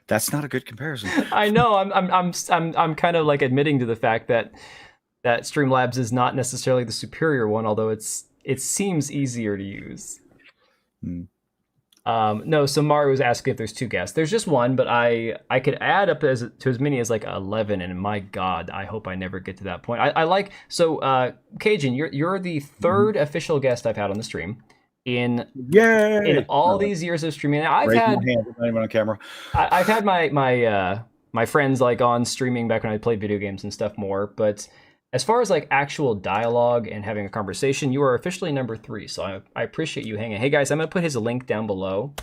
That's not a good comparison. I know. I'm kind of like admitting to the fact that Streamlabs is not necessarily the superior one, although it seems easier to use. No, so Mario was asking if there's two guests. There's just one, but I could add up to as many as like 11, and my God, I hope I never get to that point. I like Cajun, you're the third official guest I've had on the stream in all these years of streaming. I've had not even on camera. I've had my friends like on streaming back when I played video games and stuff more, but as far as like actual dialogue and having a conversation, you are officially number 3. So I appreciate you hanging. Hey guys, I'm gonna put his link down below.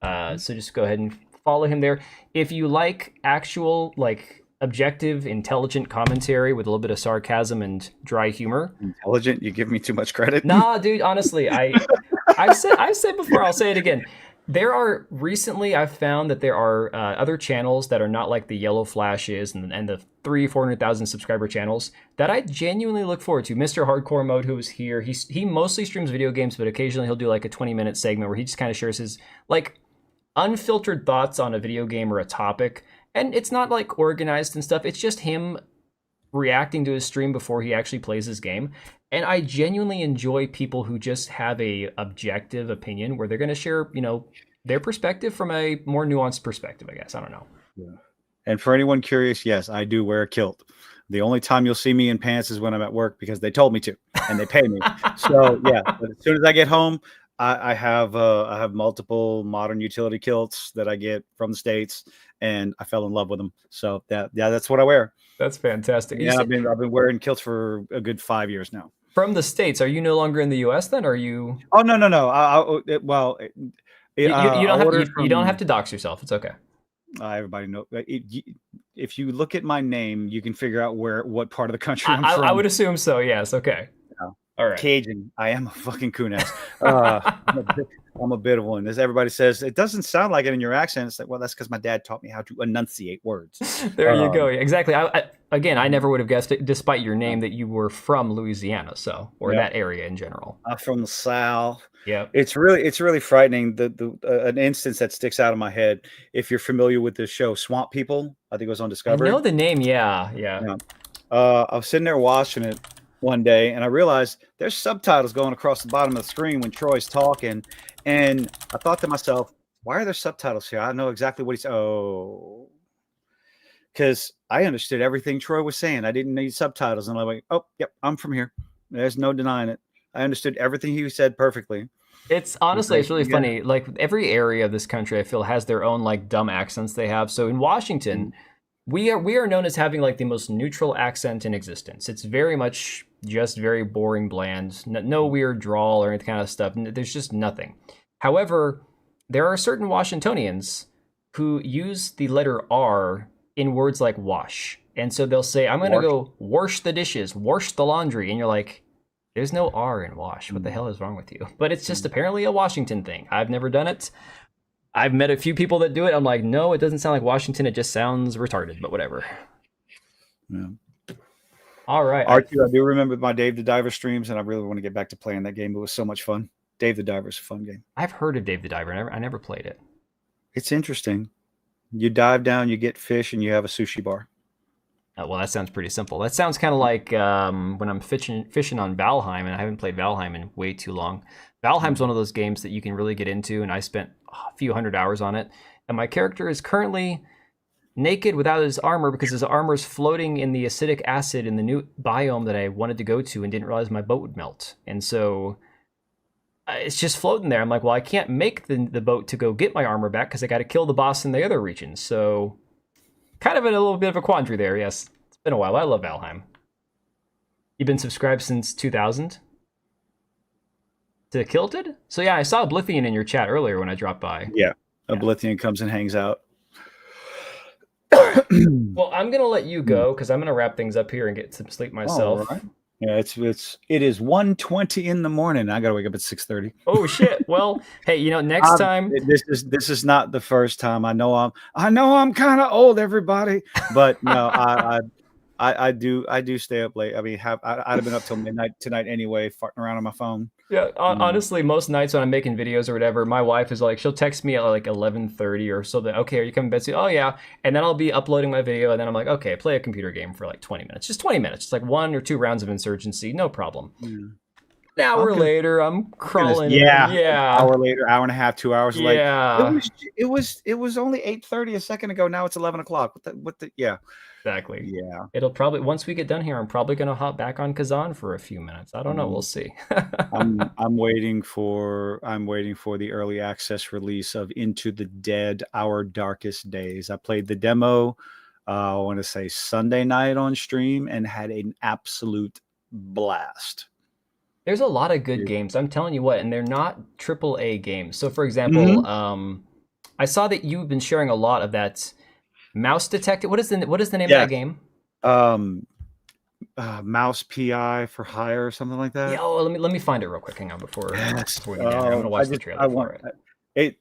So just go ahead and follow him there. If you like actual like objective, intelligent commentary with a little bit of sarcasm and dry humor. Intelligent? You give me too much credit. Nah, dude, honestly, I've said before, I'll say it again. I've found that there are other channels that are not like the Yellow Flashes and the 400,000 subscriber channels that I genuinely look forward to. Mr. Hardcore Mode, who is here, he mostly streams video games, but occasionally he'll do like a 20-minute segment where he just kind of shares his like unfiltered thoughts on a video game or a topic. And it's not like organized and stuff. It's just him reacting to his stream before he actually plays his game. And I genuinely enjoy people who just have a objective opinion where they're going to share, their perspective from a more nuanced perspective, I guess. I don't know. Yeah. And for anyone curious, yes, I do wear a kilt. The only time you'll see me in pants is when I'm at work because they told me to and they pay me. So yeah, but as soon as I get home, I have multiple modern utility kilts that I get from the States, and I fell in love with them. So that's what I wear. That's fantastic. Yeah, I've been wearing kilts for a good 5 years now. From the States, are you no longer in the U.S. then? Or are you? Oh no. You don't have to dox yourself. It's okay. Everybody knows. If you look at my name, you can figure out what part of the country I'm from. I would assume so. Yes. Okay. Yeah. All right. Cajun. I am a fucking coon ass. I'm a bit of one. As everybody says, it doesn't sound like it in your accent. It's like, well, that's because my dad taught me how to enunciate words. There you go. Exactly. I never would have guessed it, despite your name, that you were from Louisiana, or that area in general. I'm from the South. Yeah. It's really frightening. An instance that sticks out of my head. If you're familiar with this show, Swamp People, I think it was on Discovery. I know the name. Yeah. I was sitting there watching it one day, and I realized there's subtitles going across the bottom of the screen when Troy's talking, and I thought to myself, why are there subtitles here? I know exactly what he's because I understood everything Troy was saying. I didn't need subtitles, and I'm like, oh yep, I'm from here. There's no denying it. I understood everything he said perfectly. It's honestly, it's really funny. Like every area of this country, I feel, has their own like dumb accents they have. So in Washington, we are known as having like the most neutral accent in existence. It's very much just very boring, bland, no weird drawl or any kind of stuff. There's just nothing. However, there are certain Washingtonians who use the letter R in words like wash. And so they'll say, I'm going to go wash the dishes, wash the laundry. And you're like, There's no R in wash. What the hell is wrong with you? But it's just apparently a Washington thing. I've never done it. I've met a few people that do it. I'm like, no, it doesn't sound like Washington. It just sounds retarded, but whatever. Yeah. All right. R2, I do remember my Dave the Diver streams, and I really want to get back to playing that game. It was so much fun. Dave the Diver is a fun game. I've heard of Dave the Diver. I never played it. It's interesting. You dive down, you get fish, and you have a sushi bar. Well, that sounds pretty simple. That sounds kind of like when I'm fishing on Valheim, and I haven't played Valheim in way too long. Valheim's one of those games that you can really get into, and I spent a few hundred hours on it. And my character is currently naked without his armor because his armor is floating in the acidic acid in the new biome that I wanted to go to and didn't realize my boat would melt. And so it's just floating there. I'm like, well, I can't make the boat to go get my armor back because I got to kill the boss in the other region. So kind of in a little bit of a quandary there. Yes, it's been a while. I love Valheim. You've been subscribed since 2000 to Kilted? So yeah, I saw Oblivion in your chat earlier when I dropped by. Yeah, Oblivion comes and hangs out. Well, I'm gonna let you go because I'm gonna wrap things up here and get some sleep myself. All right. Yeah, it is 1:20 in the morning. I gotta wake up at 6:30. Oh shit! Well, hey, next time this is not the first time. I know I'm kind of old, everybody, but no, I do stay up late. I mean, I'd have been up till midnight tonight anyway, farting around on my phone. Yeah, honestly, most nights when I'm making videos or whatever, my wife is like, she'll text me at like 11:30 or so. That okay, are you coming to bed soon? Oh yeah, and then I'll be uploading my video, and then I'm like, okay, play a computer game for like 20 minutes, just 20 minutes, it's like 1 or 2 rounds of Insurgency, no problem. An hour later, I'm crawling. Yeah. Hour later, hour and a half, 2 hours. Yeah. Like it was only 8:30 a second ago. Now it's 11 o'clock. What the yeah. Exactly. Yeah. It'll probably, once we get done here, I'm probably gonna hop back on Kazan for a few minutes. I don't know. We'll see. I'm waiting for the early access release of Into the Dead: Our Darkest Days. I played the demo. I want to say Sunday night on stream and had an absolute blast. There's a lot of good games. I'm telling you what, and they're not AAA games. So, for example, I saw that you've been sharing a lot of that. Mouse Detective. What is the name of that game? Mouse PI for Hire or something like that. Yeah. Oh, let me find it real quick. Hang on before we get in. I'm gonna watch the trailer for it.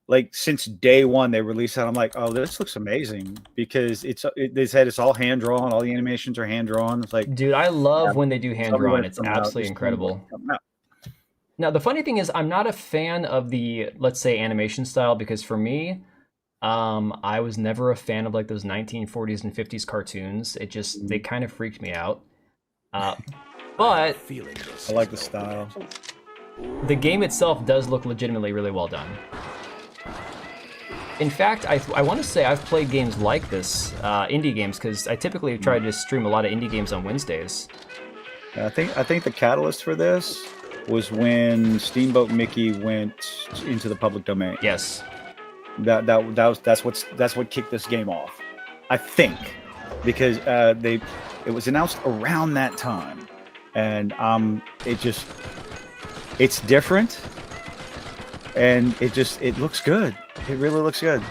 Like since day one they released that, I'm like, oh, this looks amazing because they said it's all hand drawn. All the animations are hand drawn. It's like, dude, I love when they do hand drawn. It's absolutely incredible. Now the funny thing is, I'm not a fan of the, let's say, animation style because for me, I was never a fan of like those 1940s and 50s cartoons. It just, they kind of freaked me out. But I like the style. The game itself does look legitimately really well done. In fact, I want to say I've played games like this, indie games, because I typically try to stream a lot of indie games on Wednesdays. I think the catalyst for this was when Steamboat Mickey went into the public domain. Yes. That's what kicked this game off, I think, because it was announced around that time, and it's different, and it looks good. It really looks good.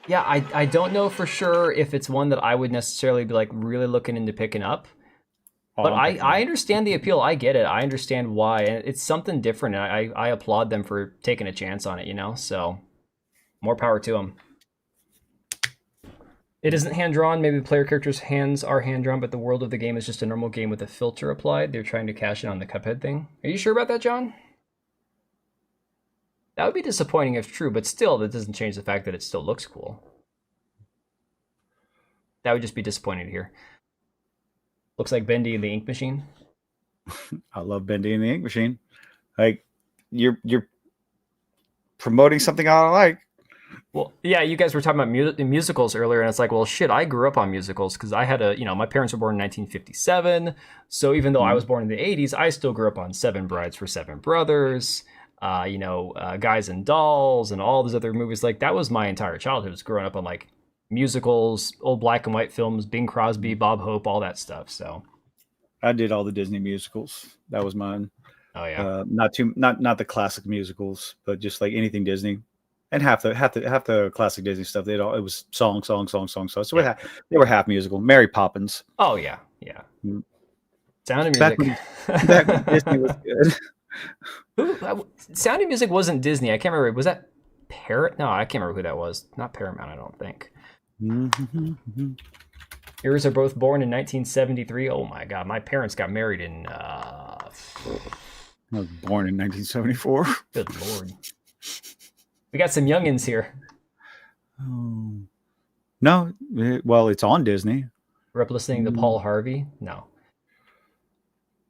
Yeah, I don't know for sure if it's one that I would necessarily be like really looking into picking up. But I understand the appeal. I get it. I understand why. And it's something different. And I applaud them for taking a chance on it, So more power to them. It isn't hand-drawn. Maybe the player character's hands are hand-drawn, but the world of the game is just a normal game with a filter applied. They're trying to cash in on the Cuphead thing. Are you sure about that, John? That would be disappointing if true, but still, that doesn't change the fact that it still looks cool. That would just be disappointing to hear. Looks like Bendy and the Ink Machine. I love Bendy and the Ink Machine. Like you're promoting something I like. Well, yeah, you guys were talking about musicals earlier, and it's like, well, shit, I grew up on musicals because I had my parents were born in 1957, so even though I was born in the 80s, I still grew up on Seven Brides for Seven Brothers, Guys and Dolls, and all those other movies. Like that was my entire childhood, was growing up on like musicals, old black and white films, Bing Crosby, Bob Hope, all that stuff. So I did all the Disney musicals. That was mine. Oh yeah. Not the classic musicals, but just like anything Disney, and half the classic Disney stuff. It was song. So they were half musical. Mary Poppins. Oh yeah. Sound of Back Music. back when Disney was good. Sound of Music wasn't Disney. I can't remember. Was that No, I can't remember who that was. Not Paramount, I don't think. Yours are both born in 1973. Oh my god, my parents got married in. I was born in 1974. Good lord. We got some youngins here. Oh. No, well, it's on Disney. We're up listening to Paul Harvey. No.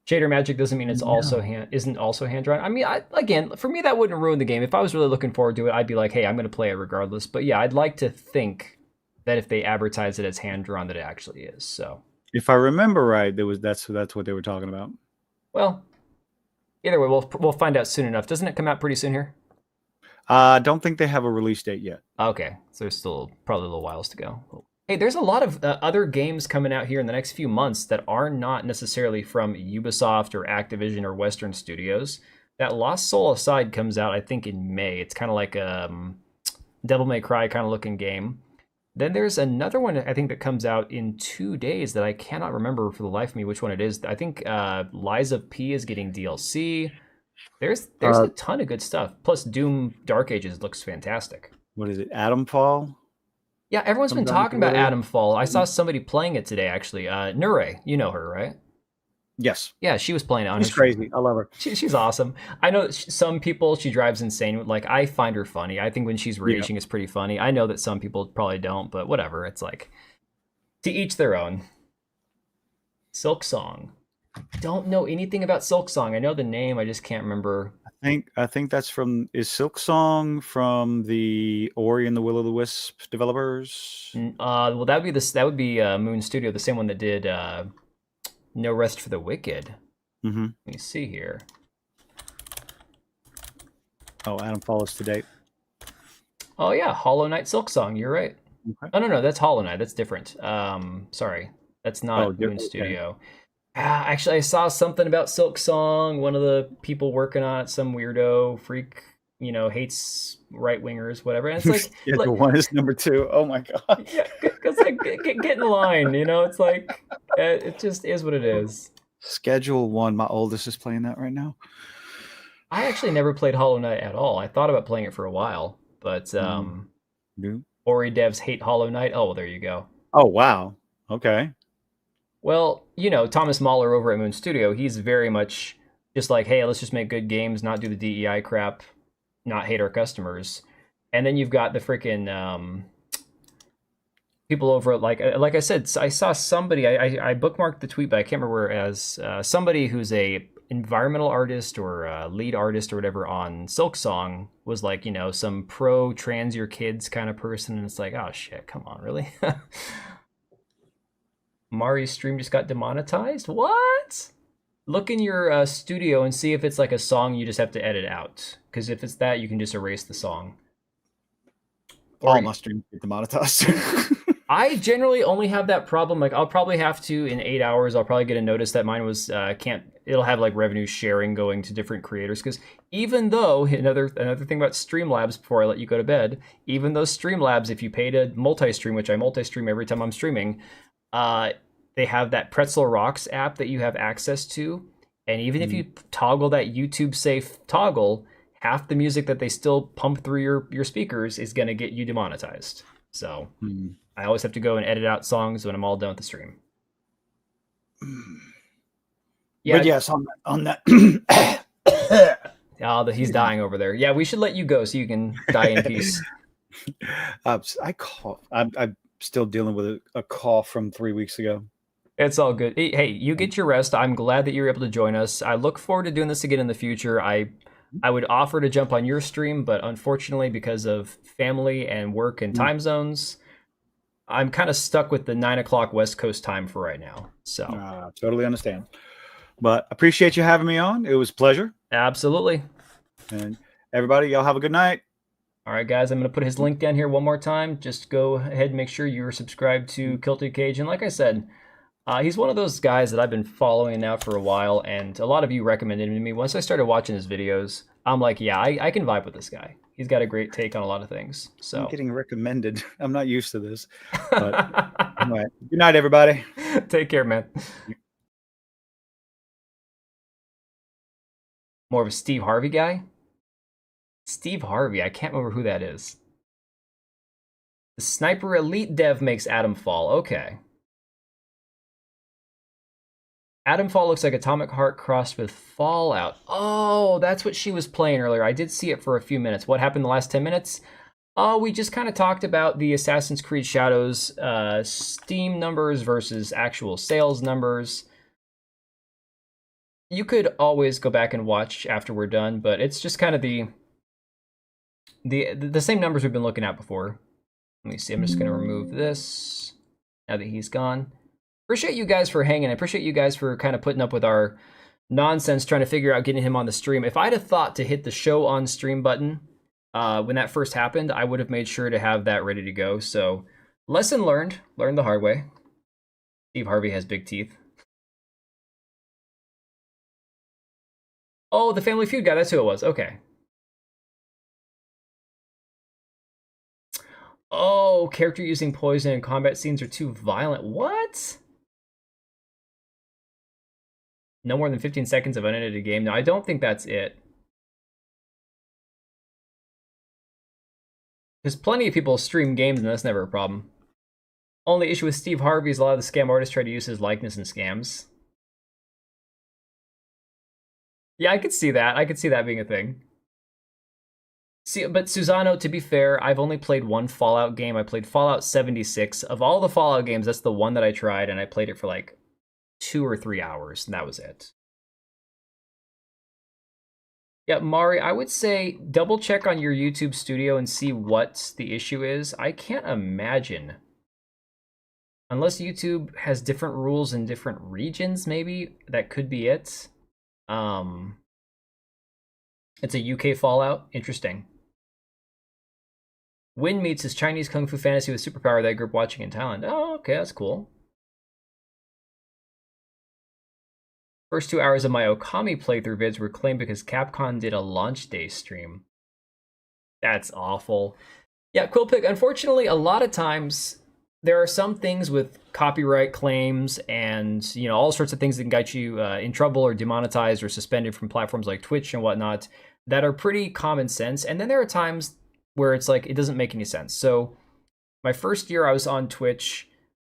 Shader magic doesn't mean it's isn't also hand drawn. I mean, again, for me that wouldn't ruin the game. If I was really looking forward to it, I'd be like, hey, I'm going to play it regardless. But yeah, I'd like to think that if they advertise it as hand drawn, that it actually is. So if I remember right, that's what they were talking about. Well, either way, we'll find out soon enough. Doesn't it come out pretty soon here? I don't think they have a release date yet. Okay, so there's still probably a little whiles to go. Hey, there's a lot of other games coming out here in the next few months that are not necessarily from Ubisoft or Activision or Western Studios. That Lost Soul Aside comes out, I think, in May. It's kind of like a Devil May Cry kind of looking game. Then there's another one, I think, that comes out in 2 days that I cannot remember for the life of me which one it is. I think Lies of P is getting DLC. There's a ton of good stuff. Plus, Doom Dark Ages looks fantastic. What is it? Adamfall? Yeah, everyone's been talking about Adamfall. I saw somebody playing it today, actually. Nure, you know her, right? Yes. Yeah, she was playing it on She's crazy. I love her. She's awesome. I know some people she drives insane. Like, I find her funny. I think when she's raging, it's pretty funny. I know that some people probably don't, but whatever. It's like, to each their own. Silk Song. Don't know anything about Silk Song. I know the name, I just can't remember. I think that's is Silk Song from the Ori and the Will of the Wisp developers? Well, that would be Moon Studio, the same one that did No Rest for the Wicked. Mm-hmm. Let me see here. Oh, Adamfall is to date. Oh yeah, Hollow Knight Silk Song. You're right. Okay. Oh no, that's Hollow Knight. That's different. Sorry, that's not Moon okay. Studio. Actually, I saw something about Silk Song. One of the people working on it, some weirdo freak, hates right wingers, whatever. And it's like, Schedule 1 is number 2. Oh my god. Yeah, because like, get in line. It's like it just is what it is. Schedule 1. My oldest is playing that right now. I actually never played Hollow Knight at all. I thought about playing it for a while, but Ori devs hate Hollow Knight. Oh, well, there you go. Oh wow. Okay. Well, Thomas Mahler over at Moon Studio, he's very much just like, hey, let's just make good games, not do the DEI crap, not hate our customers. And then you've got the freaking people over at, like I said, I saw somebody, I bookmarked the tweet, but I can't remember as somebody who's a environmental artist or lead artist or whatever on Silk Song was like, some pro trans your kids kind of person. And it's like, oh shit, come on, really? Mari's stream just got demonetized? What? Look in your studio and see if it's like a song you just have to edit out. Because if it's that, you can just erase the song. All my streams get demonetized. I generally only have that problem. Like, I'll probably have to, in 8 hours, I'll probably get a notice that mine was, it'll have like revenue sharing going to different creators. Because even though, another thing about Streamlabs before I let you go to bed, even though Streamlabs, if you pay to multi-stream, which I multi-stream every time I'm streaming, they have that Pretzel Rocks app that you have access to. And even if you toggle that YouTube safe toggle, half the music that they still pump through your speakers is going to get you demonetized. So I always have to go and edit out songs when I'm all done with the stream. Yeah. But yes, on that. He's dying over there. Yeah, we should let you go so you can die in peace. I cough. I'm still dealing with a cough from 3 weeks ago. It's all good. Hey, you get your rest. I'm glad that you're able to join us. I look forward to doing this again in the future. I would offer to jump on your stream, but unfortunately, because of family and work and time zones, I'm kind of stuck with the 9 o'clock West Coast time for right now. So totally understand. But appreciate you having me on. It was a pleasure. Absolutely. And everybody, y'all have a good night. All right, guys, I'm going to put his link down here one more time. Just go ahead and make sure you're subscribed to Kilted Cage. And like I said, he's one of those guys that I've been following now for a while, and a lot of you recommended him to me. Once I started watching his videos, I'm like, yeah, I can vibe with this guy. He's got a great take on a lot of things. So I'm getting recommended. I'm not used to this. But all right. Good night, everybody. Take care, man. More of a Steve Harvey guy? Steve Harvey, I can't remember who that is. The Sniper Elite dev makes Atomfall. Okay. Atomfall looks like Atomic Heart crossed with Fallout. Oh, that's what she was playing earlier. I did see it for a few minutes. What happened the last 10 minutes? Oh, we just kind of talked about the Assassin's Creed Shadows Steam numbers versus actual sales numbers. You could always go back and watch after we're done, but it's just kind of the same numbers we've been looking at before. Let me see. I'm just going to remove this now that he's gone. Appreciate you guys for hanging. I appreciate you guys for kind of putting up with our nonsense trying to figure out getting him on the stream. If I'd have thought to hit the show on stream button when that first happened, I would have made sure to have that ready to go. So lesson learned. Learned the hard way. Steve Harvey has big teeth. Oh, the Family Feud guy. That's who it was. Okay. Oh, character using poison in combat scenes are too violent. What? No more than 15 seconds of unedited game. No, I don't think that's it. Because plenty of people stream games and that's never a problem. Only issue with Steve Harvey is a lot of the scam artists try to use his likeness in scams. Yeah, I could see that. I could see that being a thing. See, but Susano, to be fair, I've only played one Fallout game. I played Fallout 76. Of all the Fallout games, that's the one that I tried, and I played it for like 2 or 3 hours, and that was it. Yeah, Mari, I would say double check on your YouTube studio and see what the issue is. I can't imagine. Unless YouTube has different rules in different regions, maybe that could be it. It's a UK Fallout. Interesting. Win Meets is Chinese Kung Fu fantasy with superpower that I grew up watching in Thailand. Oh, okay, that's cool. First 2 hours of my Okami playthrough vids were claimed because Capcom did a launch day stream. That's awful. Yeah, Quillpig, unfortunately, a lot of times there are some things with copyright claims and, you know, all sorts of things that can get you in trouble or demonetized or suspended from platforms like Twitch and whatnot that are pretty common sense. And then there are times where it's like, it doesn't make any sense. So my first year I was on Twitch,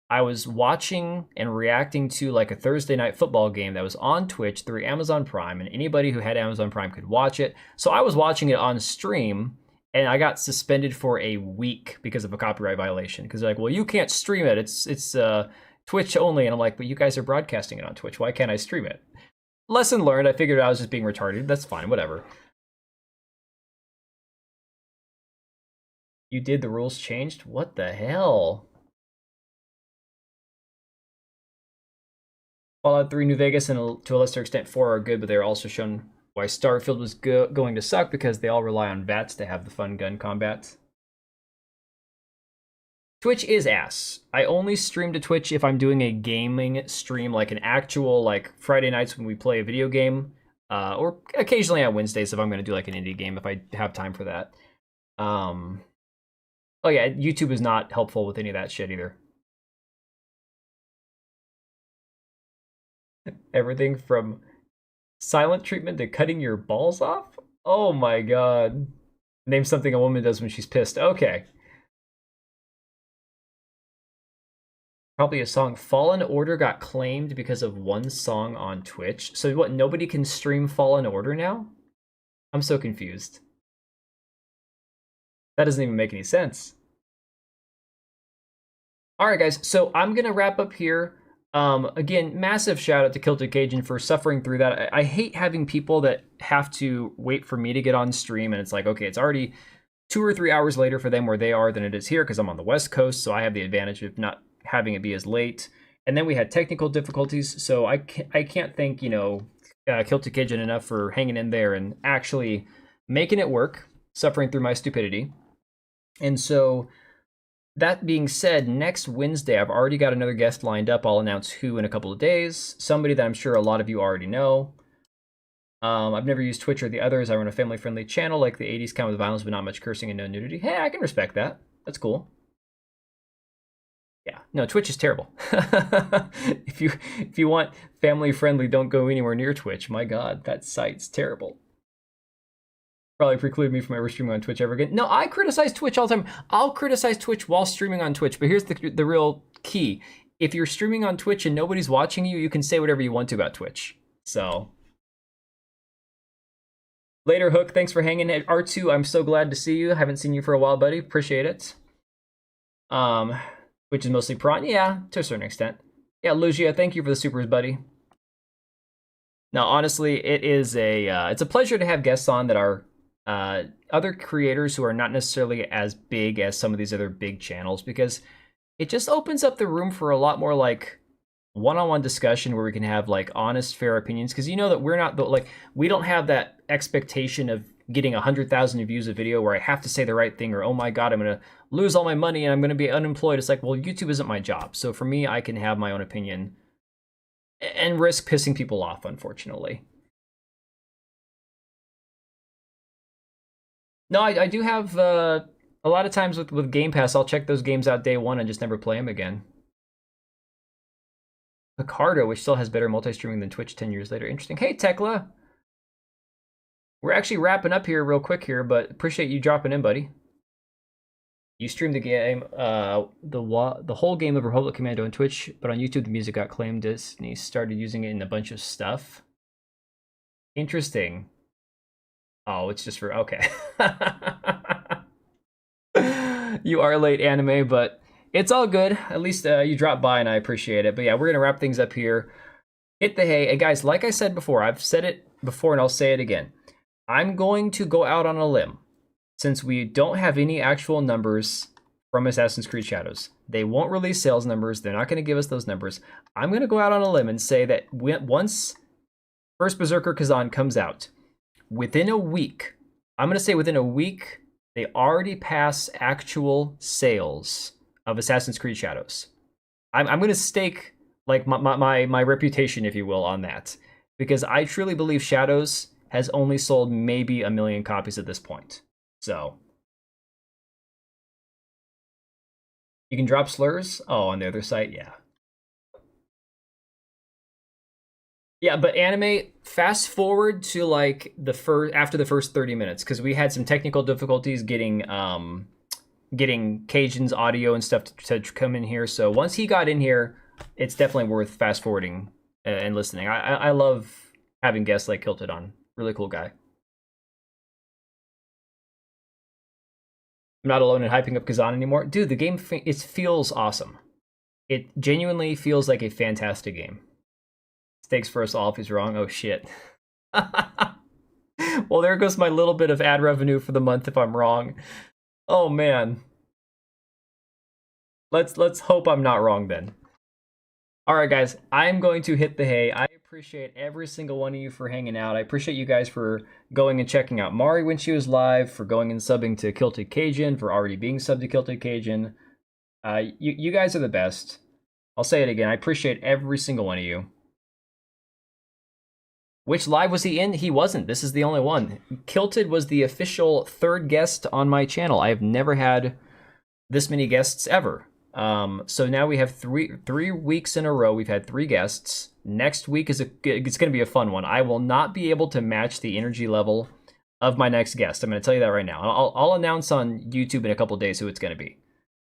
I was watching and reacting to like a Thursday night football game that was on Twitch through Amazon Prime, and anybody who had Amazon Prime could watch it. So I was watching it on stream, and I got suspended for a week because of a copyright violation. Because they're like, well, you can't stream it. It's Twitch only. And I'm like, but you guys are broadcasting it on Twitch. Why can't I stream it? Lesson learned. I figured I was just being retarded. That's fine. Whatever. You did? The rules changed? What the hell? Fallout 3, New Vegas, and to a lesser extent 4 are good, but they're also shown why Starfield was going to suck because they all rely on VATS to have the fun gun combat. Twitch is ass. I only stream to Twitch if I'm doing a gaming stream, like an actual, like Friday nights when we play a video game, or occasionally on Wednesdays if I'm going to do like an indie game if I have time for that. Oh yeah, YouTube is not helpful with any of that shit either. Everything from silent treatment to cutting your balls off? Oh my god. Name something a woman does when she's pissed. Okay. Probably a song. Fallen Order got claimed because of one song on Twitch. So what, nobody can stream Fallen Order now? I'm so confused. That doesn't even make any sense. Alright guys, so I'm gonna wrap up here. Again, massive shout out to Kilted Cajun for suffering through that. I hate having people that have to wait for me to get on stream, and it's like, okay, it's already 2 or 3 hours later for them where they are than it is here because I'm on the West Coast, so I have the advantage of not having it be as late. And then we had technical difficulties, so I can't thank, you know, Kilted Cajun enough for hanging in there and actually making it work, suffering through my stupidity. And so that being said, next Wednesday, I've already got another guest lined up. I'll announce who in a couple of days. Somebody that I'm sure a lot of you already know. I've never used Twitch or the others. I run a family-friendly channel like the 80s kind with violence, but not much cursing and no nudity. Hey, I can respect that. That's cool. Yeah, no, Twitch is terrible. If you want family-friendly, don't go anywhere near Twitch. My God, that site's terrible. Probably preclude me from ever streaming on Twitch ever again. No, I criticize Twitch all the time. I'll criticize Twitch while streaming on Twitch, but here's the real key. If you're streaming on Twitch and nobody's watching you, you can say whatever you want to about Twitch. So, later, Hook. Thanks for hanging. R2, I'm so glad to see you. Haven't seen you for a while, buddy. Appreciate it. Which is mostly prawn. Yeah, to a certain extent. Yeah, Lugia, thank you for the supers, buddy. Now, honestly, it's a pleasure to have guests on that are other creators who are not necessarily as big as some of these other big channels, because it just opens up the room for a lot more like one-on-one discussion where we can have like honest, fair opinions. Because you know that we're not we don't have that expectation of getting 100,000 views a video where I have to say the right thing, or oh my god, I'm gonna lose all my money and I'm gonna be unemployed. It's like, well, YouTube isn't my job, so for me, I can have my own opinion and risk pissing people off, unfortunately. No, I do have a lot of times with Game Pass, I'll check those games out day one and just never play them again. Picardo, which still has better multi-streaming than Twitch 10 years later. Interesting. Hey, Tekla. We're actually wrapping up here real quick here, but appreciate you dropping in, buddy. You streamed the game, the whole game of Republic Commando on Twitch, but on YouTube the music got claimed. Disney started using it in a bunch of stuff. Interesting. Oh, it's just for, okay. You are late, anime, but it's all good. At least you dropped by and I appreciate it. But yeah, we're going to wrap things up here. Hit the hay. Hey guys, like I said before, I've said it before and I'll say it again. I'm going to go out on a limb. Since we don't have any actual numbers from Assassin's Creed Shadows, they won't release sales numbers. They're not going to give us those numbers. I'm going to go out on a limb and say that once First Berserker Kazan comes out, within a week, I'm going to say within a week, they already pass actual sales of Assassin's Creed Shadows. I'm going to stake like my reputation, if you will, on that, because I truly believe Shadows has only sold maybe 1 million copies at this point. So you can drop slurs. Oh, on the other site, yeah. Yeah, but anime, fast forward to like after the first 30 minutes, because we had some technical difficulties getting Cajun's audio and stuff to come in here. So once he got in here, it's definitely worth fast forwarding and listening. I love having guests like Kilted on. Really cool guy. I'm not alone in hyping up Kazan anymore. Dude, the game, it feels awesome. It genuinely feels like a fantastic game. Stakes for us all if he's wrong. Oh, shit. Well, there goes my little bit of ad revenue for the month if I'm wrong. Oh, man. Let's hope I'm not wrong then. All right, guys. I'm going to hit the hay. I appreciate every single one of you for hanging out. I appreciate you guys for going and checking out Mari when she was live, for going and subbing to Kilted Cajun, for already being subbed to Kilted Cajun. You guys are the best. I'll say it again. I appreciate every single one of you. Which live was he in? He wasn't. This is the only one. Kilted was the official third guest on my channel. I have never had this many guests ever. So now we have three weeks in a row. We've had 3 guests. Next week it's going to be a fun one. I will not be able to match the energy level of my next guest. I'm going to tell you that right now. I'll announce on YouTube in a couple days who it's going to be.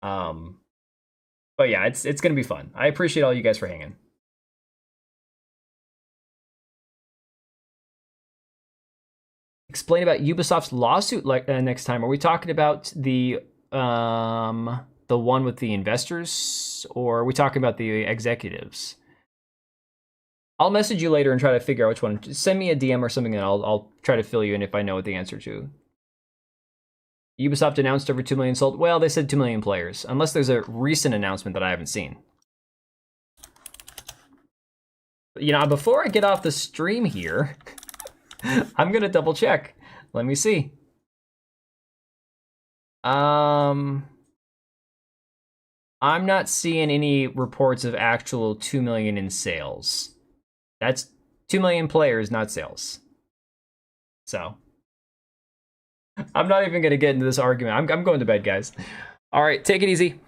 But yeah, it's going to be fun. I appreciate all you guys for hanging. Explain about Ubisoft's lawsuit next time. Are we talking about the one with the investors, or are we talking about the executives? I'll message you later and try to figure out which one. Just send me a DM or something, and I'll try to fill you in if I know what the answer to. Ubisoft announced over 2 million sold. Well, they said 2 million players, unless there's a recent announcement that I haven't seen. You know, before I get off the stream here, I'm gonna double check. Let me see. I'm not seeing any reports of actual 2 million in sales. That's 2 million players, not sales. So I'm not even gonna get into this argument. I'm going to bed, guys. All right, take it easy.